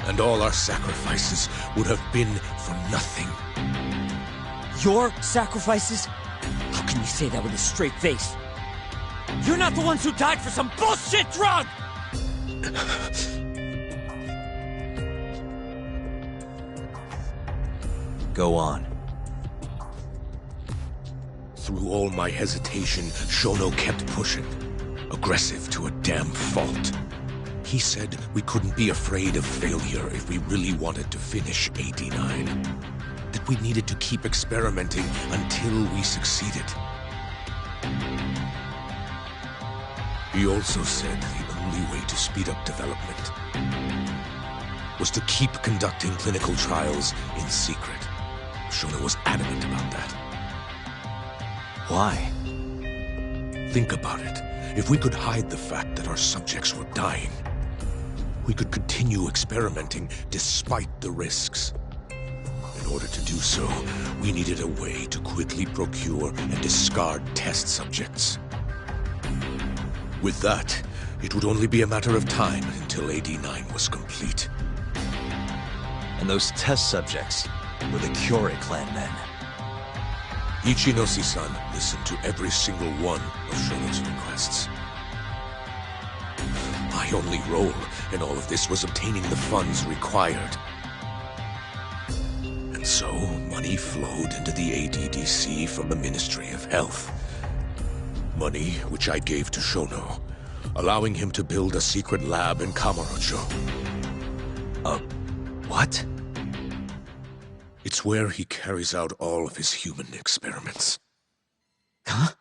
And all our sacrifices would have been for nothing. Your sacrifices? How can you say that with a straight face? You're not the ones who died for some bullshit drug! Go on. Through all my hesitation, Shono kept pushing. Aggressive to a damn fault. He said we couldn't be afraid of failure if we really wanted to finish 89. That we needed to keep experimenting until we succeeded. He also said the only way to speed up development was to keep conducting clinical trials in secret. Shono was adamant about that. Why? Think about it. If we could hide the fact that our subjects were dying, we could continue experimenting despite the risks. In order to do so, we needed a way to quickly procure and discard test subjects. With that, it would only be a matter of time until AD9 was complete. And those test subjects were the Kyorei clan men. Ichinose-san listened to every single one of Shono's requests. My only role in all of this was obtaining the funds required. And so, money flowed into the ADDC from the Ministry of Health. Money which I gave to Shono, allowing him to build a secret lab in Kamurocho. What? It's where he carries out all of his human experiments. Huh?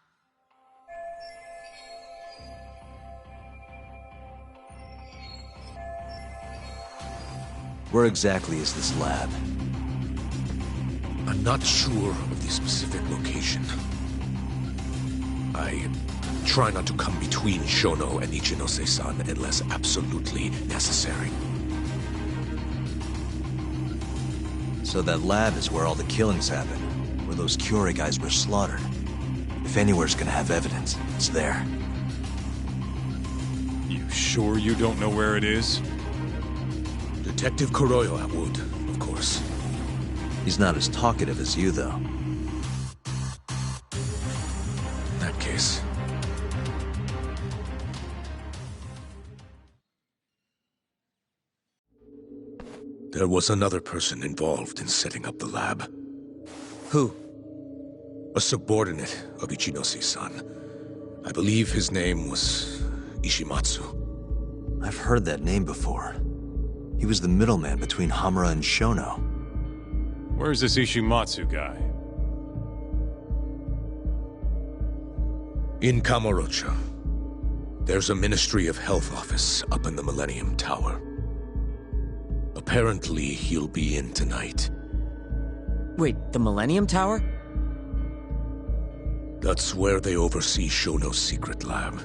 Where exactly is this lab? I'm not sure of the specific location. I try not to come between Shono and Ichinose-san unless absolutely necessary. So that lab is where all the killings happened, where those Kyorei guys were slaughtered. If anywhere's gonna have evidence, it's there. You sure you don't know where it is? Detective Kuroiwa would, of course. He's not as talkative as you, though. There was another person involved in setting up the lab. Who? A subordinate of Ichinose-san. I believe his name was Ishimatsu. I've heard that name before. He was the middleman between Hamura and Shono. Where's this Ishimatsu guy? In Kamurocho. There's a Ministry of Health office up in the Millennium Tower. Apparently, he'll be in tonight. Wait, the Millennium Tower? That's where they oversee Shono's secret lab.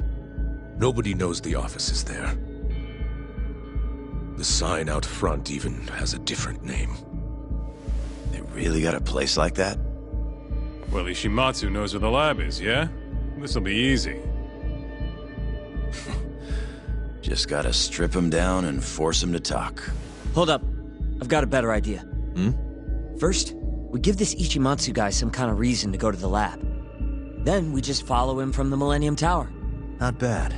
Nobody knows the office is there. The sign out front even has a different name. They really got a place like that? Well, Ishimatsu knows where the lab is, yeah? This'll be easy. Just gotta strip him down and force him to talk. Hold up. I've got a better idea. First, we give this Ichimatsu guy some kind of reason to go to the lab. Then we just follow him from the Millennium Tower. Not bad.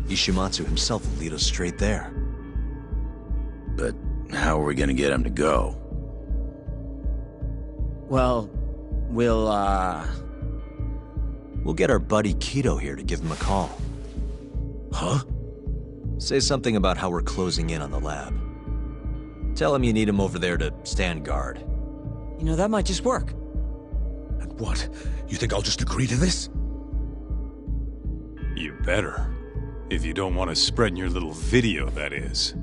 Ishimatsu himself will lead us straight there. But how are we gonna get him to go? Well, we'll get our buddy Kido here to give him a call. Huh? Say something about how we're closing in on the lab. Tell him you need him over there to stand guard. You know, that might just work. And what? You think I'll just agree to this? You better. If you don't want to spread in your little video, that is.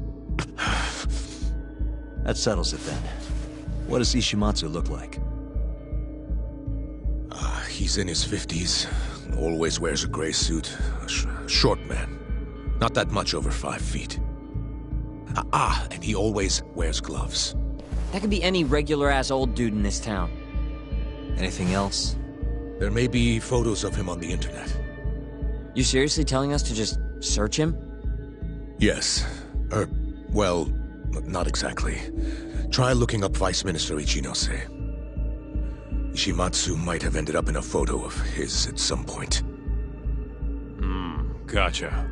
That settles it then. What does Ishimatsu look like? He's in his 50s. Always wears a gray suit. Short man. Not that much over 5 feet. And he always wears gloves. That could be any regular-ass old dude in this town. Anything else? There may be photos of him on the internet. You seriously telling us to just search him? Yes. Well, not exactly. Try looking up Vice Minister Ichinose. Ishimatsu might have ended up in a photo of his at some point. Gotcha.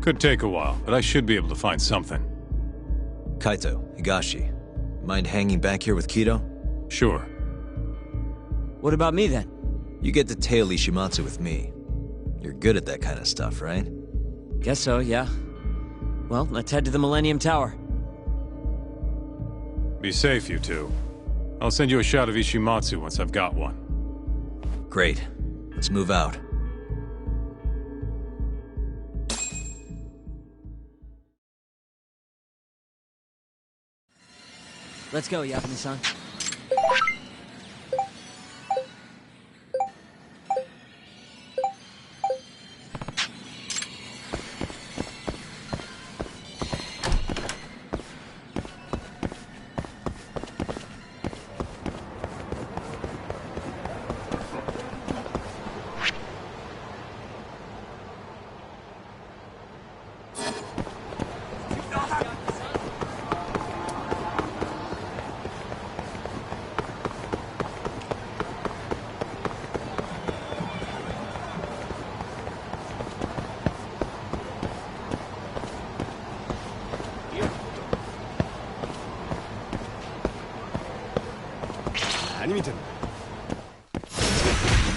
Could take a while, but I should be able to find something. Kaito, Higashi, mind hanging back here with Kido? Sure. What about me then? You get to tail Ishimatsu with me. You're good at that kind of stuff, right? Guess so, yeah. Well, let's head to the Millennium Tower. Be safe, you two. I'll send you a shot of Ishimatsu once I've got one. Great. Let's move out. Let's go, Yagami-san.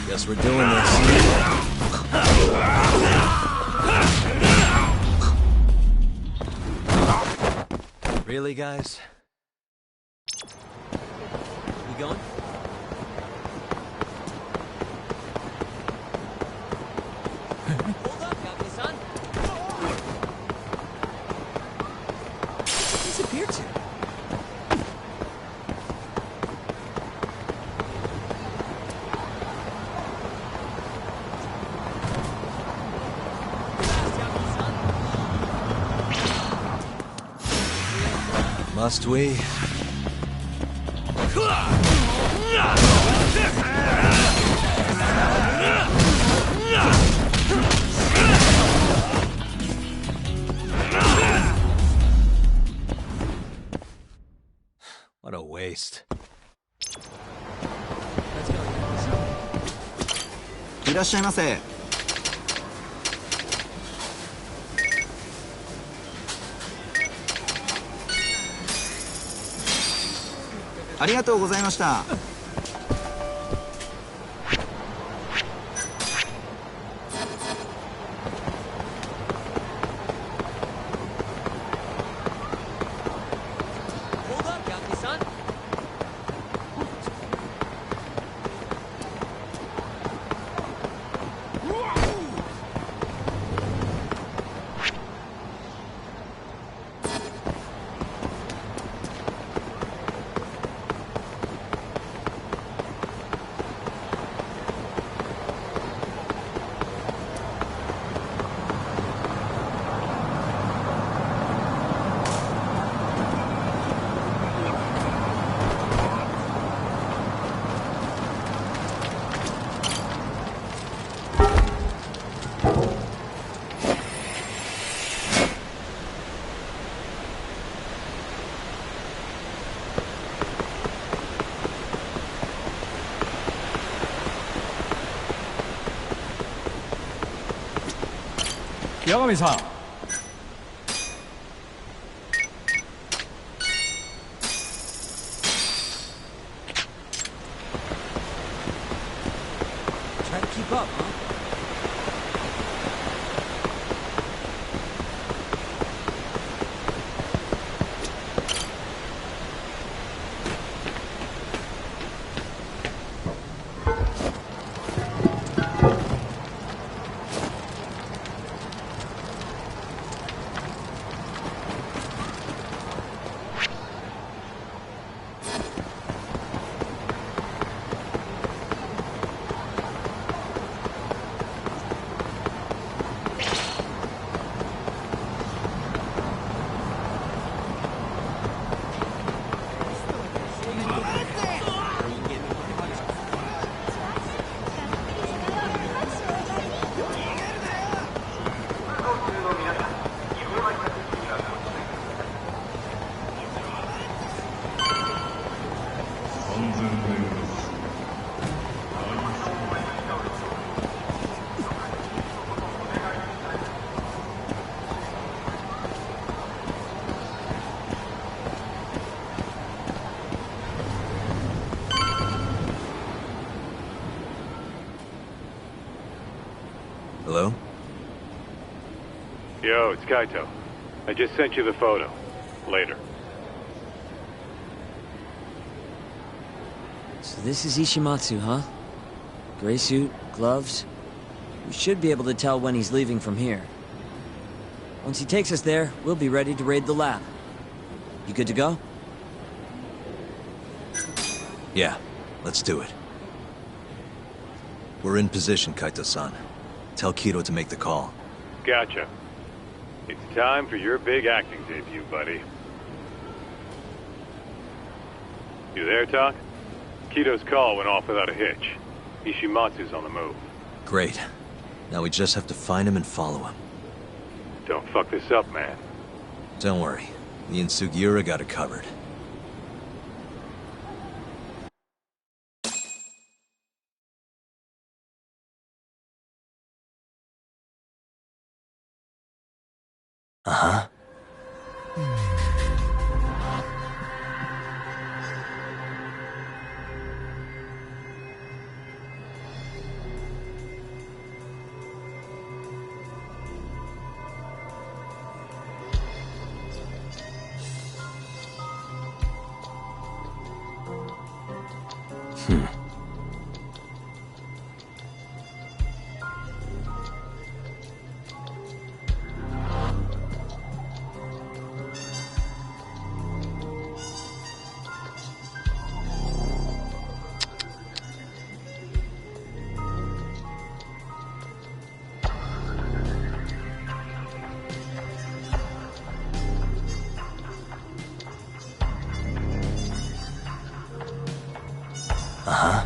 Guess we're doing this. Really, guys? We going? Hold up, Yagami-san! What disappeared to? Must we? What a waste. いらっしゃいませ。ありがとうございました。八神さん。Try to keep up, huh? Hello? Yo, it's Kaito. I just sent you the photo. Later. So this is Ishimatsu, huh? Gray suit, gloves. We should be able to tell when he's leaving from here. Once he takes us there, we'll be ready to raid the lab. You good to go? Yeah, let's do it. We're in position, Kaito-san. Tell Kido to make the call. Gotcha. It's time for your big acting debut, buddy. You there, Talk? Kido's call went off without a hitch. Ishimatsu's on the move. Great. Now we just have to find him and follow him. Don't fuck this up, man. Don't worry. Me and Sugiura got it covered. Uh-huh. Uh-huh.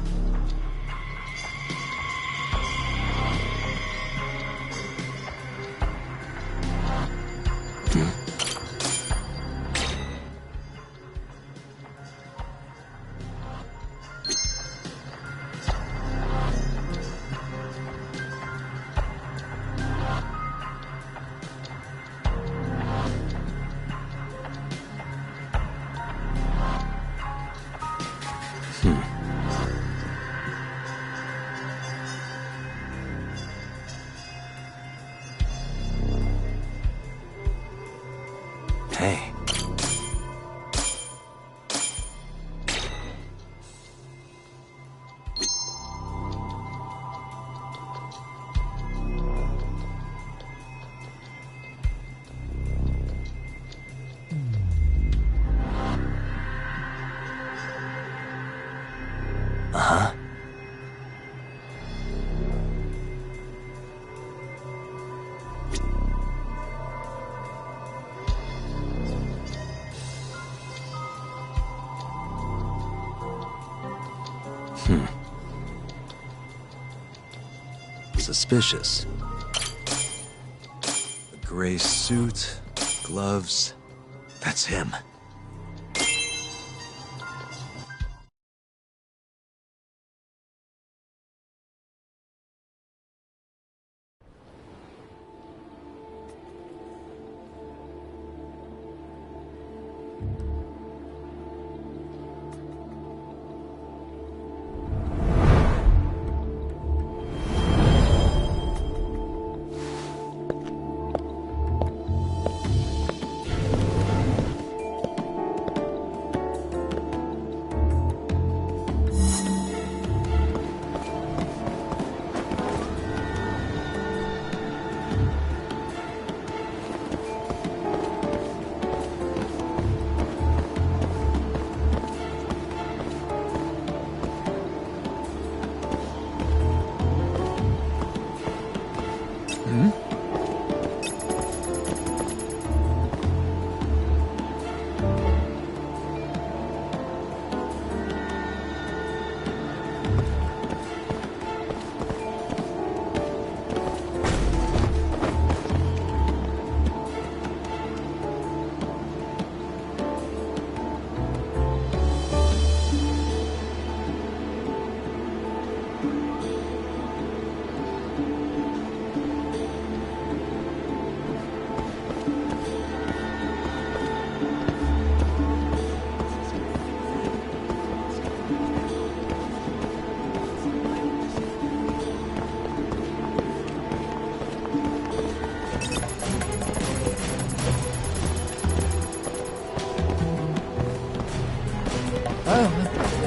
Suspicious. A gray suit, gloves. That's him.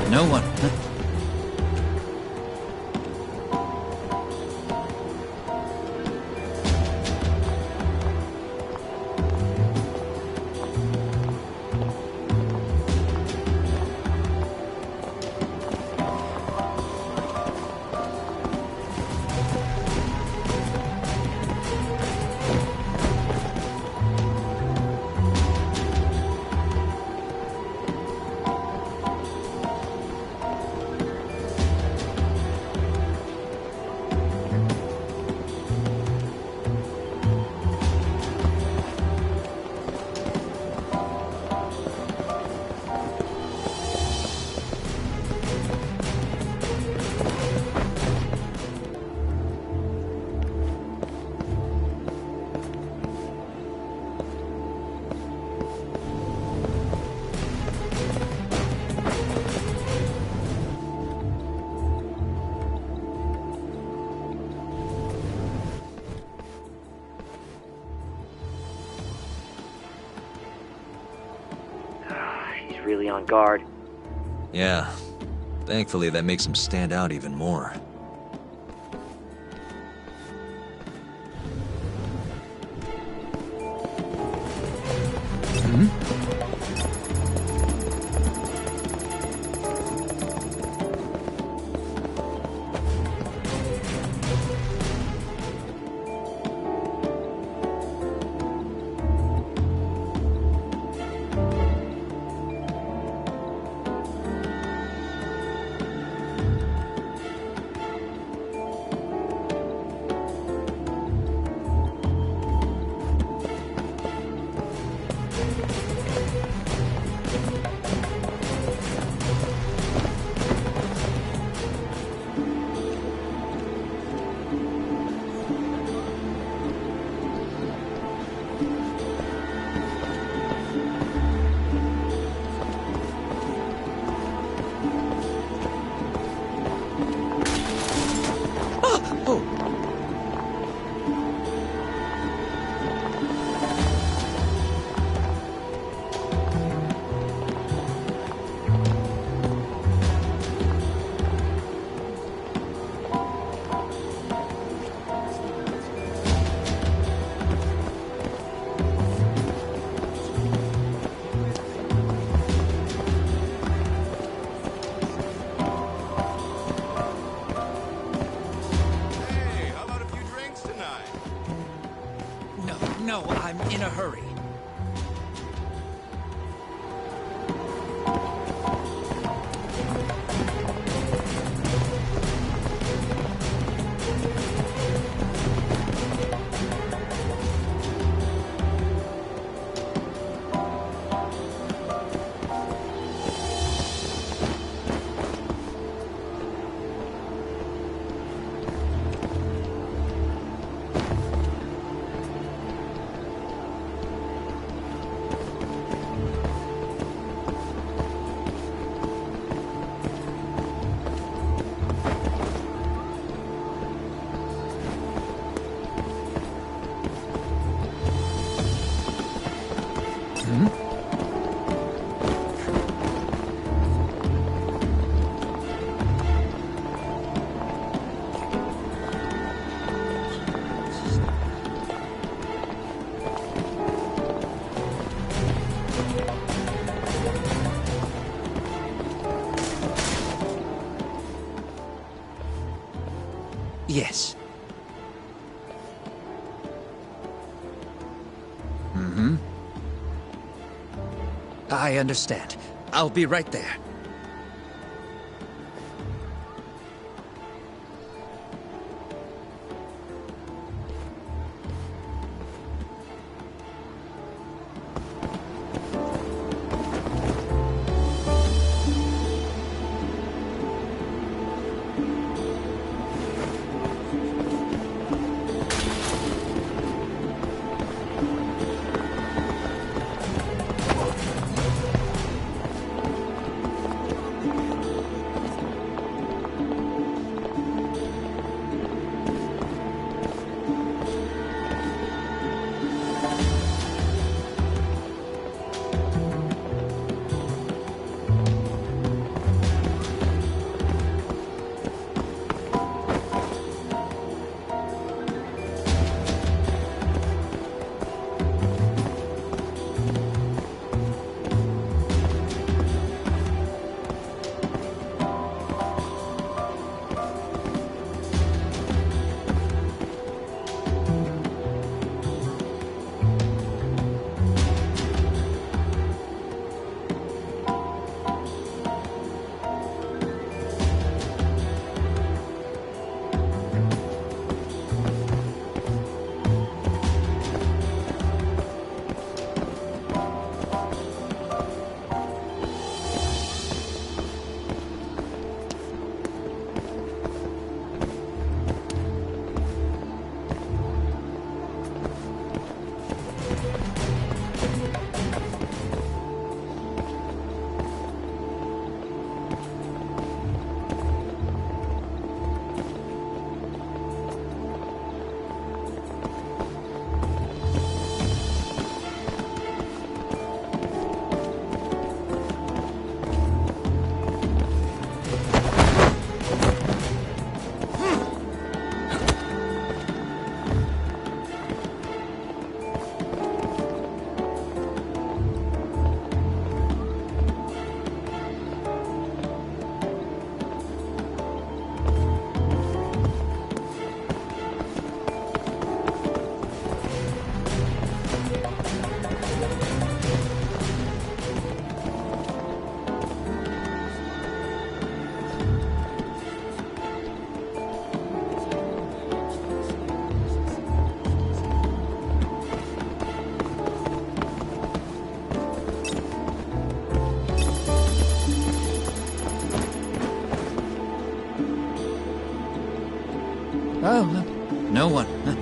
No one. Really on guard. Yeah. Thankfully, that makes him stand out even more. Yes. Mm-hmm. I understand. I'll be right there. Oh, no one. Huh.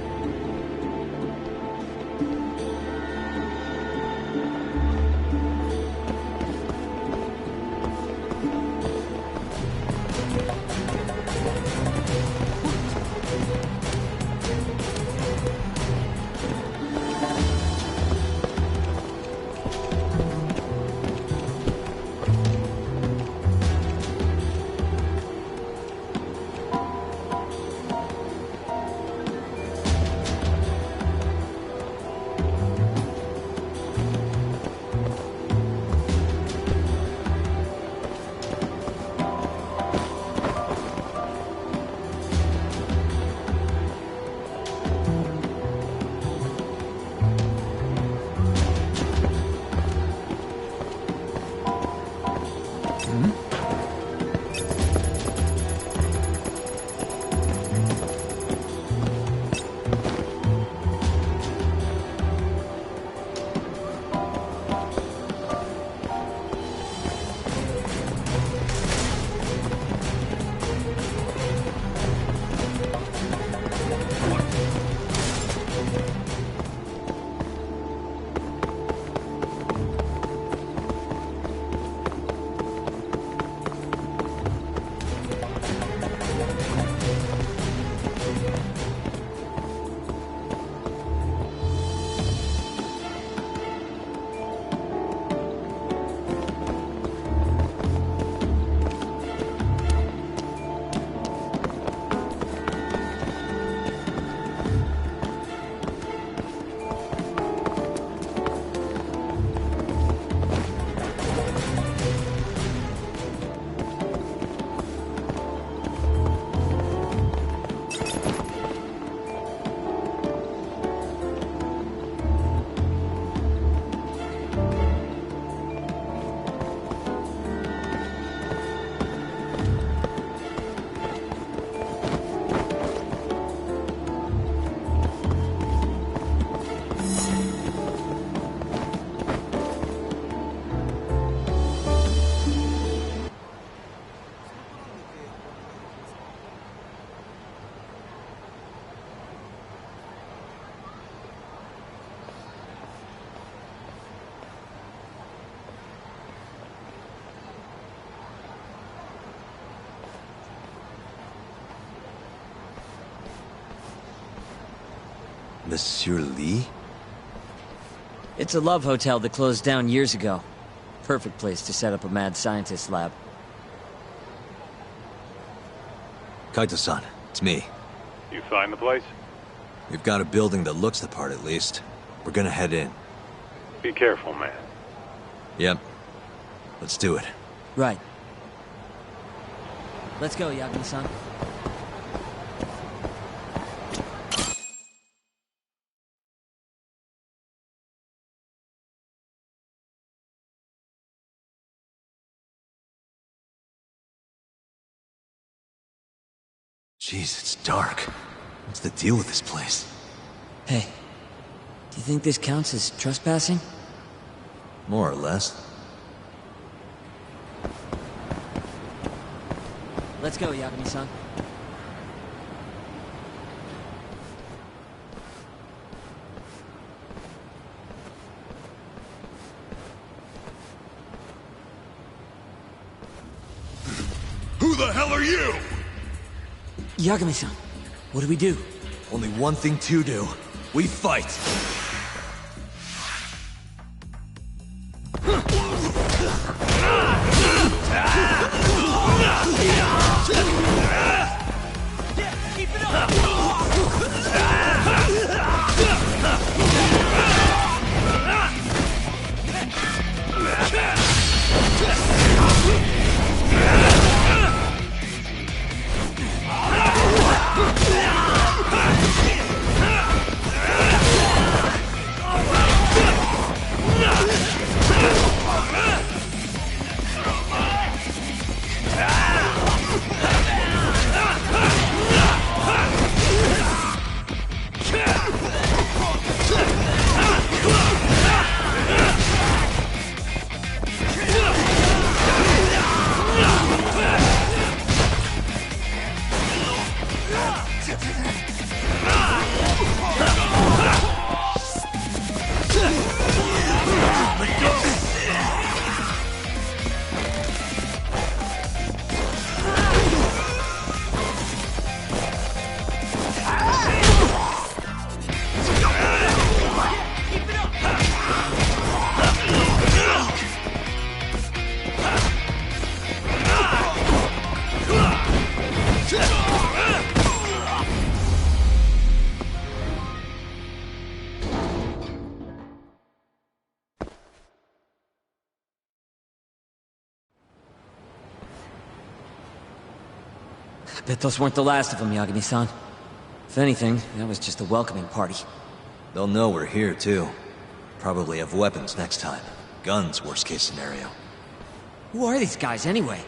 Monsieur Lee? It's a love hotel that closed down years ago. Perfect place to set up a mad scientist lab. Kaito-san, it's me. You find the place? We've got a building that looks the part at least. We're gonna head in. Be careful, man. Yep. Let's do it. Right. Let's go, Yagami-san. Jeez, it's dark. What's the deal with this place? Hey, do you think this counts as trespassing? More or less. Let's go, Yagami-san. Who the hell are you? Yagami-san, what do we do? Only one thing to do. We fight! Keep it up! Bet those weren't the last of them, Yagami-san. If anything, that was just a welcoming party. They'll know we're here, too. Probably have weapons next time. Guns, worst case scenario. Who are these guys, anyway?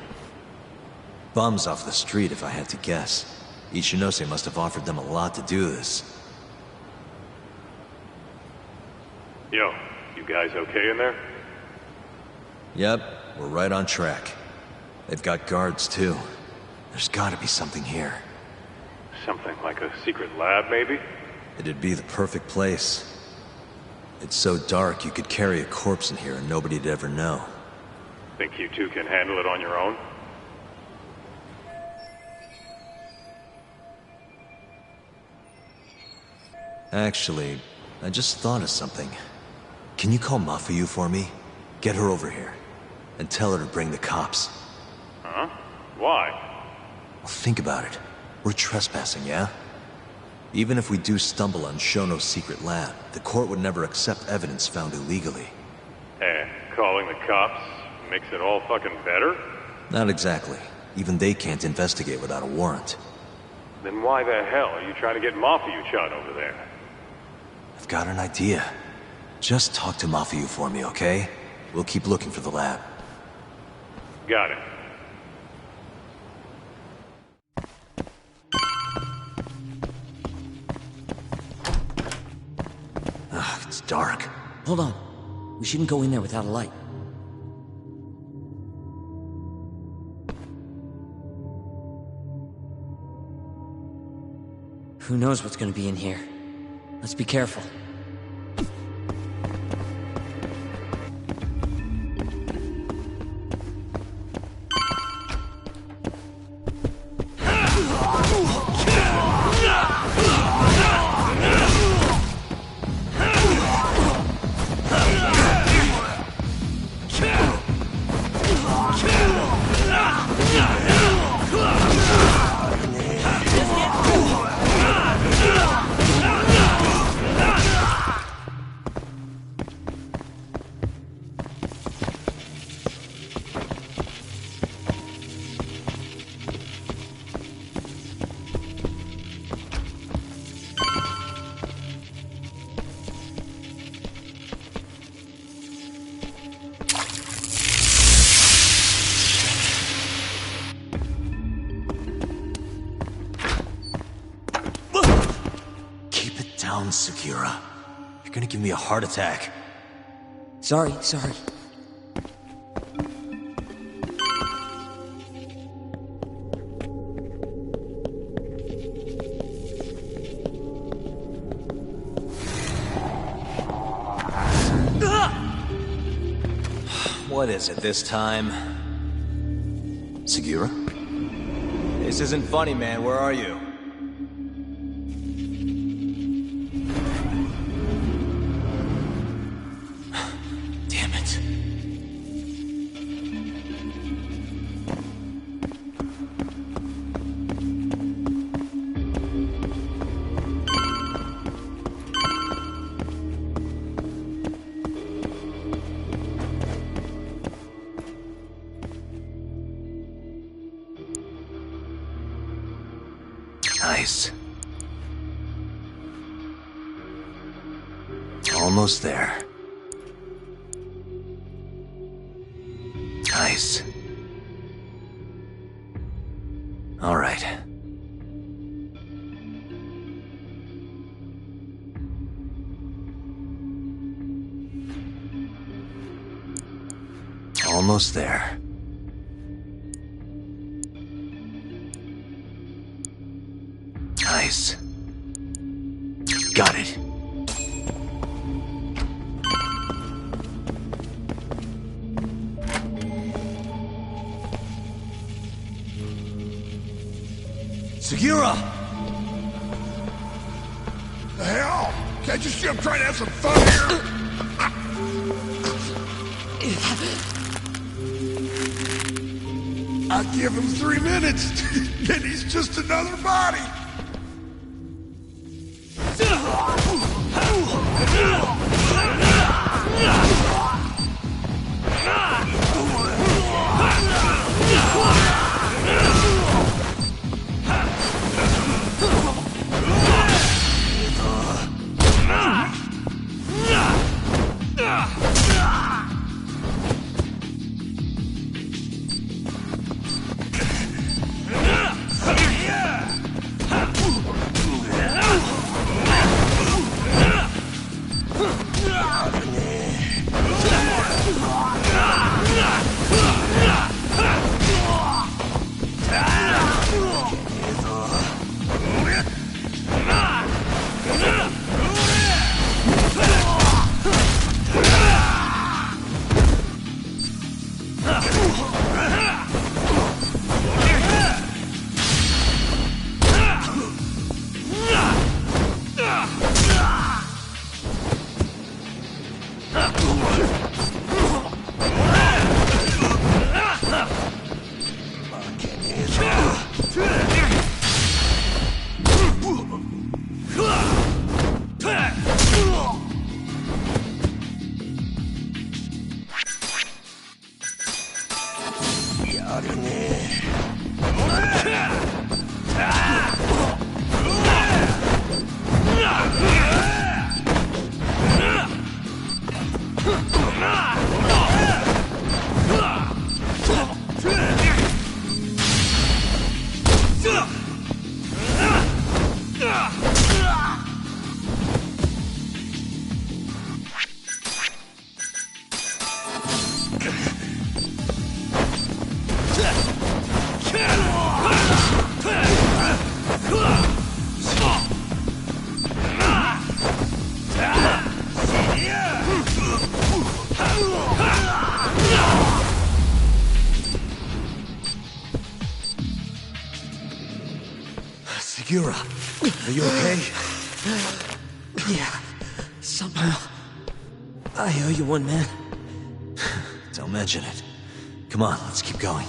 Bums off the street, if I had to guess. Ichinose must have offered them a lot to do this. Yo, you guys okay in there? Yep, we're right on track. They've got guards, too. There's gotta be something here. Something like a secret lab, maybe? It'd be the perfect place. It's so dark you could carry a corpse in here and nobody'd ever know. Think you two can handle it on your own? Actually, I just thought of something. Can you call Mafuyu for me? Get her over here. And tell her to bring the cops. Huh? Why? Well, think about it. We're trespassing, yeah? Even if we do stumble on Shono's secret lab, the court would never accept evidence found illegally. And calling the cops makes it all fucking better? Not exactly. Even they can't investigate without a warrant. Then why the hell are you trying to get Mafuyu-chan over there? I've got an idea. Just talk to Mafuyu for me, okay? We'll keep looking for the lab. Got it. Ugh, it's dark. Hold on. We shouldn't go in there without a light. Who knows what's gonna be in here? Let's be careful. down, Segura. You're gonna give me a heart attack. Sorry. What is it this time? Segura? This isn't funny, man. Where are you? Damn it. Nice. Almost there. Nice. All right. Almost there. Nice. Got it. Segura! The hell? Can't you see I'm trying to have some fun here? I give him 3 minutes, and he's just another body. Segura, are you okay? Yeah, somehow. I owe you one, man. Don't mention it. Come on, let's keep going.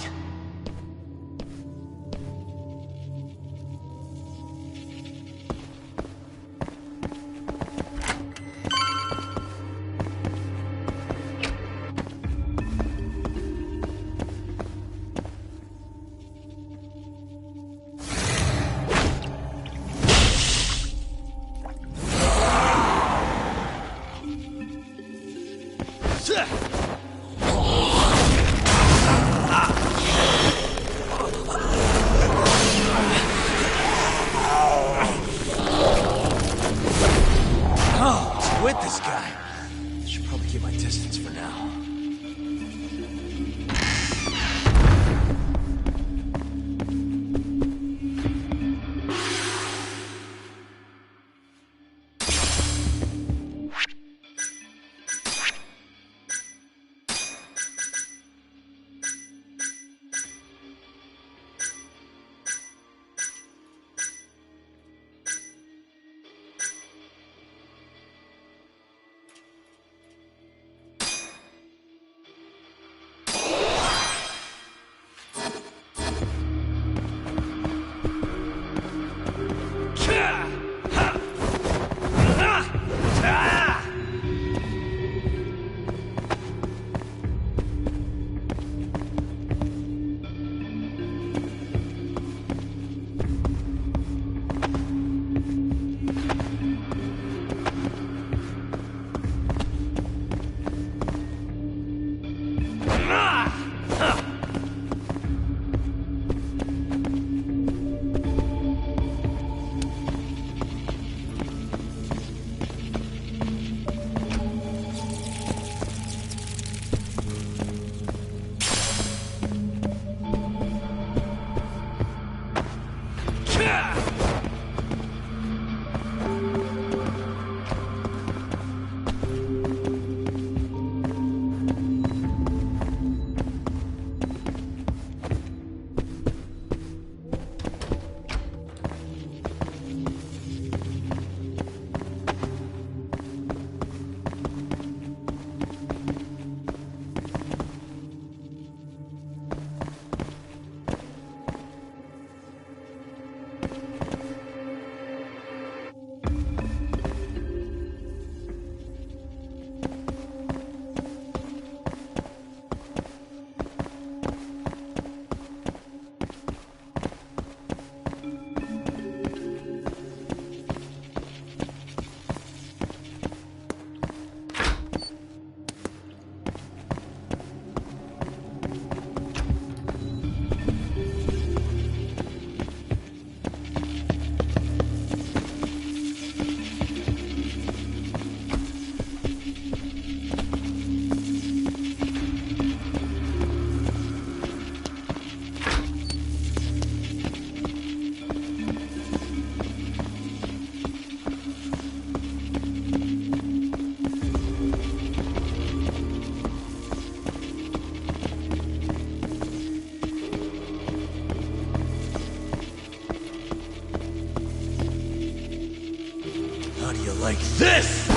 like this!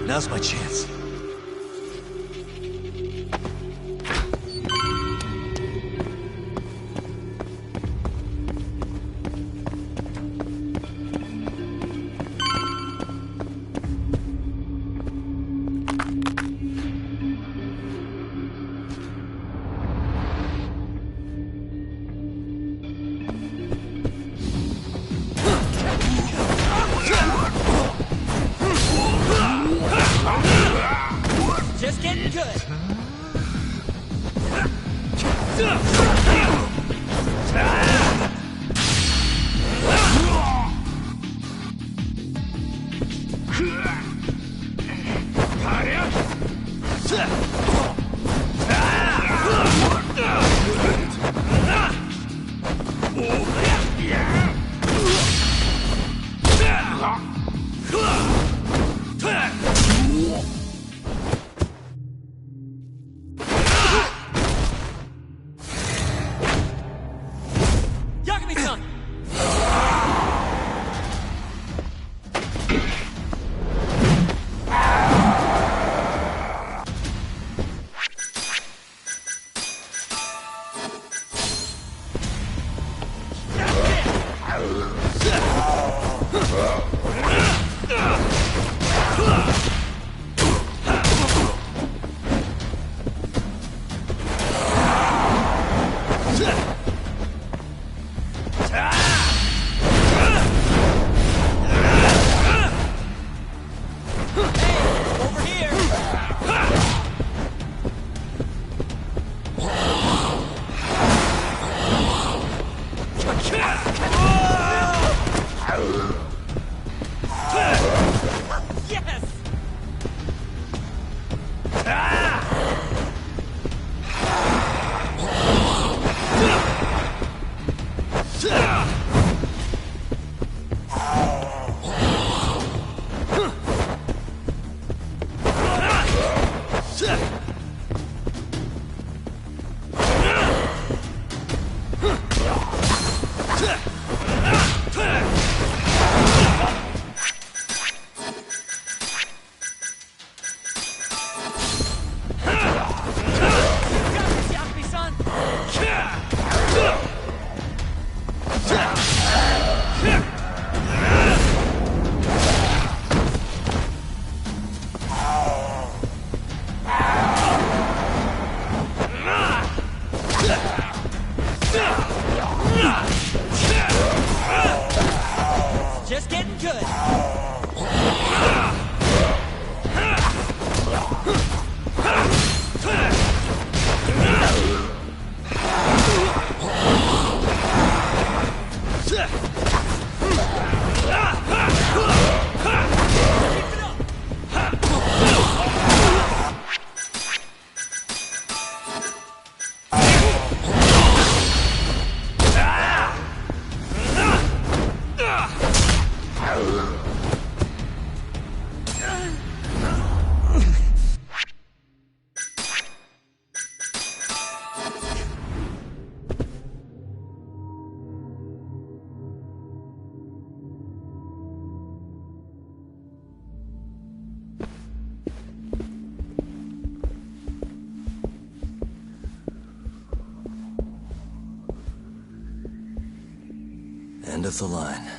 Now's my chance. Just getting good. Yagami-san! Just getting good. End of the line.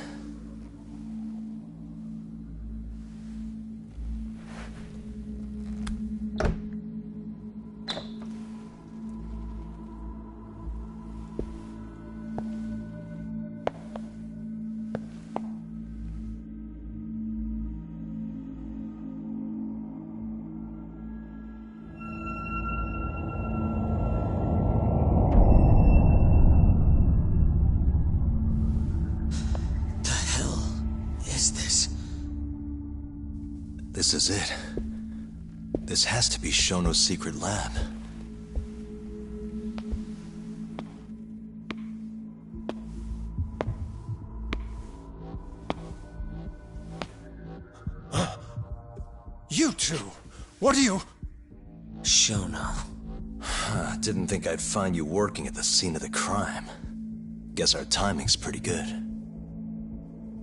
This is it. This has to be Shono's secret lab. You two! What are you... Shono. Didn't think I'd find you working at the scene of the crime. Guess our timing's pretty good.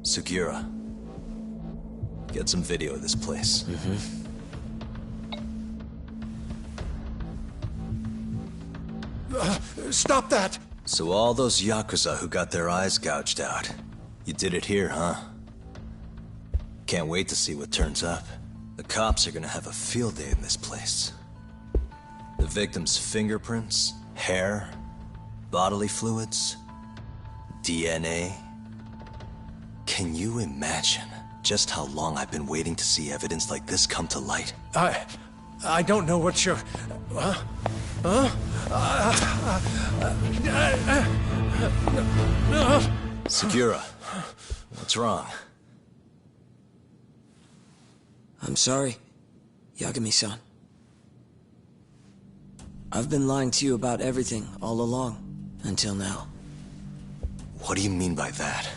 Sugiura, get some video of this place. Stop that! So all those Yakuza who got their eyes gouged out, you did it here, huh? Can't wait to see what turns up. The cops are gonna have a field day in this place. The victim's fingerprints, hair, bodily fluids, DNA. Can you imagine just how long I've been waiting to see evidence like this come to light? I don't know what you're... Sugiura, what's wrong? I'm sorry, Yagami-san. I've been lying to you about everything all along, until now. What do you mean by that?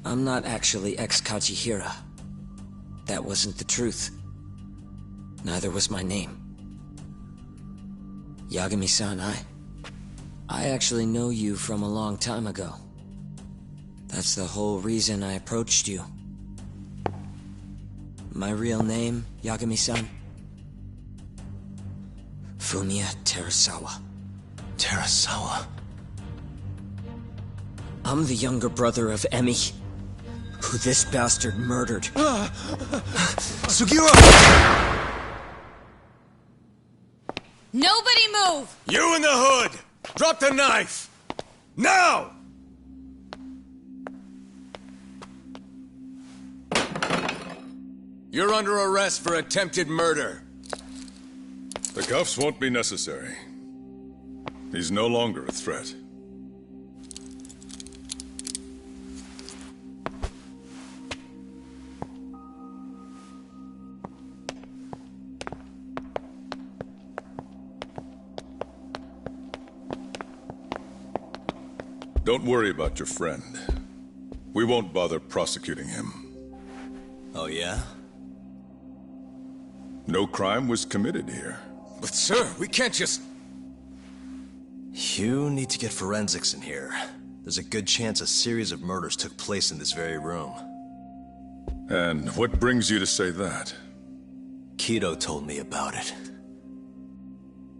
I'm not actually ex-Kajihira. That wasn't the truth. Neither was my name. Yagami-san, I actually know you from a long time ago. That's the whole reason I approached you. My real name, Yagami-san? Fumiya Terasawa. Terasawa? I'm the younger brother of Emi, who this bastard murdered. Sugiura! Nobody move! You in the hood! Drop the knife! Now! You're under arrest for attempted murder. The cuffs won't be necessary. He's no longer a threat. Don't worry about your friend. We won't bother prosecuting him. Oh, yeah? No crime was committed here. But sir, we can't just... You need to get forensics in here. There's a good chance a series of murders took place in this very room. And what brings you to say that? Kido told me about it.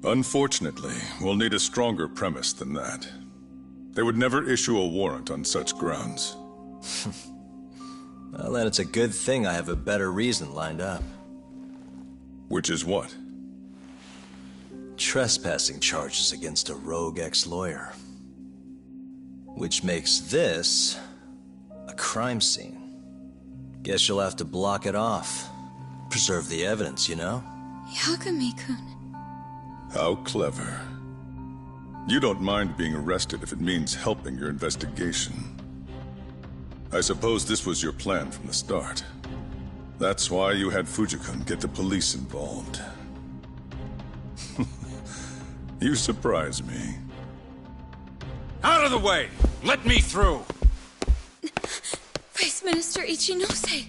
Unfortunately, we'll need a stronger premise than that. They would never issue a warrant on such grounds. Well, then it's a good thing I have a better reason lined up. Which is what? Trespassing charges against a rogue ex-lawyer. Which makes this a crime scene. Guess you'll have to block it off. Preserve the evidence, you know? Yagami-kun. How clever. You don't mind being arrested if it means helping your investigation. I suppose this was your plan from the start. That's why you had Fujikun get the police involved. You surprise me. Out of the way! Let me through! Vice Minister Ichinose.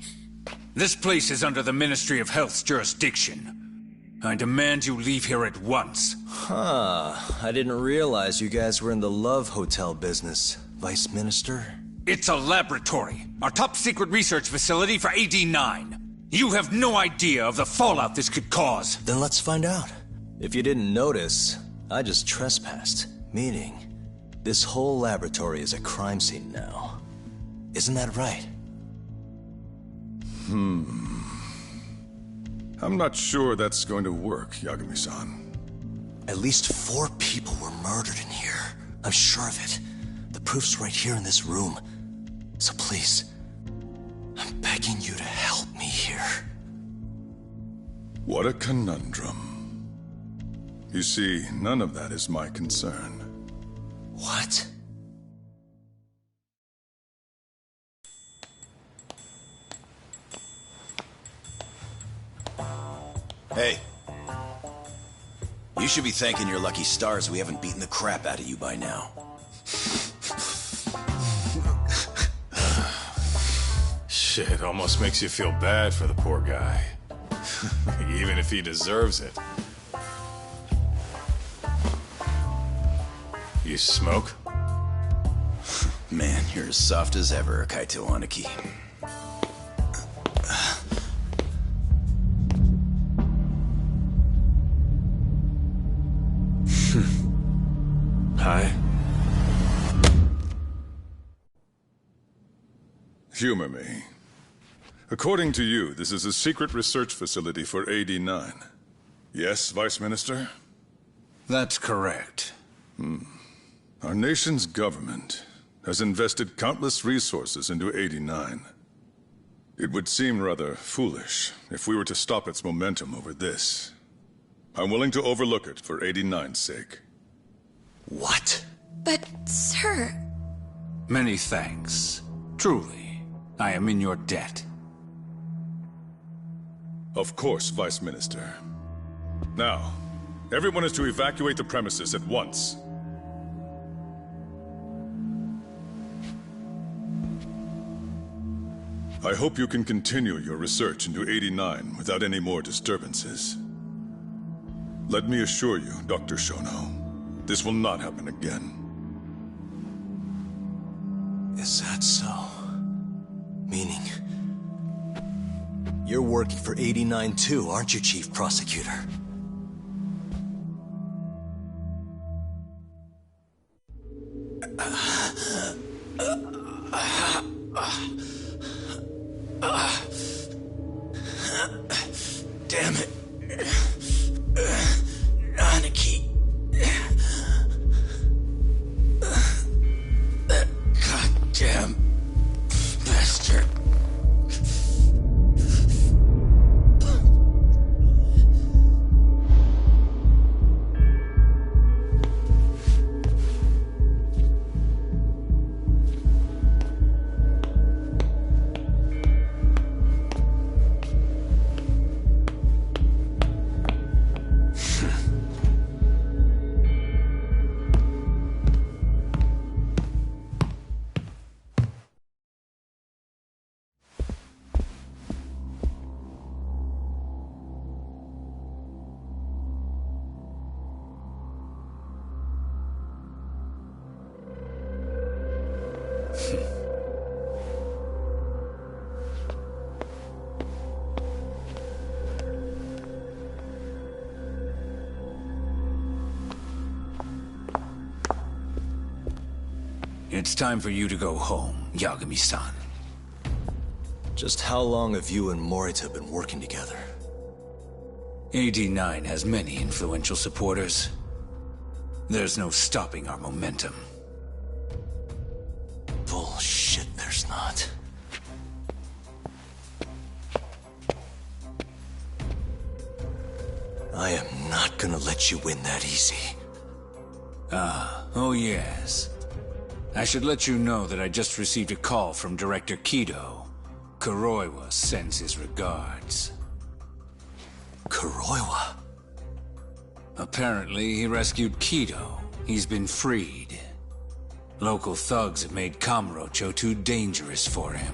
This place is under the Ministry of Health's jurisdiction. I demand you leave here at once. Huh. I didn't realize you guys were in the Love Hotel business, Vice Minister. It's a laboratory. Our top secret research facility for AD9. You have no idea of the fallout this could cause. Then let's find out. If you didn't notice, I just trespassed. Meaning, this whole laboratory is a crime scene now. Isn't that right? I'm not sure that's going to work, Yagami-san. At least 4 people were murdered in here. I'm sure of it. The proof's right here in this room. So please, I'm begging you to help me here. What a conundrum. You see, none of that is my concern. What? Hey. You should be thanking your lucky stars we haven't beaten the crap out of you by now. Shit, almost makes you feel bad for the poor guy. Even if he deserves it. You smoke? Man, you're as soft as ever, Kaito Aniki. Hi. Humor me. According to you, this is a secret research facility for AD9. Yes, Vice Minister? That's correct. Our nation's government has invested countless resources into AD9. It would seem rather foolish if we were to stop its momentum over this. I'm willing to overlook it for AD9's sake. What? But, sir... Many thanks. Truly, I am in your debt. Of course, Vice Minister. Now, everyone is to evacuate the premises at once. I hope you can continue your research into AD9 without any more disturbances. Let me assure you, Dr. Shono, this will not happen again. Is that so? Meaning... You're working for AD9 too, aren't you, Chief Prosecutor? Damn it. Aniki. That goddamn bastard. It's time for you to go home, Yagami-san. Just how long have you and Morita been working together? AD9 has many influential supporters. There's no stopping our momentum. Bullshit, there's not. I am not gonna let you win that easy. Oh yes. I should let you know that I just received a call from Director Kido. Kuroiwa sends his regards. Kuroiwa? Apparently, he rescued Kido. He's been freed. Local thugs have made Kamurocho too dangerous for him.